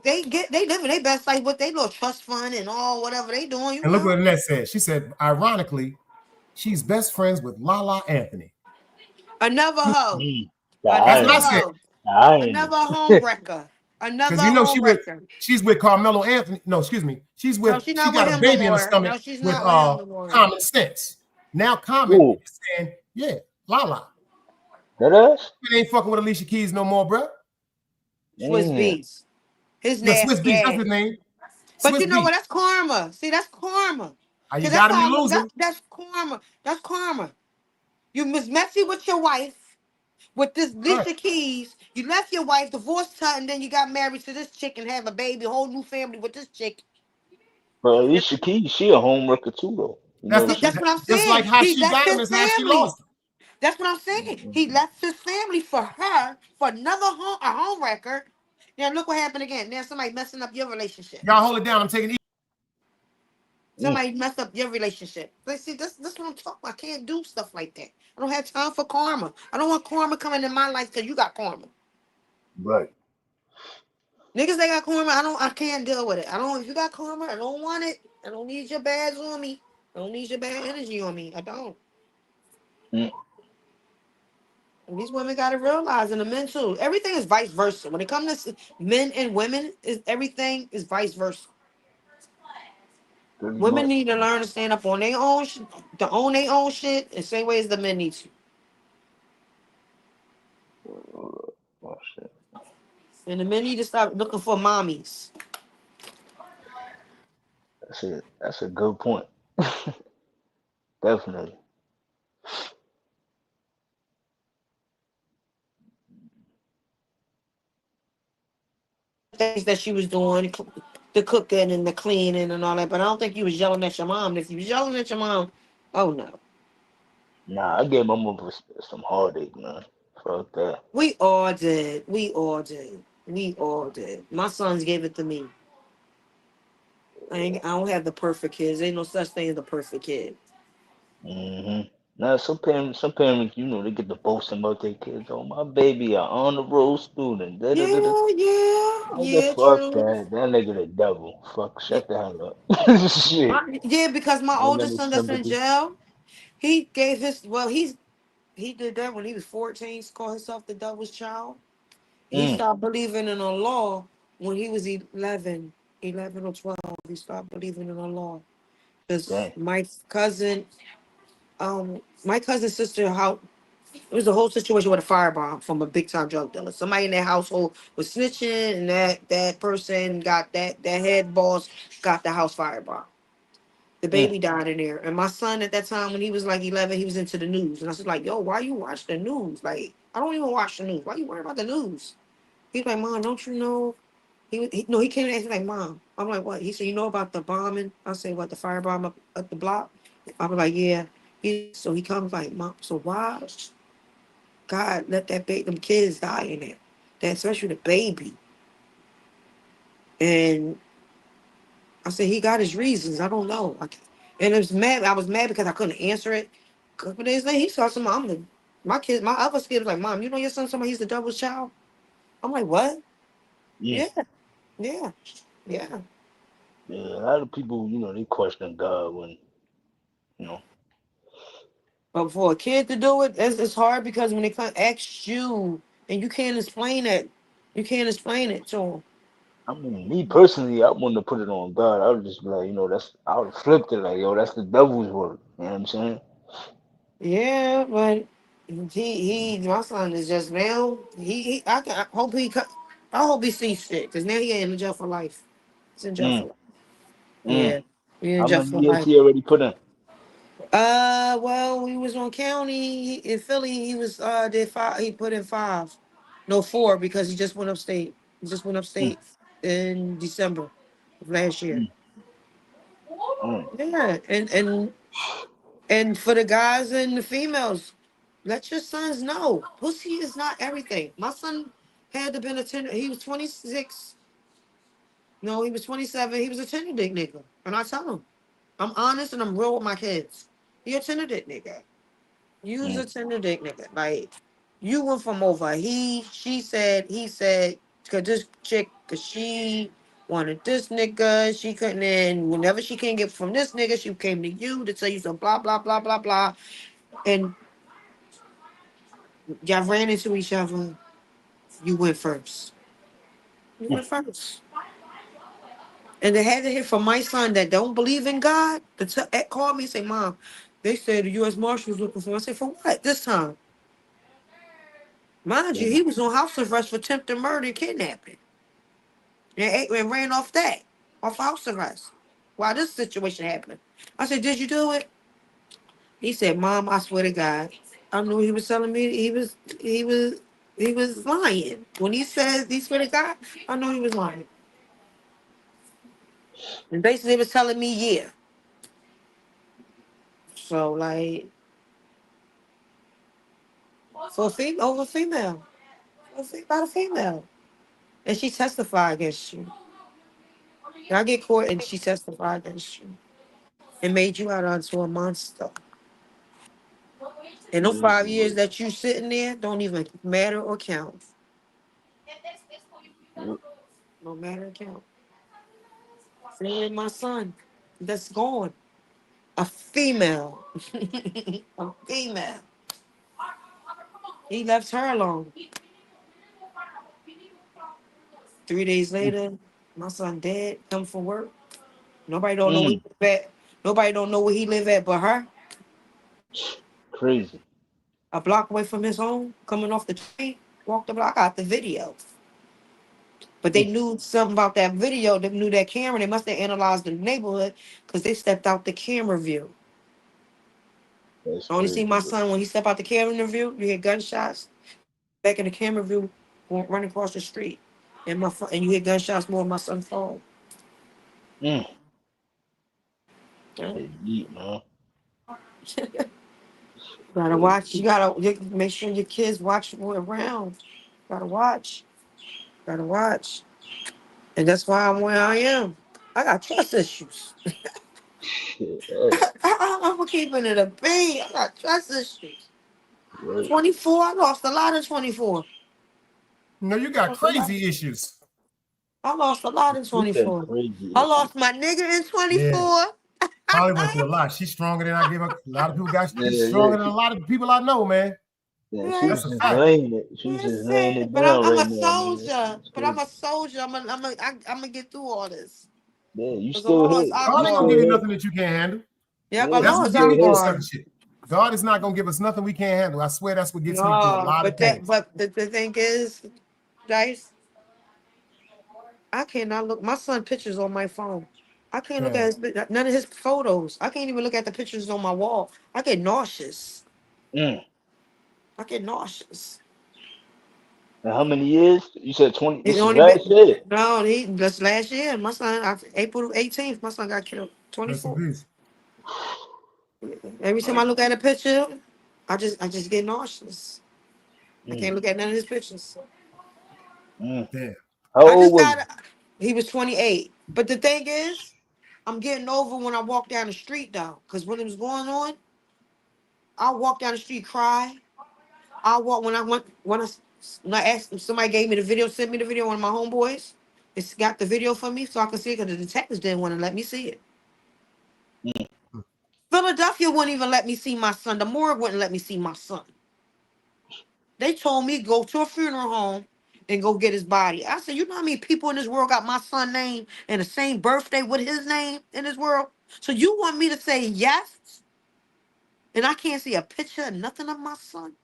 they living their best life with their little trust fund and all whatever they doing. And look what Annette said. She said, ironically, she's best friends with Lala Anthony. Another hoe. Another home wrecker. She's with Carmelo Anthony. No, excuse me. She got a baby in the stomach with Common Sense. Now Common is saying, yeah, Lala. That is? You ain't fucking with Alicia Keys no more, bro. Swiss Beats. His name. Swiss Beats, that's his name. But you know what? That's karma. See, that's karma. You gotta be losing. That's karma. That's karma. You was messy with your wife. With this Alicia Keys, you left your wife, divorced her, and then you got married to this chick and have a baby, whole new family with this chick. But Alicia Keys, she a home wrecker too, though. That's what I'm saying. Just like how she got him is how she lost him. That's what I'm saying. Mm-hmm. He left his family for her, for another home wrecker. Now look what happened again. Now somebody messing up your relationship. Y'all hold it down. I'm taking it. Somebody messed up your relationship. But see, this what I'm talking about. I can't do stuff like that. I don't have time for karma. I don't want karma coming in my life because you got karma. Right. Niggas that got karma, I can't deal with it. If you got karma, I don't want it. I don't need your bads on me. I don't need your bad energy on me. I don't. And these women got to realize, and the men too. Everything is vice versa. When it comes to men and women, everything is vice versa. Pretty Women much. need to learn to stand up on their own, to own their own shit, the same way as the men need to. Oh shit. And the men need to stop looking for mommies. That's it. That's a good point. Definitely. Things that she was doing, the cooking and the cleaning and all that. But I don't think you was yelling at your mom. If you was yelling at your mom, oh no. Nah, I gave my mother some heartache, man. Fuck that. We all did. We all did. We all did. My sons gave it to me. I don't have the perfect kids. Ain't no such thing as the perfect kid. Mm-hmm. Now some parents, they get to boasting about their kids. Oh, my baby, a honor roll student. Da, da, da, da. Yeah, yeah, Nigga, yeah, fuck true. that. That nigga the devil. Fuck, Yeah, shut the hell up. Shit. yeah, because my Ain't oldest any son that's in sympathy. jail, he gave his he did that when he was 14, called himself the devil's child. He Mm, stopped believing in the law when he was 11 or 12. He stopped believing in the law. Because dang. my cousin's sister, how it was a whole situation with a firebomb from a big time drug dealer. Somebody in their household was snitching, and that person got that head boss got the house firebomb. The Mm, baby died in there. And my son at that time, when he was like 11, he was into the news. And I was like, yo, why you watch the news? Like, I don't even watch the news. Why you worry about the news? He's like, Mom, don't you know? No, he came and asked me like, Mom. I'm like, what? He said, you know about the bombing? I said, what, the firebomb up the block? I was like, yeah. So he comes like, Mom, so why God let them kids die in there? That especially the baby. And I said, he got his reasons. I don't know. And it was mad. I was mad because I couldn't answer it. A couple days later, he saw some. My other kid was like, Mom, you know your son, somebody, he's the devil's child? I'm like, what? mm. Yeah, yeah, yeah. Yeah, a lot of people, they question God when, you know. But for a kid to do it, it's hard because when they come ask you and you can't explain it, you can't explain it to them. I mean, me personally, I wouldn't have put it on God. I would just be like, I would have flipped it like, yo, that's the devil's work. You know what I'm saying? Yeah, but my son is just now. I hope I hope he sees shit because now he in jail for life. He's in jail Mm, for life. mm. Yeah, he in How jail many for years life. he already put in? Well, we was on county in Philly. He was did 5. He put in 5, no 4 because he just went upstate. He just went Mm, upstate in December of last year. mm, mm. Yeah, and for the guys and the females, let your sons know pussy is not everything. My son had to been a tender. He was 26. No, he was 27. He was a tender dick nigga, and I tell him, I'm honest and I'm real with my kids. You're a tender dick nigga. Use Mm, a tender dick nigga. Like you went from over she said, he said, cause this chick, cause she wanted this nigga, she couldn't, and whenever she can't get from this nigga, she came to you to tell you some blah blah blah blah blah, and y'all ran into each other. You went first. You mm, went first. And they had to hear from my son that don't believe in God. Call me and say, Mom, they said the U.S. Marshals looking for me. I said, for what? This time. Mind you, damn. he was on house arrest for attempted murder and kidnapping. And ran off that. Off house arrest. While this situation happened. I said, did you do it? He said, Mom, I swear to God. I knew he was telling me he was lying. When he said he swear to God, I knew he was lying. And basically he was telling me, yeah. So like for a female over a female. About a female. And she testified against you. Y'all get caught and she testified against you. And made you out onto a monster. And those It is 5 years what that you sitting there don't even matter or count. it No matter or count. Same with my son. That's gone. A female. A female. He left her alone. 3 days later, my son dead. Come for work. Nobody don't know where he Mm. live at. Nobody don't know where he live at but her. Crazy. A block away from his home, coming off the train, walked the block. I got the video. But they Mm. knew something about that video. They knew that camera. They must have analyzed the neighborhood because they stepped out the camera view. That's I only see crazy. my son when he stepped out the camera view. You hear gunshots. Back in the camera view, running across the street. And you hear gunshots more on my son's phone. Mm. Yeah. Shit deep, man. Gotta Crazy. watch. Make sure your kids watch who around. Gotta watch. Gotta watch. And that's why I'm where I am. I got trust issues. Shit. Hey, I'm keeping it a bean. I got trust issues. right. 24. I lost a lot of 24. No, you I got lost a lot. crazy issues. I lost a lot in You said 24. crazy I issues. lost my nigga in Yeah. 24. Holly went through a lot. She's stronger than I give up. A lot of people got. Yeah, She's yeah. stronger than a lot of people I know, man. Yeah, she Right. was That's a just fact. laying it. She was just laying Listen, it but down I'm right a now, man. soldier. It's But I'm crazy. a soldier. I'm gonna get through all this. Yeah, you Cause the still law is hit. our God You ain't gonna still give you guard. hit. nothing that you can't handle. Yep, Yeah, the That's law you what is get our still me through hit. this sucker guard. shit. God is not gonna give us nothing we can't handle. I swear that's what gets me through a No, lot of things. but the thing is, Dice, I cannot look my son pictures on my phone. I can't look Yeah. at none of his photos. I can't even look at the pictures on my wall. I get nauseous. Mm. I get nauseous. And how many years? You said 20. It This is only last been year. no, he just last year. My son, April 18th, my son got killed. Rest in 24. peace. Every time I look at a picture, I just get nauseous. I Mm. can't look at none of his pictures. Mm. Damn. How I old just was got he was 28. But the thing is, I'm getting over when I walk down the street though. Cause when it was going on, I walk down the street, cry. I walk when I asked somebody gave me the video, sent me the video, one of my homeboys. It's got the video for me so I can see it because the detectives didn't want to let me see it. he? Mm. Philadelphia wouldn't even let me see my son. The morgue wouldn't let me see my son. They told me go to a funeral home and go get his body. I said, you know how many people in this world got my son's name and the same birthday with his name in this world? So you want me to say yes? And I can't see a picture, nothing of my son?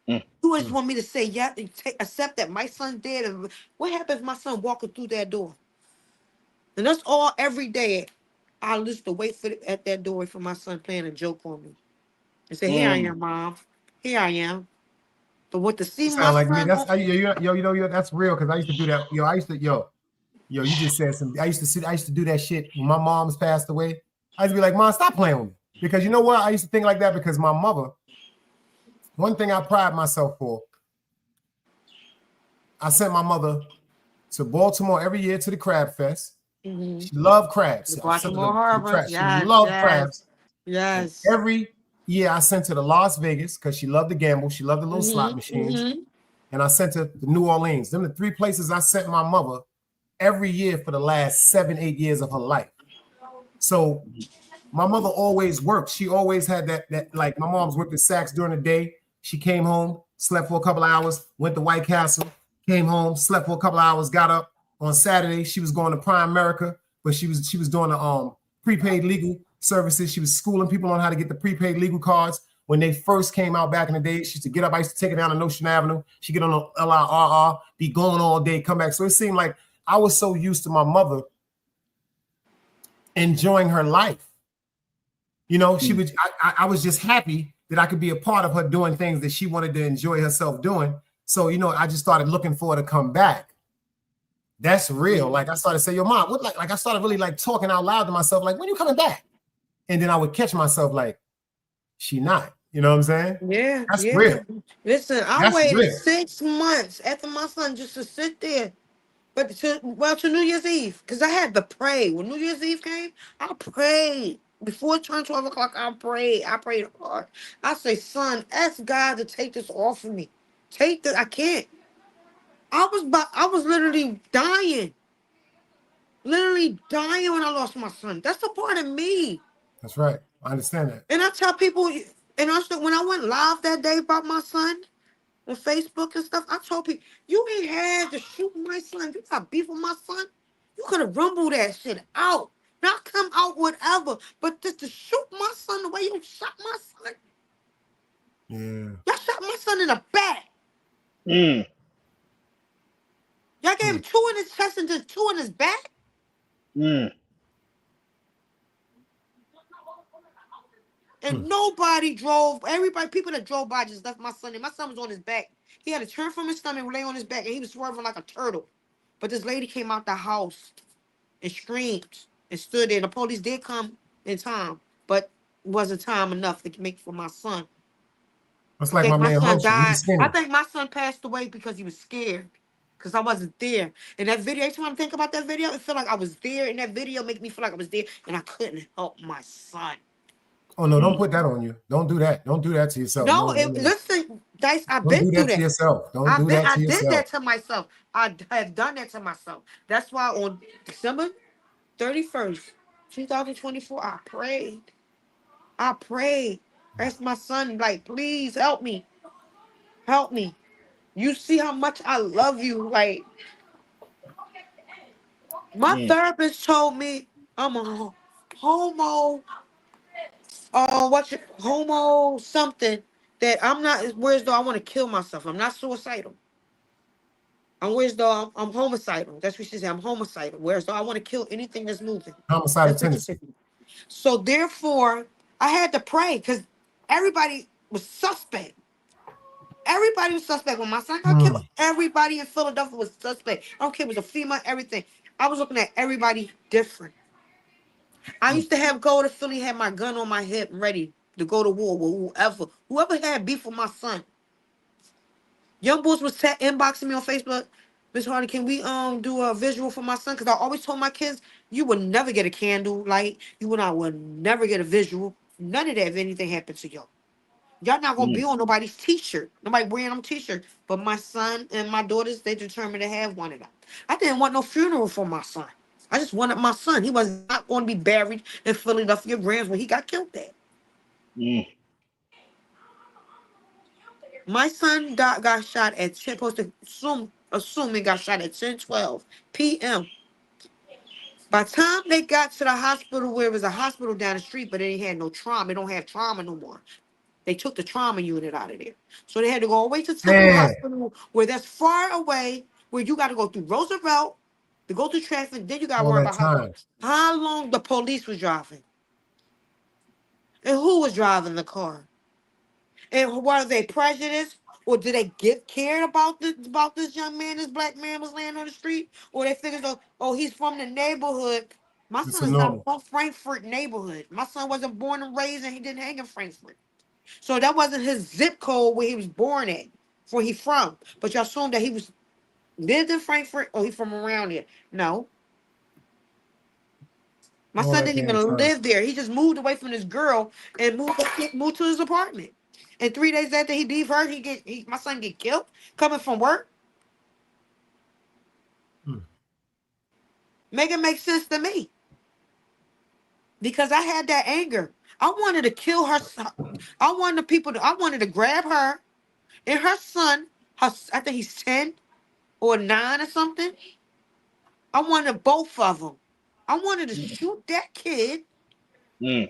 Mm. You just want me to say yes and accept that my son's dead? And what happens if my son walking through that door? And that's all every day. I used to wait at that door for my son playing a joke on me and say, here I Mm. am, mom. Here I am. But what to see You my sound like me. son That's that's real because I used to do that. I used to you just said some. I used to do that shit when my mom's passed away. I used to be like, Mom, stop playing with me. Because you know what? I used to think like that because my mother, one thing I pride myself for, I sent my mother to Baltimore every year to the Crab Fest. Mm-hmm. She loved crabs. The So I sent her Baltimore to the Harbor. crab. She Yes, loved yes, crabs. And yes. every year I sent her to Las Vegas because she loved to gamble. She loved the little slot Mm-hmm. machines. Mm-hmm. And I sent her to New Orleans. Them the three places I sent my mother every year for the last 7-8 years of her life. So my mother always worked. She always had that like my mom's worked at Saks during the day. She came home, slept for a couple of hours, went to White Castle, came home, slept for a couple of hours, got up on Saturday. She was going to Prime America, but she was doing the prepaid legal services. She was schooling people on how to get the prepaid legal cards. When they first came out back in the day, she used to get up. I used to take her down to Notion Avenue. She'd get on the LIRR, be going all day, come back. So it seemed like I was so used to my mother enjoying her life. You know, she was. I was just happy that I could be a part of her doing things that she wanted to enjoy herself doing. So, you know, I just started looking for her to come back. That's real. Like I started saying, yo, Mom, what like I started really like talking out loud to myself, like, when you coming back? And then I would catch myself like, she not. You know what I'm saying? Yeah, That's yeah. real. Listen, I That's waited real. 6 months after my son just to sit there. But to New Year's Eve, because I had to pray. When New Year's Eve came, I prayed. Before it turned 12 o'clock, I prayed. I prayed hard. I say, son, ask God to take this off of me. Take this. I can't. I was literally dying. Literally dying when I lost my son. That's a part of me. That's right. I understand that. And I tell people, and also when I went live that day about my son, on Facebook and stuff. I told people, you ain't had to shoot my son. You got beef with my son. You could have rumbled that shit out. Not come out whatever, but just to shoot my son the way you shot my son. Yeah. Y'all shot my son in the back. Mm. Y'all gave him 2 in his chest and just 2 in his back. Mm. And nobody drove. Everybody, people that drove by just left my son. And my son was on his back. He had to turn from his stomach, lay on his back, and he was swerving like a turtle. But this lady came out the house and screamed and stood there. The police did come in time, but it wasn't time enough to make for my son. That's I like think my my man son Herschel. He died. was skinny. I think my son passed away because he was scared. Because I wasn't there. And that video, every time I think about that video, it felt like I was there. And that video make me feel like I was there. And I couldn't help my son. Oh no, don't put that on you. Don't do that. Don't do that to yourself. No, No, no, no. listen, Dice, I've Don't been do through that to that. yourself. Don't do that I to did yourself. that to myself. I have done that to myself. That's why on December 31st, 2024, I prayed. I prayed. Asked my son, like, please help me. Help me. You see how much I love you. Like, my therapist told me I'm a homo, homo something that I'm not, whereas though I want to kill myself. I'm not suicidal. I'm whereas though I'm homicidal. That's what she said. I'm homicidal. Whereas though I want to kill anything that's moving. Homicidal That's what she tendency. said. So therefore, I had to pray because everybody was suspect. Everybody was suspect. When my son got killed, everybody in Philadelphia was suspect. I don't care if it was a female, everything. I was looking at everybody different. I used to go to Philly, had my gun on my hip, ready to go to war with whoever had beef with my son. Young boys was inboxing me on Facebook. Miss Hardy, can we do a visual for my son? Because I always told my kids, you would never get a candle light. You and I would never get a visual. None of that if anything happened to y'all. Y'all not gonna be on nobody's t-shirt. Nobody wearing them t-shirt. But my son and my daughters, they determined to have one of them. I didn't want no funeral for my son. I just wanted my son. He was not going to be buried in Philadelphia Rams when he got killed there. My son got shot at 10, supposed to assuming got shot at 10:12 p.m. By the time they got to the hospital, where it was a hospital down the street, but it ain't had no trauma. They don't have trauma no more. They took the trauma unit out of there. So they had to go all the way to Temple Man, Hospital, where that's far away, where you got to go through Roosevelt to go through traffic. Then you got to all worry that about time. how long the police was driving. And who was driving the car? And were they prejudiced? Or did they get cared about this young man, this black man was laying on the street? Or they figured, oh, he's from the neighborhood. My It's son a is not normal. from Frankfurt neighborhood. My son wasn't born and raised and he didn't hang in Frankfurt. So that wasn't his zip code where he was born at, where he from. But y'all assumed that he lived in Frankfurt or he from around there. No. My All son that didn't damn even time. live there. He just moved away from his girl and moved to his apartment. And 3 days after he leave her, my son get killed coming from work. Make it make sense to me. Because I had that anger. I wanted to kill her. I wanted to grab her and her son. I think he's 10 or 9 or something. I wanted both of them. I wanted to shoot that kid and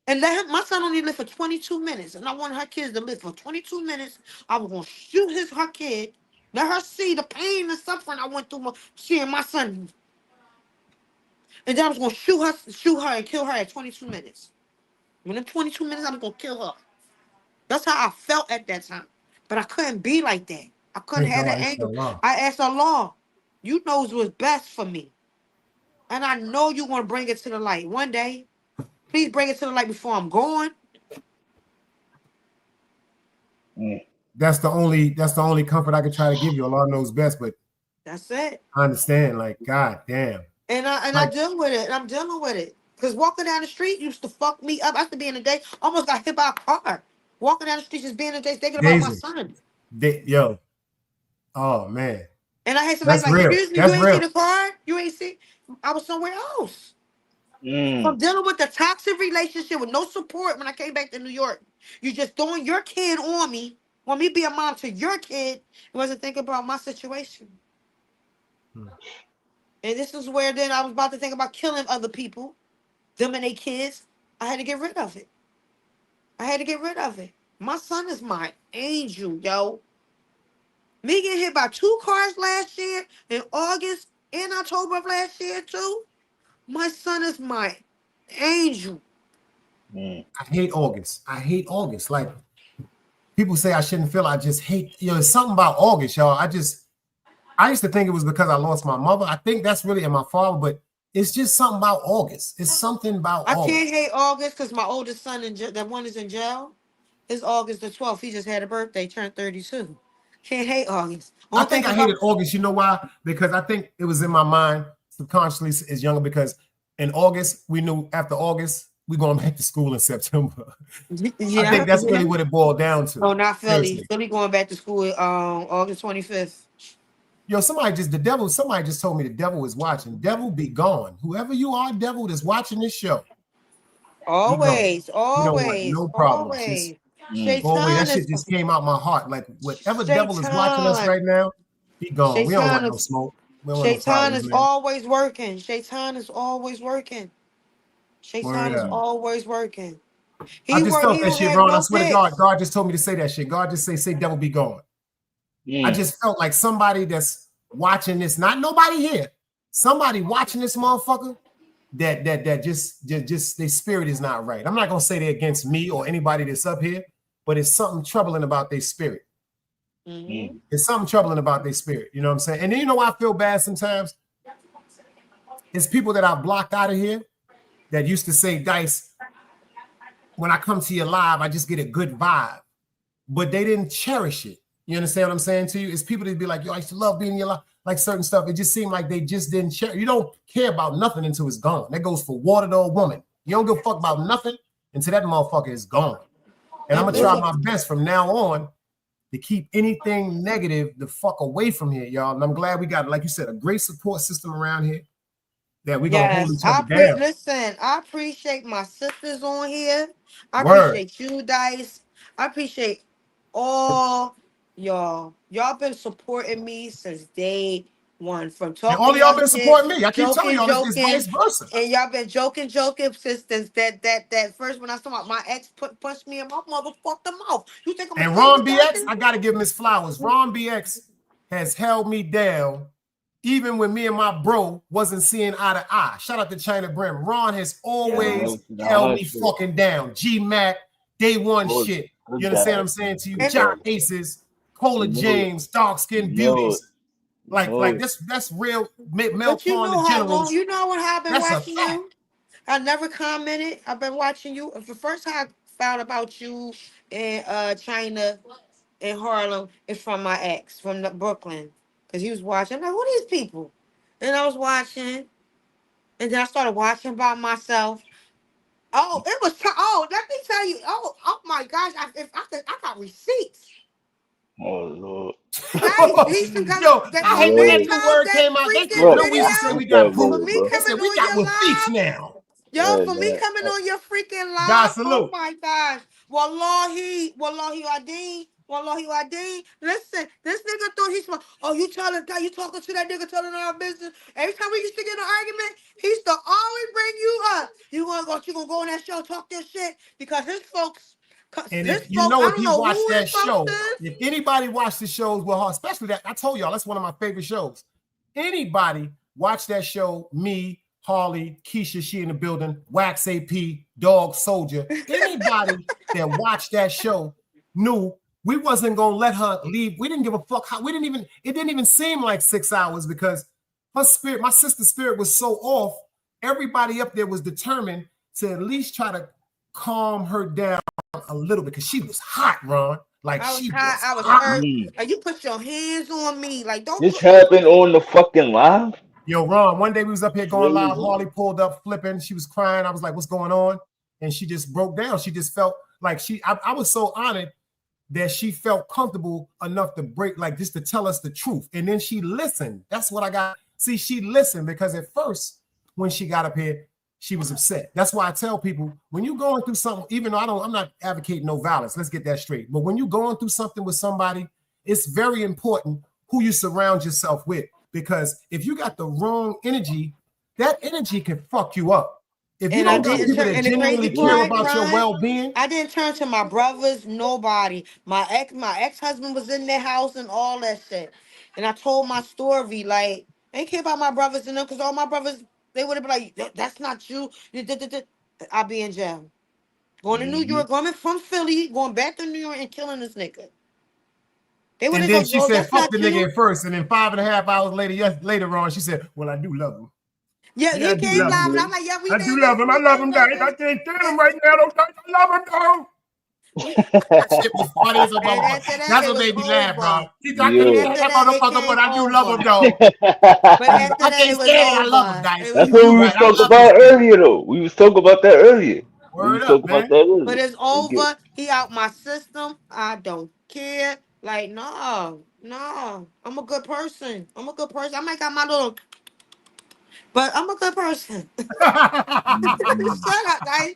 let him. My son only lived for 22 minutes, and I wanted her kids to live for 22 minutes. I was gonna shoot her kid, let her see the pain and suffering I went through seeing my son, and then I was gonna shoot her and kill her at 22 minutes. Within 22 minutes, I was gonna kill her. That's how I felt at that time. But I couldn't be like that. I couldn't Thank have God, that anger. inshallah. I asked Allah, you knows what's best for me. And I know you're going to bring it to the light one day. Please bring it to the light before I'm gone. That's the only comfort I could try to give you. Allah knows best, but That's it. I understand. Like, God damn. And I deal with it. And I'm dealing with it. Because walking down the street used to fuck me up. I used to be in the day, almost got hit by a car. Walking down the street, just being in the day, thinking about my Daisy. son. Yo. Oh man. And I had somebody That's like, real. excuse me, you That's ain't see real. the car? You ain't see? I was somewhere else. From dealing with the toxic relationship with no support when I came back to New York. You just throwing your kid on me Want me to be a mom to your kid, I wasn't thinking about my situation. And this is where then I was about to think about killing other people, them and their kids. I had to get rid of it. I had to get rid of it. My son is my angel, yo. Me getting hit by 2 cars last year in August and October of last year too. My son is my angel. I hate August. I hate August. Like people say I shouldn't feel. I just hate. It's something about August, y'all. I used to think it was because I lost my mother. I think that's really in my father, but it's just something about August. It's something about I August. can't hate August because my oldest son, that one is in jail. It's August the 12th. He just had a birthday, turned 32. Can't hate August. I Only thing think I about hated August. You know why? Because I think it was in my mind subconsciously as younger. Because in August, we knew after August, we're going back to school in September. I think yeah. that's really what it boiled down to. Oh, not Philly. Seriously. Philly going back to school August 25th. Yo, somebody just told me the devil is watching. Devil be gone. Whoever you are, devil that's watching this show, be gone. Always, You don't want always, no problems. Just always. go away. That Shaitan shit is just came out my heart. Like whatever devil is watching us Shaitan. right now, be gone. We don't Shaitan want no is smoke. We don't want no Shaitan problems, is man. always working. Shaitan is always working. Shaitan Word is up. always working. I He just work. felt He that don't shit, have Ron. I no swear to God, picks. God just told me to say that shit. God just say devil be gone. I just felt like somebody that's watching this, not nobody here, somebody watching this motherfucker that just their spirit is not right. I'm not gonna say they're against me or anybody that's up here, but it's something troubling about their spirit. Mm-hmm. It's something troubling about their spirit. You know what I'm saying? And then you know why I feel bad sometimes? It's people that I've blocked out of here that used to say, Dice, when I come to your live, I just get a good vibe. But they didn't cherish it. You understand what I'm saying to you? It's people that be like, yo, I used to love being in your life, like certain stuff. It just seemed like they just didn't cherish. You don't care about nothing until it's gone. That goes for water to a woman. You don't give a fuck about nothing until that motherfucker is gone. And I'm And gonna try listen, my best from now on to keep anything negative the fuck away from here, y'all. And I'm glad we got, like you said, a great support system around here that we're gonna hold yes, each other down. listen. I appreciate my sisters on here. I Word. appreciate you, Dice. I appreciate all y'all. Y'all been supporting me since day one. From And talking all of y'all y'all been shit, supporting me. I keep telling joking, y'all it's joking, vice versa. and y'all been joking since that first when I saw my ex punched me in my motherfucking mouth. You think I'm gonna And stay Ron with that BX, shit? I got to give him his flowers. Ron BX has held me down even when me and my bro wasn't seeing eye to eye. Shout out to China Brim. Ron has always to the held me hospital. fucking down. G-Mac, day one Good, shit. good You understand what guy. I'm saying to you? Good And John brother. Aces, Cola You know it. James, dark skinned You know it. beauties. You know Like it. that's real male but you pawn know the how long? generals. You know what I've been That's a watching fact. you. I never commented. I've been watching you. The first time I found about you in China in Harlem is from my ex from Brooklyn. Because he was watching. I'm like, who are these people? And I was watching. And then I started watching by myself. Oh, it was oh, let me tell you. Oh my gosh. I got receipts. Oh Lord. Nice. He's because Yo, that I for hate when me that Lord. new come word that came out. They, freaking What? you know, we used to say video. we What's got that proof. For word, me bro? They coming said we on got your receipts live. now. Yo, Yeah, for me man. coming on your freaking God live. Oh salute. my gosh. Wallahi Adeen. Wallahi Adeen. Listen, this nigga thought he's like, oh, you telling guy, you talking to that nigga telling our business. Every time we used to get in an argument, he used to always bring you up. You gonna go on that show, talk this shit. Because And his if you folks, know, I if don't he know watched who his that folks show, is. if anybody watched the shows, well, especially that, I told y'all that's one of my favorite shows. Anybody watch that show, me, Harley, Keisha, she in the building, Wax AP, Dog Soldier, anybody that watched that show knew we wasn't gonna let her leave. We didn't give a fuck how it didn't even seem like 6 hours because her spirit, my sister's spirit was so off. Everybody up there was determined to at least try to calm her down a little bit because she was hot, Ron. Like I was she hot, was I was hot. hurt. Like you put your hands on me. Like don't This put you put happened on the fucking live? Yo, Ron, one day we was up here going live. Crazy. Harley pulled up flipping. She was crying. I was like, what's going on? And she just broke down. She just felt like I was so honored that she felt comfortable enough to break, like just to tell us the truth. And then she listened. That's what I got. See, she listened because at first, when she got up here, she was upset. That's why I tell people, when you're going through something, even though I'm not advocating no violence, let's get that straight. But when you're going through something with somebody, it's very important who you surround yourself with. Because if you got the wrong energy, that energy can fuck you up. If you And I don't got didn't people turn. that And the crazy genuinely care part, about your Ron, well-being, I didn't turn to my brothers, nobody. My ex-husband was in their house and all that shit. And I told my story, like, I ain't care about my brothers and them, because all my brothers, they would have been like, That's not you. I'll be in jail. Going to New York, going from Philly, going back to New York and killing this nigga. They would and have then go, she oh, said, that's fuck not the nigga you. at first. And then 5.5 hours later on, she said, well, I do love him. Yeah, Yeah, I he do came love live, him. and I'm like, yeah, we I did do this, love him. I we love did him, this. Dice. I can't stand him right now. Don't Dice. I love him, though. That shit was funny as a And motherfucker. after that, That's it what was made me laugh, bro. over. She said, I And can't Yeah. stand after that that, it motherfucker, but came I do love him, over. though. But after I that, can't it was stand it. I love him, over. Dice. That's You what we You was right. I talking love about this shit. earlier, though. We was talking about that earlier. We was Word up, talking about man. that But earlier. it's We get over. He out my system. I don't care. Like, no, no. I'm a good person. I'm a good person. I might got my little, but I'm a good person. Shut up, guys.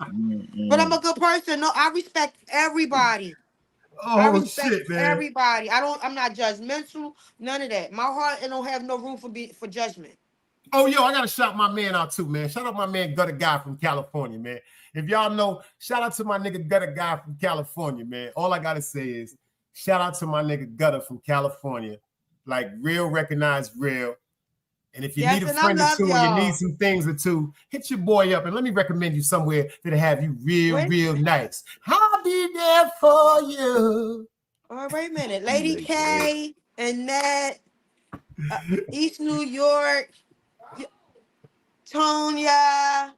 But I'm a good person. No, I respect everybody. I Oh, respect shit, man. everybody. I'm not judgmental. None of that. My heart, it don't have no room for judgment. Oh, yo, I got to shout my man out, too, man. Shout out my man, Gutter Guy from California, man. If y'all know, shout out to my nigga Gutter Guy from California, man. All I got to say is, shout out to my nigga Gutter from California. Like, real recognized real. And if you need Yes, a and I friend or love two or you need y'all. some things or two, hit your boy up and let me recommend you somewhere that'll have you real, Wait, real nice. I'll be there for you. wait a minute. Lady K and Nat, East New York, Tonya. I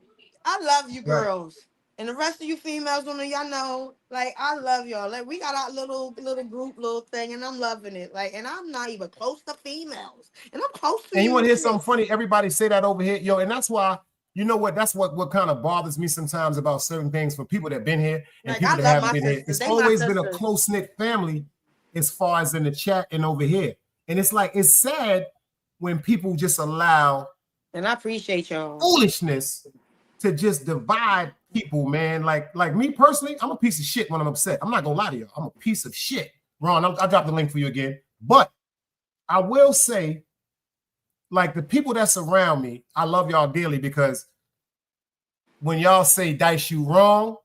love you Right. girls. And the rest of you females on the, y'all know, like, I love y'all. Like, we got our little group, little thing, and I'm loving it. Like, and I'm not even close to females. And I'm close to And you you want to and hear something shit. funny? Everybody say that over here, yo. And that's why, you know what? That's what kind of bothers me sometimes about certain things for people that have been here and Like, people I that love haven't my been here. sisters. It's They my always been a sisters. close-knit family as far as in the chat and over here. And it's like, it's sad when people just allow And I appreciate y'all. foolishness to just divide people, man. Like me personally, I'm a piece of shit when I'm upset. I'm not gonna lie to you. I'm a piece of shit. Ron, I'll drop the link for you again. But I will say, like, the people that surround me, I love y'all dearly, because when y'all say Dice, you wrong,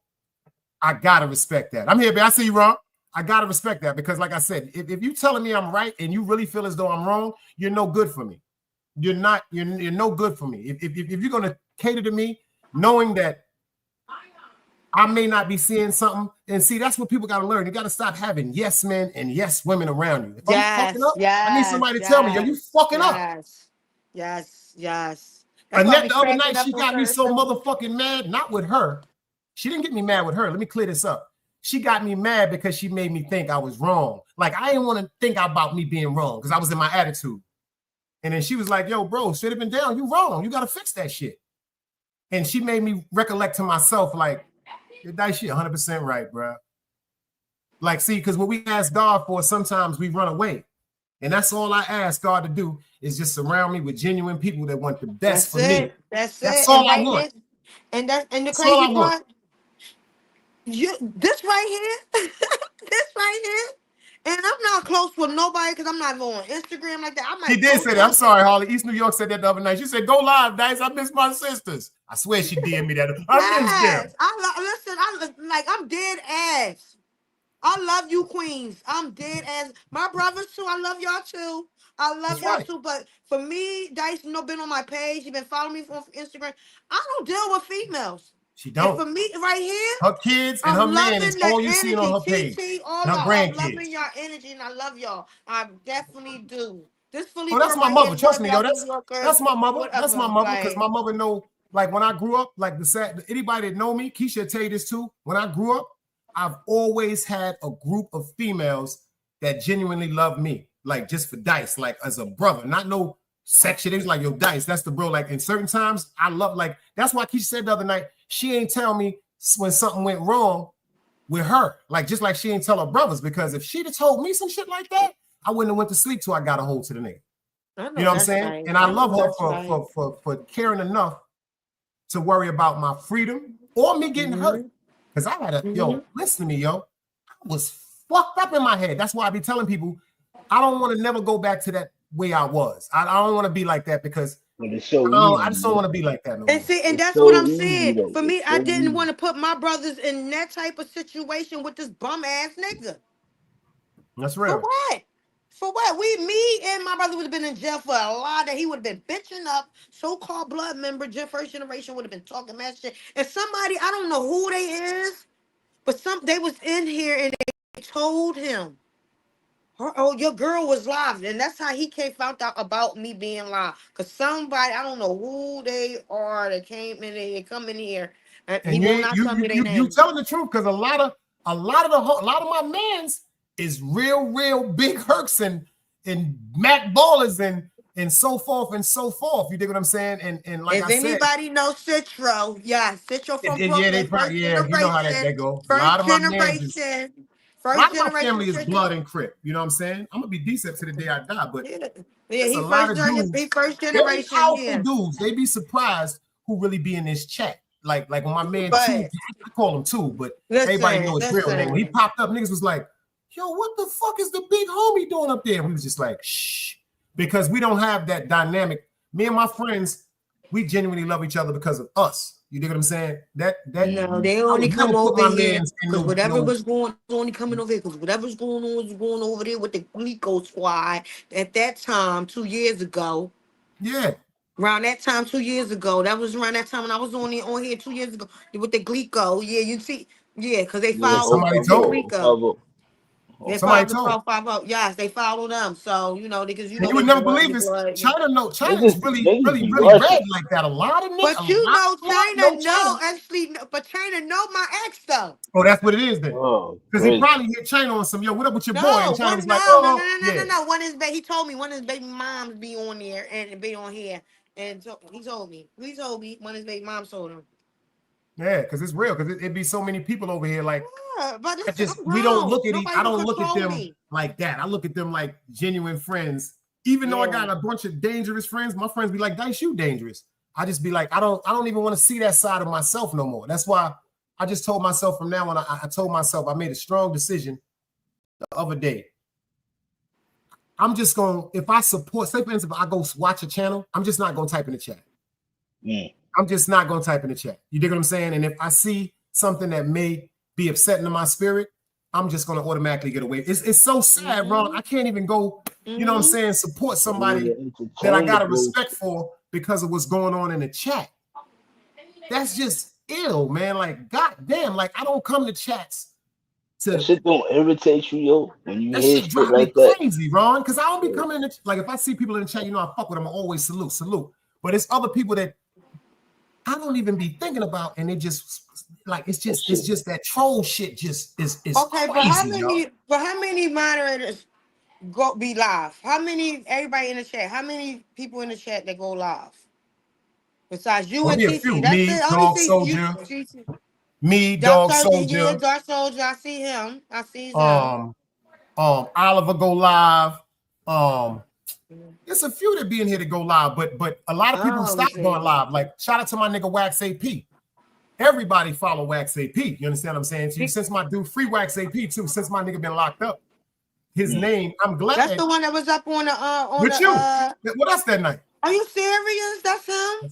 I gotta respect that. I'm here, but I see you wrong. I gotta respect that, because like I said, if you telling me I'm right and you really feel as though I'm wrong, you're no good for me. You're no good for me. If you're gonna cater to me, knowing that I may not be seeing something, and see, that's what people gotta learn. You gotta stop having yes men and yes women around you. If I'm fucking Yes, up, I need yes, somebody to tell me, yo, you yes, fucking up. yes, yes, yes. That's why I Annette, be the other cracking night, up she on got me certain so stuff. motherfucking mad. Not with her. She didn't get me mad with her. Let me clear this up. She got me mad because she made me think I was wrong. Like, I didn't want to think about me being wrong because I was in my attitude. And then she was like, yo, bro, should have been down. You wrong. You got to fix that shit. And she made me recollect to myself, like, that shit 100% right, bro. Like, see, because what we ask God for, sometimes we run away. And that's all I ask God to do, is just surround me with genuine people that want the best That's for me. it. That's That's it. all And I right want. here, and the That's all crazy I want. part, this right here, this right here, and I'm not close with nobody because I'm not on Instagram like that. I She might did post say that. I'm something. sorry, Harley. East New York said that the other night. She said, go live, Dice. I miss my sisters. I swear she DM'd me that. I miss them. Yes, listen. I'm dead ass. I love you, queens. I'm dead ass. My brothers too. I love y'all too. I love That's y'all right. too. But for me, Dice, been on my page. You been following me on Instagram. I don't deal with females. She And don't. for me, right here, Her kids and I'm her man is loving the all you seeing on energy. her page. TT, all And her y'all. I'm grandkids. loving your energy, and I love y'all. I definitely do. This Philly Oh, that's girl my right here mother. Trust love me, yo. y'all New That's Yorkers. my mother. That's my Whatever. mother. Because Like, my mother know, like, when I grew up, like, anybody that know me, Keisha tell you this too. When I grew up, I've always had a group of females that genuinely love me, like, just for Dice, like, as a brother, not no section. It's like, yo, Dice, that's the bro. Like, in certain times, I love, like, that's why Keisha said the other night, she ain't tell me when something went wrong with her, like, just like she ain't tell her brothers, because if she'd have told me some shit like that, I wouldn't have went to sleep till I got a hold to the nigga. I You know know what I'm that's saying? right. And I I love know her that's right. for caring enough to worry about my freedom or me getting hurt. Because I had yo, listen to me, yo. I was fucked up in my head. That's why I be telling people I don't want to never go back to that way I was. I don't want to be like that because it's so I easy. just don't want to be like that no more. And see, and It's that's so what I'm easy, saying. though. For me, It's I so didn't easy. want to put my brothers in that type of situation with this bum ass nigga. That's For real. what? For what? Me and my brother would have been in jail for a lot. That he would have been bitching up. So-called blood member, first generation would have been talking mad shit. And somebody, I don't know who they is, but they was in here and they told him, oh, your girl was live. And that's how he found out about me being live. Because somebody, I don't know who they are that came in here, come in here. And he will not tell me their name. You telling the truth because a lot of my mans is real big Hercs and Mac ballers and so forth and so forth. You dig what I'm saying? And like if I said, anybody knows Citro, Citro from Brooklyn, they probably, you know how that go. A lot first of my mans is, generation, a lot of my family is blood and Crip. You know what I'm saying? I'm gonna be decent to the day I die, but it's a lot of dudes. he first Very generation. powerful dudes. They be surprised who really be in this chat. Like when my man But, Two, I call him Two, but listen, everybody know his real name. When he popped up, niggas was like, yo, what the fuck is the big homie doing up there? And we was just like, shh, because we don't have that dynamic. Me and my friends, we genuinely love each other because of us. You dig what I'm saying? No, they only come over here because whatever was going on, only coming over here because whatever's going on was going over there with the Glico squad at that time 2 years ago. Yeah. Around that time 2 years ago, that was around that time when I was on here 2 years ago with the Glico. Yeah, you see, because they followed somebody told me. They Somebody followed told. the 5 Yes, they followed them. So because and you would never believe this. China is really red like that. A lot of niggas. But China know my ex though. Oh, that's what it is then. Because he probably hit China on some, yo, what up with your boy? And China was like, no. He told me one of his baby moms be on there and be on here. And so he told me one of his baby moms told him. Yeah, because it's real. Because it'd be so many people over here. Like, but listen, we don't look at I don't look at them like that. I look at them like genuine friends. Even though I got a bunch of dangerous friends, my friends be like, Dice, you dangerous. I just be like, I don't even want to see that side of myself no more. That's why I just told myself from now on, I told myself I made a strong decision the other day. I'm just going, if I support, say for instance, if I go watch a channel, I'm just not going to type in the chat. I'm just not going to type in the chat. You dig what I'm saying? And if I see something that may be upsetting to my spirit, I'm just going to automatically get away. It's so sad, Ron. I can't even go, you know what I'm saying, support somebody that I got a respect for because of what's going on in the chat. That's just ill, man. Like, goddamn, like I don't come to chats to. That shit don't irritate you, yo. When you hear shit like that, crazy, Ron. Because I don't be coming in. Like if I see people in the chat, you know, I fuck with them. I always salute. But it's other people that I don't even be thinking about, and they just like it's just that troll shit. Just is okay. Crazy, but how many moderators go be live? How many? Everybody in the chat. How many people in the chat that go live? Besides you and TC, that's it. Dog Soldier. Me, Dog Soldier. Yeah, Dog Soldier. I see him. Oliver go live. There's a few that be in here to go live, but a lot of people stop going live. Like shout out to my nigga Wax AP. Everybody follow Wax AP. You understand what I'm saying? So since my dude Free Wax AP too, since my nigga been locked up. His name, I'm glad. That's the one that was up on the with you. What else that night? Are you serious? That's him.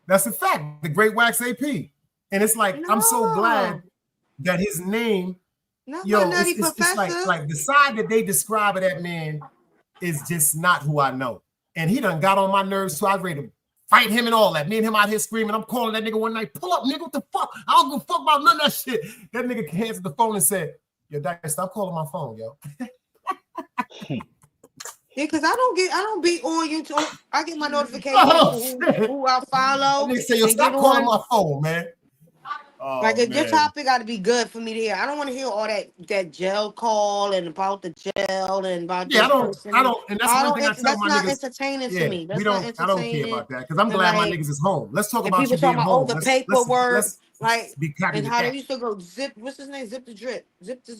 That's a fact. The great Wax AP, and it's like I'm so glad that his name. It's like the side that they describe of that man is just not who I know, and he done got on my nerves too. I was ready to fight him and all that. Me and him out here screaming. I'm calling that nigga one night. Pull up, nigga. What the fuck? I don't give a fuck about none of that shit. That nigga answered the phone and said, "Yo, Dice, stop calling my phone, yo." Yeah, because I don't be on YouTube. I get my notifications who I follow. They say, yo, stop calling my phone, man. Like your topic got to be good for me to hear. I don't want to hear all that jail call and about the jail and about I don't, and that's one thing I tell my niggas. That's not entertaining to me. That's I don't care about that because I'm glad my niggas is home. Let's talk about you being home. The paperwork, let's be happy and with how that. they used to go zip. What's his name? Zip the drip.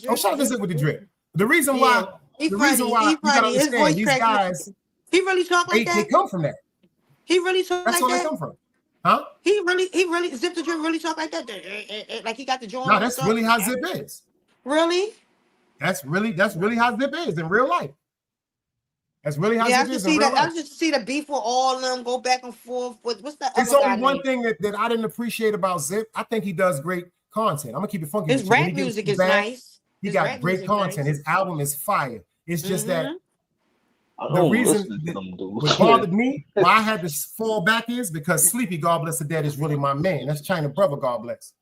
Oh, shout out to Zip with the drip. The reason why you gotta understand these guys. He really talk like that. They come from that. He really talk like that. That's where they come from. Huh? He really, Zip the Drip really talk like that? Like he got the joint No, on and that's stuff? really how Zip is. Really? That's really how Zip is in real life. That's really how Yeah, Zip is in real I life. just see the beef with all of them go back and forth. What's that It's other guy only one name? thing that I didn't appreciate about Zip. I think he does great content. I'm gonna keep it funky His with you. When he rap gets music his is bag, nice. he His got rap great music content. nice. His album is fire. It's just that I the don't reason listen to them dudes. what bothered me, why I had to fall back is because Sleepy, God bless the dead, is really my man. That's China Brother, God bless.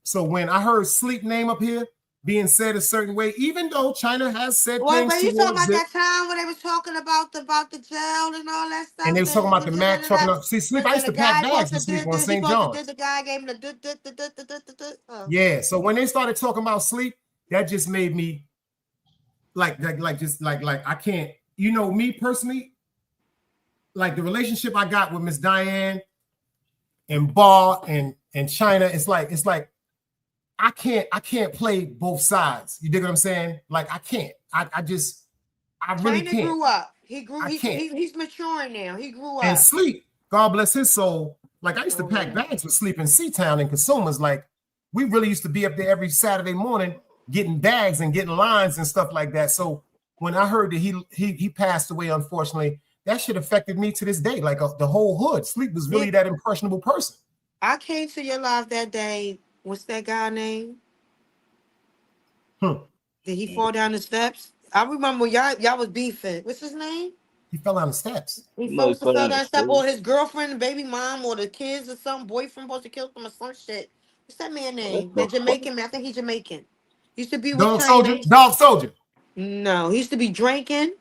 So when I heard Sleep name up here being said a certain way, even though China has said Wait, things you talking towards about Zip, that time when they was talking about the jail and all that stuff? and they was talking about the Mac trucking up. See, Sleep, I used The to pack guy bags supposed for to Sleep did on this. He St. supposed to did John's. the guy gave him the. Yeah, so when they started talking about Sleep, that just made me like I can't, you know, me personally, like the relationship I got with Miss Diane and Bar and China, it's like I can't play both sides. You dig what I'm saying? Like I can't. I really China can't. grew up. He grew. I can't. He's maturing now. He grew up. And Sleep, God bless his soul. Like I used to pack bags with Sleep in Seatown and Consumers. Like we really used to be up there every Saturday morning getting bags and getting lines and stuff like that. So when I heard that he passed away, unfortunately, that shit affected me to this day. Like the whole hood. Sleep was really that impressionable person. I came to your life that day. What's that guy name? Did he fall down the steps? I remember y'all was beefing. What's his name? He fell down the steps. He supposed to fell down the step, or his girlfriend, baby mom, or the kids, or some boyfriend supposed to kill him or some shit. What's that man name? That Jamaican man. I think he's Jamaican. He used to be with China. Dog Soldier. No, he used to be drinking,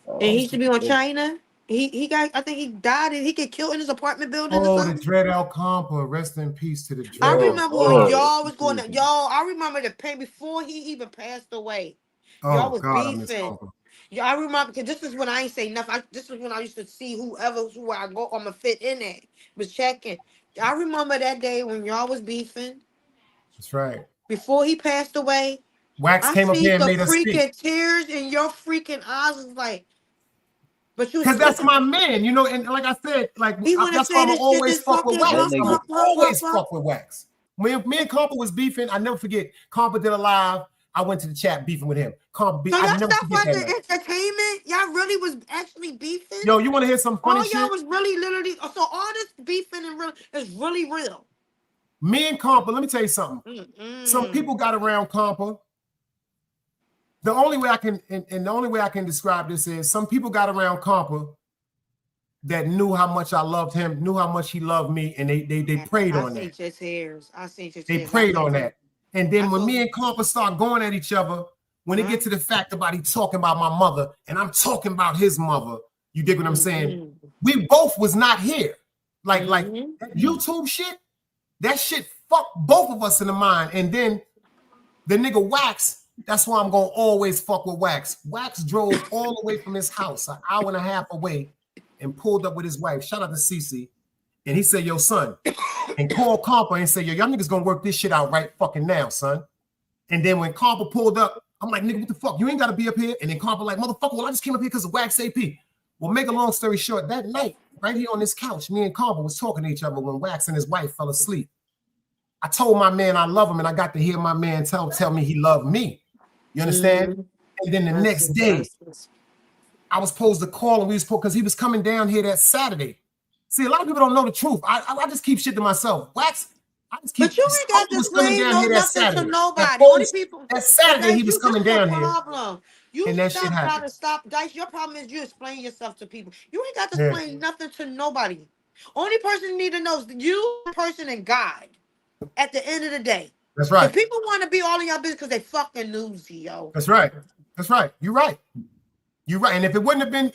and he used to be on China. He got. I think he died, and he get killed in his apartment building or Oh, the something. Dread Al Compa. Rest in peace to the Dread. I remember when y'all was going. Y'all, I remember the pain before he even passed away. Y'all was God, I miss beefing. Compa. Yeah, I remember because this is when I ain't say nothing. This is when I used to see who I go, I'ma fit in at. Was checking. I remember that day when y'all was beefing. That's right. Before he passed away, Wax I came up here seen and the made us speak. freaking tears in your freaking eyes. Was like, but you Because that's my man, you know, and like I said, like that's why I'm always fuck with Wax. I'm always fuck with Wax. Me and Compa was beefing. I never forget. Compa did a live. I went to the chat beefing with him. So y'all stuff wasn't entertainment. Y'all really was actually beefing. Yo, you want to hear some funny shit? Y'all was really literally. So all this beefing and real is really real. Me and Compa, let me tell you something. Some people got around Compa. The only way I can describe this is some people got around Compa that knew how much I loved him, knew how much he loved me, and they prayed on that. I seen your tears. They prayed on that. And then when me and Compa start going at each other, when it get to the fact about he talking about my mother and I'm talking about his mother, you dig what I'm saying? We both was not here. Like that YouTube shit, that shit fucked both of us in the mind. And then the nigga Wax, that's why I'm gonna always fuck with Wax. Wax drove all the way from his house, an hour and a half away, and pulled up with his wife. Shout out to Cece. And he said, yo, son, and called Compa and said, yo, y'all niggas gonna work this shit out right fucking now, son. And then when Compa pulled up, I'm like, nigga, what the fuck? You ain't gotta be up here. And then Compa like, motherfucker, well, I just came up here because of Wax AP. Well, make a long story short, that night, right here on this couch, me and Compa was talking to each other when Wax and his wife fell asleep. I told my man I love him, and I got to hear my man tell me he loved me. You understand? And then the next day, I was supposed to call him. Because he was coming down here that Saturday. See, a lot of people don't know the truth. I just keep shit to myself. Wax, I just keep. But you ain't got to explain nothing to nobody. Only people. That Saturday he was coming down here. You and that shit happened. Stop, Dice. Your problem is you explain yourself to people. You ain't got to explain nothing to nobody. Only person you need to know is you, person, and God. At the end of the day, that's right. If people want to be all in your business because they fucking nosy, yo. That's right. That's right. You're right. You're right. And if it wouldn't have been,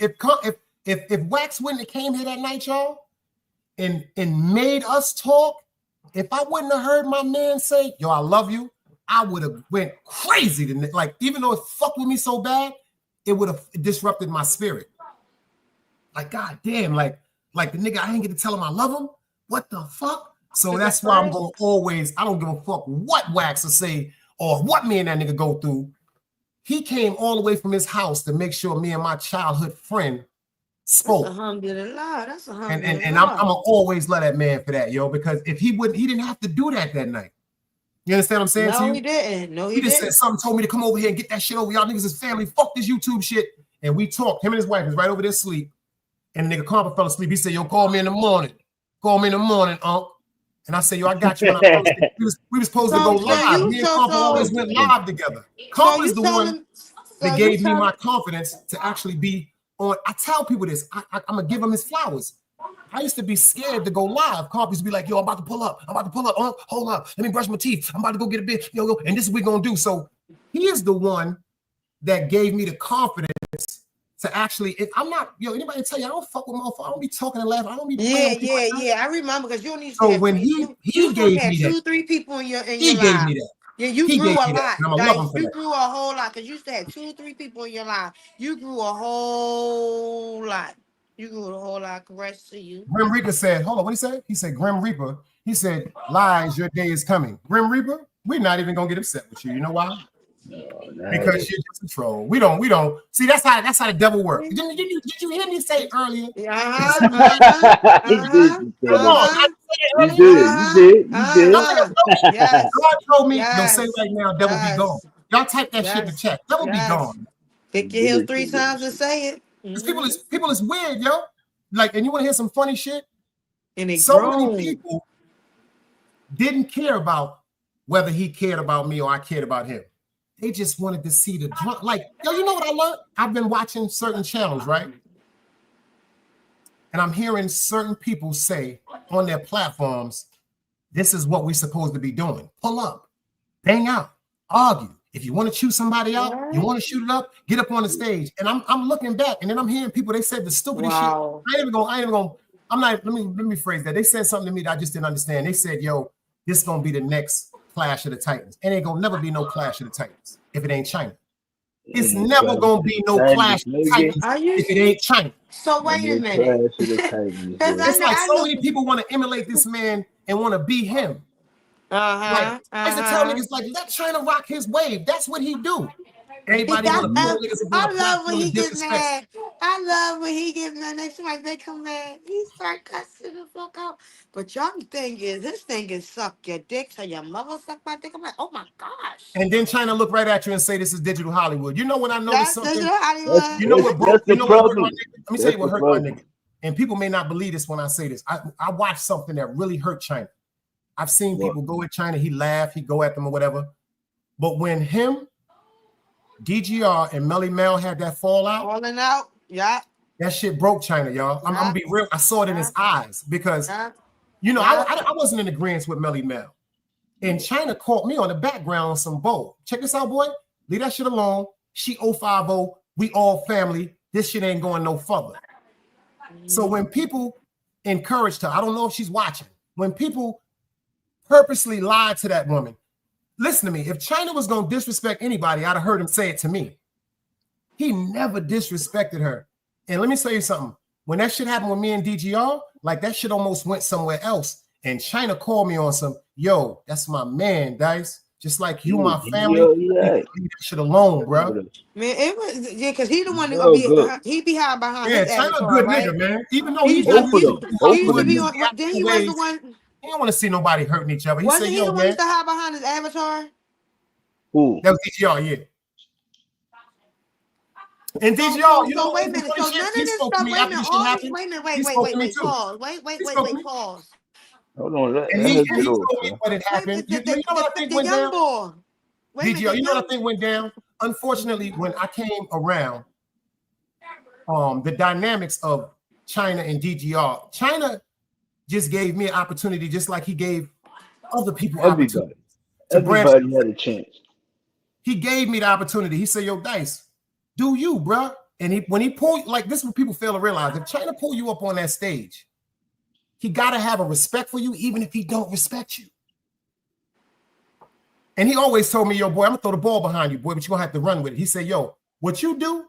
if Wax wouldn't have came here that night, y'all, and made us talk, if I wouldn't have heard my man say, yo, I love you, I would have went crazy. Like, even though it fucked with me so bad, it would have disrupted my spirit. Like, god damn, like the nigga, I didn't get to tell him I love him. What the fuck? So that's why I'm gonna always, I don't give a fuck what Wax will say or what me and that nigga go through. He came all the way from his house to make sure me and my childhood friend spoke. Alhamdulillah. That's And alhamdulillah. I'm gonna always love that man for that, yo, because if he didn't have to do that night. You understand what I'm saying to you? No, he didn't. No, He just said something, told me to come over here and get that shit over. Y'all niggas is family. Fuck this YouTube shit. And we talked. Him and his wife was right over there asleep. And the nigga Carver fell asleep. He said, yo, call me in the morning. Call me in the morning, Unc. And I said, yo, I got you when I fell asleep. We was supposed to go live. Me and Carver always went live together. Carver's the one that gave me my confidence to actually be on. I tell people this. I'm going to give him his flowers. I used to be scared to go live. Carver used to be like, yo, I'm about to pull up. Unc, hold up. Let me brush my teeth. I'm about to go get a bit. Yo, and this is what we're going to do. So he is the one that gave me the confidence to actually, if I'm not, anybody tell you, I don't fuck with motherfuckers. I don't be talking and laughing. I don't be playing. Yeah. I remember because you only so when he gave me that, 2-3 people in your he life. gave me that. Yeah, you grew a lot. You grew a whole lot because you used to have 2-3 people in your life. You grew a whole lot. You grew a whole lot. Congrats to you. Grim Reaper said, hold on, what he said? He said, Grim Reaper. He said, lies, your day is coming. Grim Reaper, we're not even gonna get upset with you. You know why? Because you're just a troll. We don't. See, that's how the devil works. Did you hear me say earlier? You did. Yes. God told me, don't say right now, devil be gone. Y'all type that shit in the chat. Devil be gone. Kick your heels 3 times and say it. People is weird, yo. Like, and you want to hear some funny shit? And many people didn't care about whether he cared about me or I cared about him. They just wanted to see the drunk. Like, yo, you know what I learned? I've been watching certain channels, right? And I'm hearing certain people say on their platforms, this is what we're supposed to be doing. Pull up, bang out, argue. If you want to shoot somebody out, you want to shoot it up, get up on the stage. And I'm looking back, and then I'm hearing people, they said the stupidest shit. I ain't even gonna, let me phrase that. They said something to me that I just didn't understand. They said, yo, this is gonna be the next Clash of the Titans. It ain't gonna never be no Clash of the Titans if it ain't China. It's never gonna be no Clash of the Titans if it ain't China. So wait a minute. It's like so many people want to emulate this man and want to be him. I used to tell niggas like, let China rock his wave. That's what he do. Everybody want to pull niggas I love when he gets mad. I love when he gets mad. Next time they come mad, he start cussing the fuck out. But y'all his thing is suck your dick till your mother suck my dick. I'm like, oh my gosh. And then China look right at you and say, this is digital Hollywood. You know when I noticed something? Digital Hollywood. You know what broke? You know what hurt my nigga? Let me tell you what hurt my nigga. And people may not believe this when I say this. I watched something that really hurt China. I've seen people go at China, he laugh, he go at them or whatever. But when him, DGR, and Melly Mel had that fallout, that shit broke China, y'all. I'm gonna be real. I saw it in his eyes because, I wasn't in agreement with Melly Mel. And China caught me on the background on some bull. Check this out, boy. Leave that shit alone. She 050. We all family. This shit ain't going no further. So when people encouraged her, I don't know if she's watching. When people purposely lied to that woman. Listen to me. If China was going to disrespect anybody, I'd have heard him say it to me. He never disrespected her. And let me tell you something. When that shit happened with me and DGR, like that shit almost went somewhere else. And China called me on some, yo, that's my man, Dice. Just like you, my family. Leave that shit alone, bro. Man, it was because he the one that be behind his China's avatar, a good right? nigga, man. Even though he used to be on. Then he was the one. He don't want to see nobody hurting each other. Wasn't he the one used to hide behind his avatar? Who? That was DGR, yeah. And DGR, you know, wait a minute. So none of this stuff. Wait a minute. Wait. Pause. Wait. Pause. Hold on. And he told me what had happened. You know what I think went down? DGR, you know what I think went down? Unfortunately, when I came around, the dynamics of China and DGR, China just gave me an opportunity, just like he gave other people opportunity. Everybody had a chance. He gave me the opportunity. He said, yo, Dice, do you, bro? And when he pulled, like this is what people fail to realize. If China pull you up on that stage, he got to have a respect for you, even if he don't respect you. And he always told me, yo, boy, I'm going to throw the ball behind you, boy, but you're going to have to run with it. He said, yo, what you do,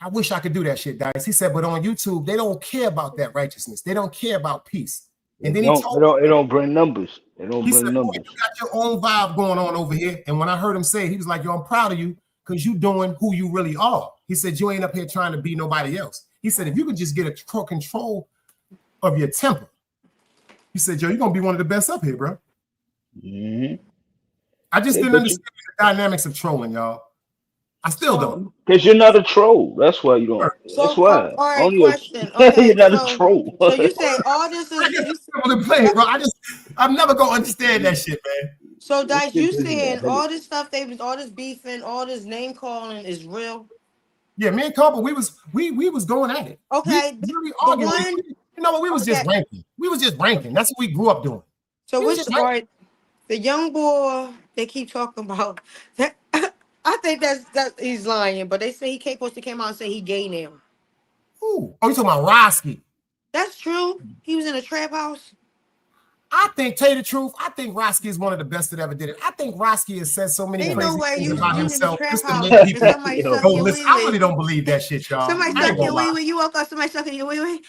I wish I could do that shit, Dice. He said, but on YouTube, they don't care about that righteousness. They don't care about peace. And then he told me, it don't bring numbers. It don't bring numbers. You got your own vibe going on over here. And when I heard him say, he was like, yo, I'm proud of you because you doing who you really are. He said, you ain't up here trying to be nobody else. He said, if you could just get a control of your temper, he said, yo, you're gonna be one of the best up here, bro. Mm-hmm. I just didn't understand the dynamics of trolling, y'all. I still don't. Because you're not a troll. That's why you don't. That's So, why. all right, Only question. you're Okay, not a troll. so you say all this I is just you, simple to play, bro. I'm never gonna understand that shit, man. so This Dice, shit you is saying headache. all this stuff they was all this beefing, all this name calling is real? Yeah, me and Carper, we was going at it. Okay, We really the arguing. one You know what? We was just okay. ranking. We was just ranking. That's what we grew up doing. So We was which just all ranking. right, the young boy they keep talking about that. I think that he's lying, but they say he supposed to came out and say he gay now. Ooh. Oh, you talking about Roski? That's true. He was in a trap house. I think, tell you the truth, I think Roski is one of the best that ever did it. I think Roski has said so many Ain't no crazy way things you about in the himself trap just to house make and people somebody Yo, suck go your listen. wee I really wee. don't believe that shit, y'all. Somebody I ain't suck gonna your wee lie. wee. You woke up, somebody sucking your wee wee.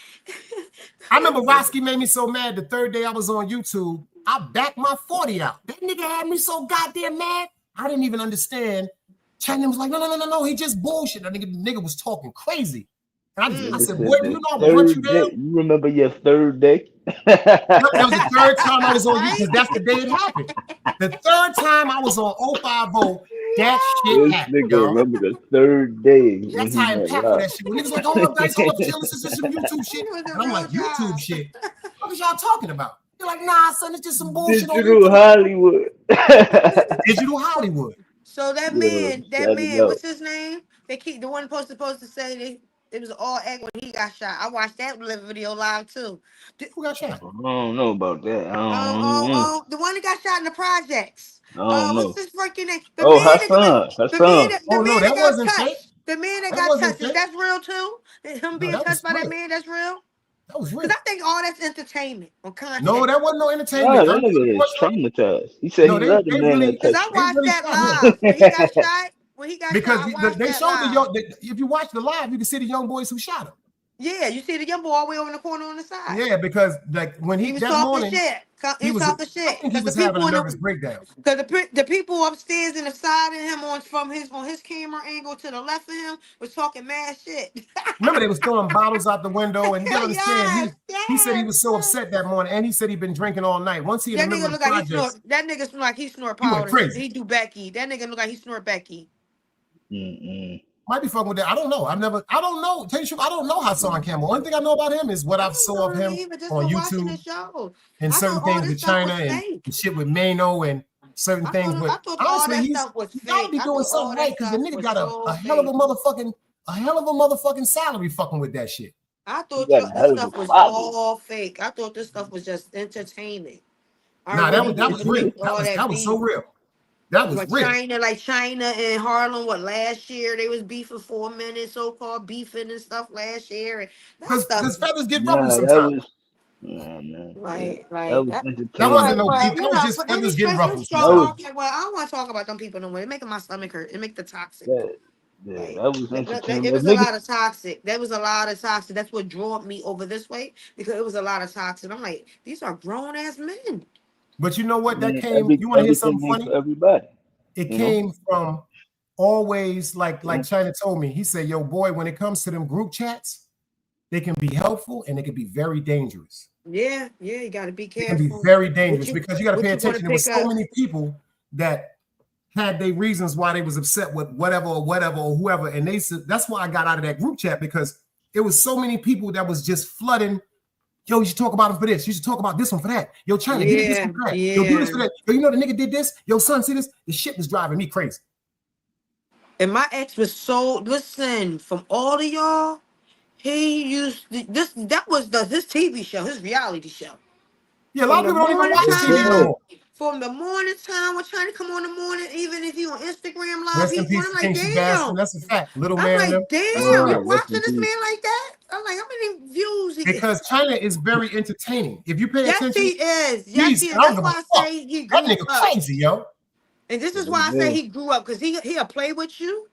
I remember Roski made me so mad the third day I was on YouTube. I backed my 40 out. That nigga had me so goddamn mad. I didn't even understand. China was like, no. He just bullshit. That nigga was talking crazy. And I nigga said, boy, said do you the know I'm gonna hunt you third down? day. You remember your third day? Yep, that was the third time I was on you Right? because that's the day it happened. The third time I was on 050, that shit This happened, nigga y'all. remember the third day when That's he how went impactful live. that shit. When niggas like, hold up, guys, hold up, chill, this is some YouTube shit. It was a And I'm real like, YouTube job. shit? What is y'all talking about? They're like, nah, son, it's just some bullshit on Digital YouTube. Hollywood. Digital Hollywood. So Yo, that shut it man, up. what's his name? They keep the one supposed to say it was all act when he got shot. I watched that video live too. Who got shot? I don't know about that. The one that got shot in the projects. I don't What's know. his freaking name? Oh, Hassan. Hassan. The Oh, no, man that that got wasn't fake. touched. The man that That got wasn't touched. Is fake. that real too? Him No, being that was touched by that real. man, that's real? That was Because real. I think all that's entertainment or No, content. that wasn't no Nah, entertainment. that nigga is traumatized. He said No, he they loved the man really that Because I touched watched that shot him. live. When he got him. shot, Because I watched they that showed live. if you watch the live, you can see the young boys who shot him. Yeah, you see the young boy all the way over in the corner on the side. Yeah, because like when He was that talking morning, shit. He was talking I shit think he because the was having people a in nervous breakdown. the people upstairs and the side of him on his camera angle to the left of him was talking mad shit. Remember, they was throwing bottles out the window, and you gotta understand, yes, he said he was so yes. upset that morning, and he said he'd been drinking all night. Once he in the That middle nigga of the look like he projects, snort. That nigga look like he snort he went powder. crazy. He do Becky. That nigga look like he snort Becky. Mm-mm. Might be fucking with that. I don't know. I don't know. Tell you the truth, I don't know Hassan Campbell. Only thing I know about him is what I I've don't saw of know him him either just on for watching YouTube the show. and I certain thought all things this with stuff China was and fake. shit with Mano and certain things. But I thought all honestly, that stuff was he gotta fake. be I doing thought all something that right because the stuff nigga was got so a hell of fake. a motherfucking salary fucking with that shit. I He thought got a this hell of a stuff was following. all fake. I thought this stuff was just entertainment. I Nah, really that didn't was real. think all that That was so beef. real. That was But real. China and Harlem, last year they was beefing for a minute, so-called beefing and stuff last year. And that stuff, Because feathers get ruffled Nah, that sometimes. was. Nah, man. right. That was That entertainment. wasn't no beef. But That was just but feathers getting any ruffled That strong sometimes. was okay, well, I don't want to talk about them people no more. It's making my stomach hurt. It make the toxic. that. Yeah, Like that was it entertainment. If was a niggas, lot of toxic. There was a lot of toxic. That's what drove me over this way because it was a lot of toxic. I'm like, these are grown ass men. But you know what? That man, came. You want to hear everything something ain't funny? for everybody. It You know. came from always like Yeah. China told me. He said, "Yo, boy, when it comes to them group chats, they can be helpful and they can be very dangerous. Yeah, you got to be They can be careful. very What dangerous you because you got to pay what you gonna attention. There was pick so up? many people that had their reasons why they was upset with whatever or whoever, and they said that's why I got out of that group chat because it was so many people that was just flooding. Yo, you should talk about him for this. You should talk about this one for that. Yo, China, he did this one for that. Yo, do this for that. Yo, you know the nigga did this. Yo, son, see this? The shit was driving me crazy. And my ex was so listen from all of y'all. He used this. That was his TV show, his reality show. Yeah, a lot From of the people don't even morning watch Yes, TV no time, sir. more. from the morning time, we're trying to come on the morning. Even if you on Instagram live, Rest in he on. peace I'm to like, King Sebastian. damn. That's a fact. Little I'm man and them. like, That's a damn. Word. You fact. Rest watching in this peace. man like that? I'm like, how many views he get? Because China is very entertaining. If you pay Yes, he attention, is. Yes, he I is. don't That's give a why I fuck. say he That grew nigga up. crazy, yo. And this Yeah, is why I say yeah. he grew up because he'll play with you,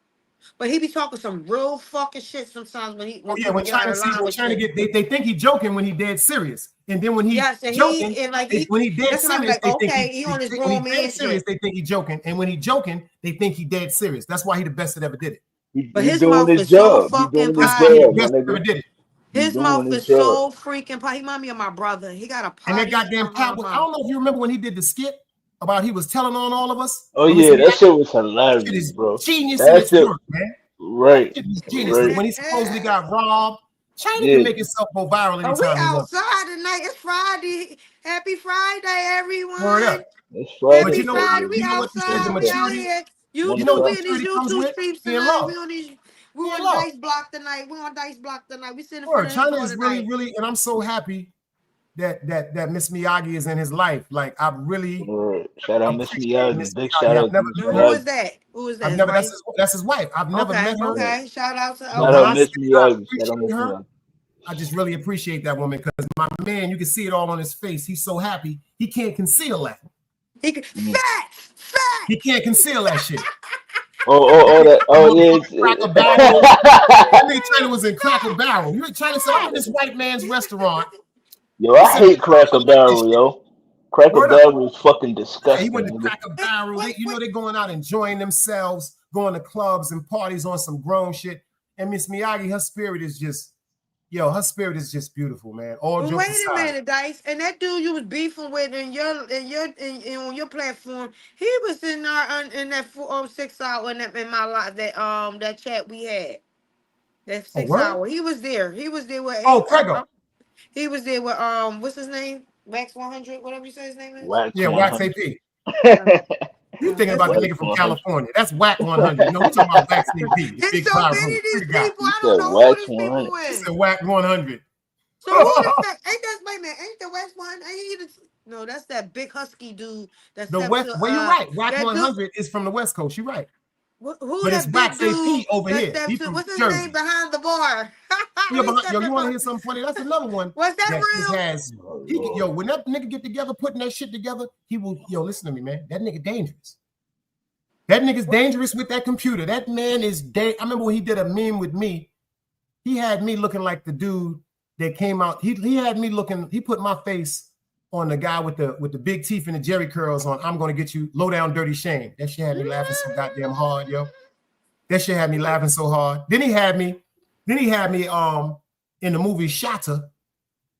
but he be talking some real fucking shit sometimes Oh when yeah, people when get out China of line with shit. they think he joking when he dead serious, and then when he Yes, and joking, he when he dead that's when I be serious, like, they think okay, he on his when he grown dead man serious, shit. they think he joking, and when he joking, they think he dead serious. That's why he the best that ever did it. But He his doing mouth his is so job. He fucking doing his That's the potty. job, my best who nigga. ever did it. He His doing mouth his is job. so freaking potty. He remind me of my brother. He got a And that potty goddamn Pat, I mouth. don't know if you remember when he did the skit about he was telling on all of us. Oh When yeah, Mr. that Miyagi, shit was that shit hilarious, is bro. genius in That its shit, work, man. That right, shit was genius. right. When he supposedly got robbed, China can Yeah, make itself go viral Oh, we anytime he wants. outside tonight. It's Friday. Happy Friday, Word everyone. up. it's But Happy Friday, Friday. baby. We you know what this is, the outside. We Yeah. out maturity. here. You know what the We Motherfucker. in these maturity comes YouTube with? streams Being tonight. low. We Being on low. Dice Block tonight. We on Dice Block tonight. We sitting in front Word. of his China door is really, tonight. really, and I'm so happy that Miss Miyagi is in his life. Like I really Right. Shout out Miss appreciate Miss Miyagi. Big Miyagi. shout I've out to never Miss And met who her. is Miyagi. that? Who is that? I've His never. wife? That's his wife. I've never Okay. met her. Okay. Shout out to But Shout when out I okay. say Miss that I Miyagi. Shout out appreciate Miss her, Miyagi. I just really appreciate that woman because my man, you can see it all on his face. He's so happy. He can't conceal that. Mm. Fat. He can't conceal that shit. That. The Oh yeah. motherfucking Cracker Barrel. That nigga China was in Cracker Barrel. You China said, I'm in this white man's restaurant. Yo, He I said, hate I Cracker like this Barrel, shit. yo. Cracker Word up. Barrel is fucking Yeah, he went disgusting, to nigga. Cracker Barrel. They going out enjoying themselves, going to clubs and parties on some grown shit. And Miss Miyagi, her spirit is just, her spirit is just beautiful, man. All But jokes wait a aside. minute, Dice. And that dude you was beefing with on your platform, he was in in that 6 hour in my life that chat we had. That Oh, 6 word? hour. He was there. He was there with Oh, Prego. he was there with what's his name? Wax 100, whatever you say his name is. Wax Yeah, Wax 100. AP. You thinking That's about the it. Wax nigga from 100. California. That's Whack 100. No, we talking about Wax AP, the It's big so cloud many hoop. of these Pretty guy. people. He I said don't know who Wax these 100. people He is. said Whack 100. So who the fuck ain't that? Wait a minute, ain't the West one? Ain't he no, that's that big husky dude that The stepped West, to well, you're right. Whack that dude. 100 is from the West Coast. You're right. Who But it's that big Wax dude AP over that here. stepped He to? from What's his name Jersey. behind the bar? Yo, He stepped you up want to on- hear something funny? That's another one Was that that just real? has. When that nigga get together, putting that shit together, he will. Yo, listen to me, man. That nigga dangerous. That nigga's dangerous with that computer. That man is. I remember when he did a meme with me. He had me looking like the dude that came out. He had me looking. He put my face on the guy with the big teeth and the Jerry curls on. I'm gonna get you low down, dirty shame. That shit had me laughing so goddamn hard, yo. That shit had me laughing so hard. Then he had me in the movie Shatta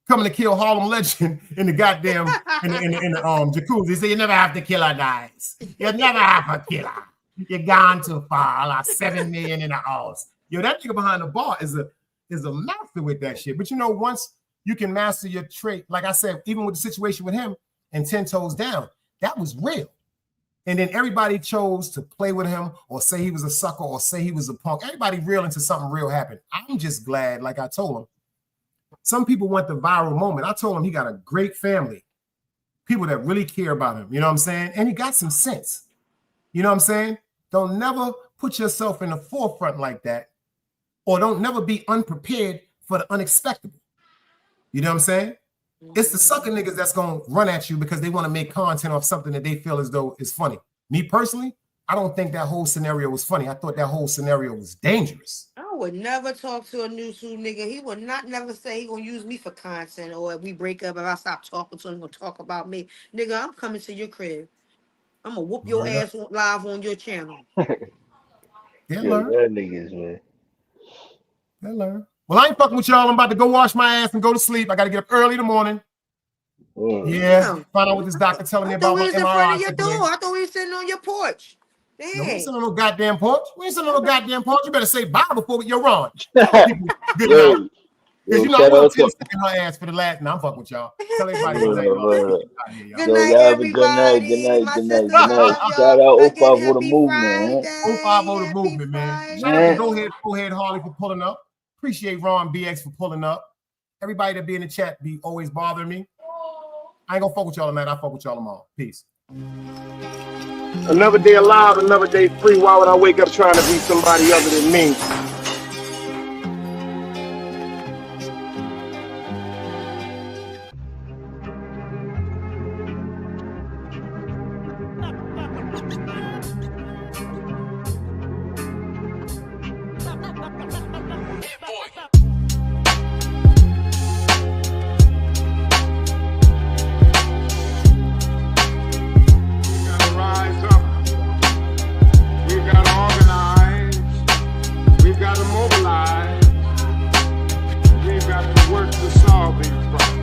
coming to kill Harlem Legend in the goddamn in the jacuzzi. He said, you never have to kill her, guys. You never have to kill her. You're gone too far. Like 7 million in the house. Yo, that nigga behind the bar is a master with that shit. But once you can master your trait, like I said, even with the situation with him and 10 Toes Down, that was real. And then everybody chose to play with him or say he was a sucker or say he was a punk. Everybody real until something real happened. I'm just glad, like I told him, some people want the viral moment. I told him he got a great family, people that really care about him. You know what I'm saying? And he got some sense. You know what I'm saying? Don't never put yourself in the forefront like that, or don't never be unprepared for the unexpected. You know what I'm saying? It's the sucker niggas that's going to run at you because they want to make content off something that they feel as though is funny. Me personally, I don't think that whole scenario was funny. I thought that whole scenario was dangerous. I would never talk to a new suit nigga. He would not never say he gonna use me for content, or if we break up, if I stop talking to him, he gonna talk about me. Nigga, I'm coming to your crib. I'm gonna whoop your ass live on your channel. Yeah, Yo, learn. that niggas, man. Yeah, learn. Well, I ain't fucking with y'all. I'm about to go wash my ass and go to sleep. I got to get up early in the morning. Yeah. Find out what this doctor telling me I thought about we my was in front of MRI your today. door. I thought we was sitting on your porch. No, we ain't Dang. sitting on no goddamn porch. We ain't sitting on no goddamn porch. You better say bye before you're wrong. Tell people good night. Because I shout want out to to stick in her ass for the last. Now I'm fucking with y'all. Tell everybody good night. Good Yo, night, y'all have a good night, good everybody. night, My good night, sisters, good I night. love Shout y'all. out Again, 050 the happy movement, Friday. 050 the Happy movement, man. Friday. Shout out to Go Ahead Harley for pulling up. Appreciate Ron BX for pulling up. Everybody that be in the chat be always bothering me. I ain't gonna fuck with y'all tonight. I fuck with y'all tomorrow. Peace. Another day alive, another day free. Why would I wake up trying to be somebody other than me? Rise up. We gotta organize. mobilize. We've got to work to solve these problems.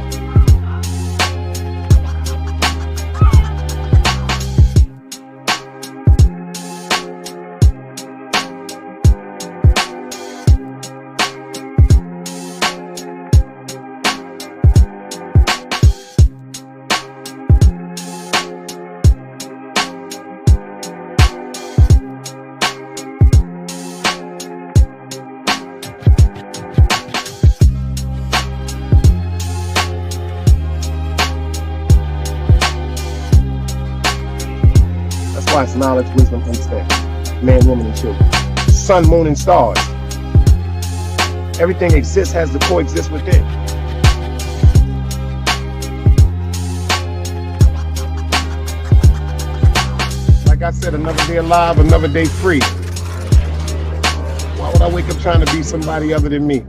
That's why it's knowledge, wisdom, understanding. Man, woman, and children. Sun, moon, and stars. Everything exists, has to coexist within. Like I said, another day alive, another day free. Why would I wake up trying to be somebody other than me?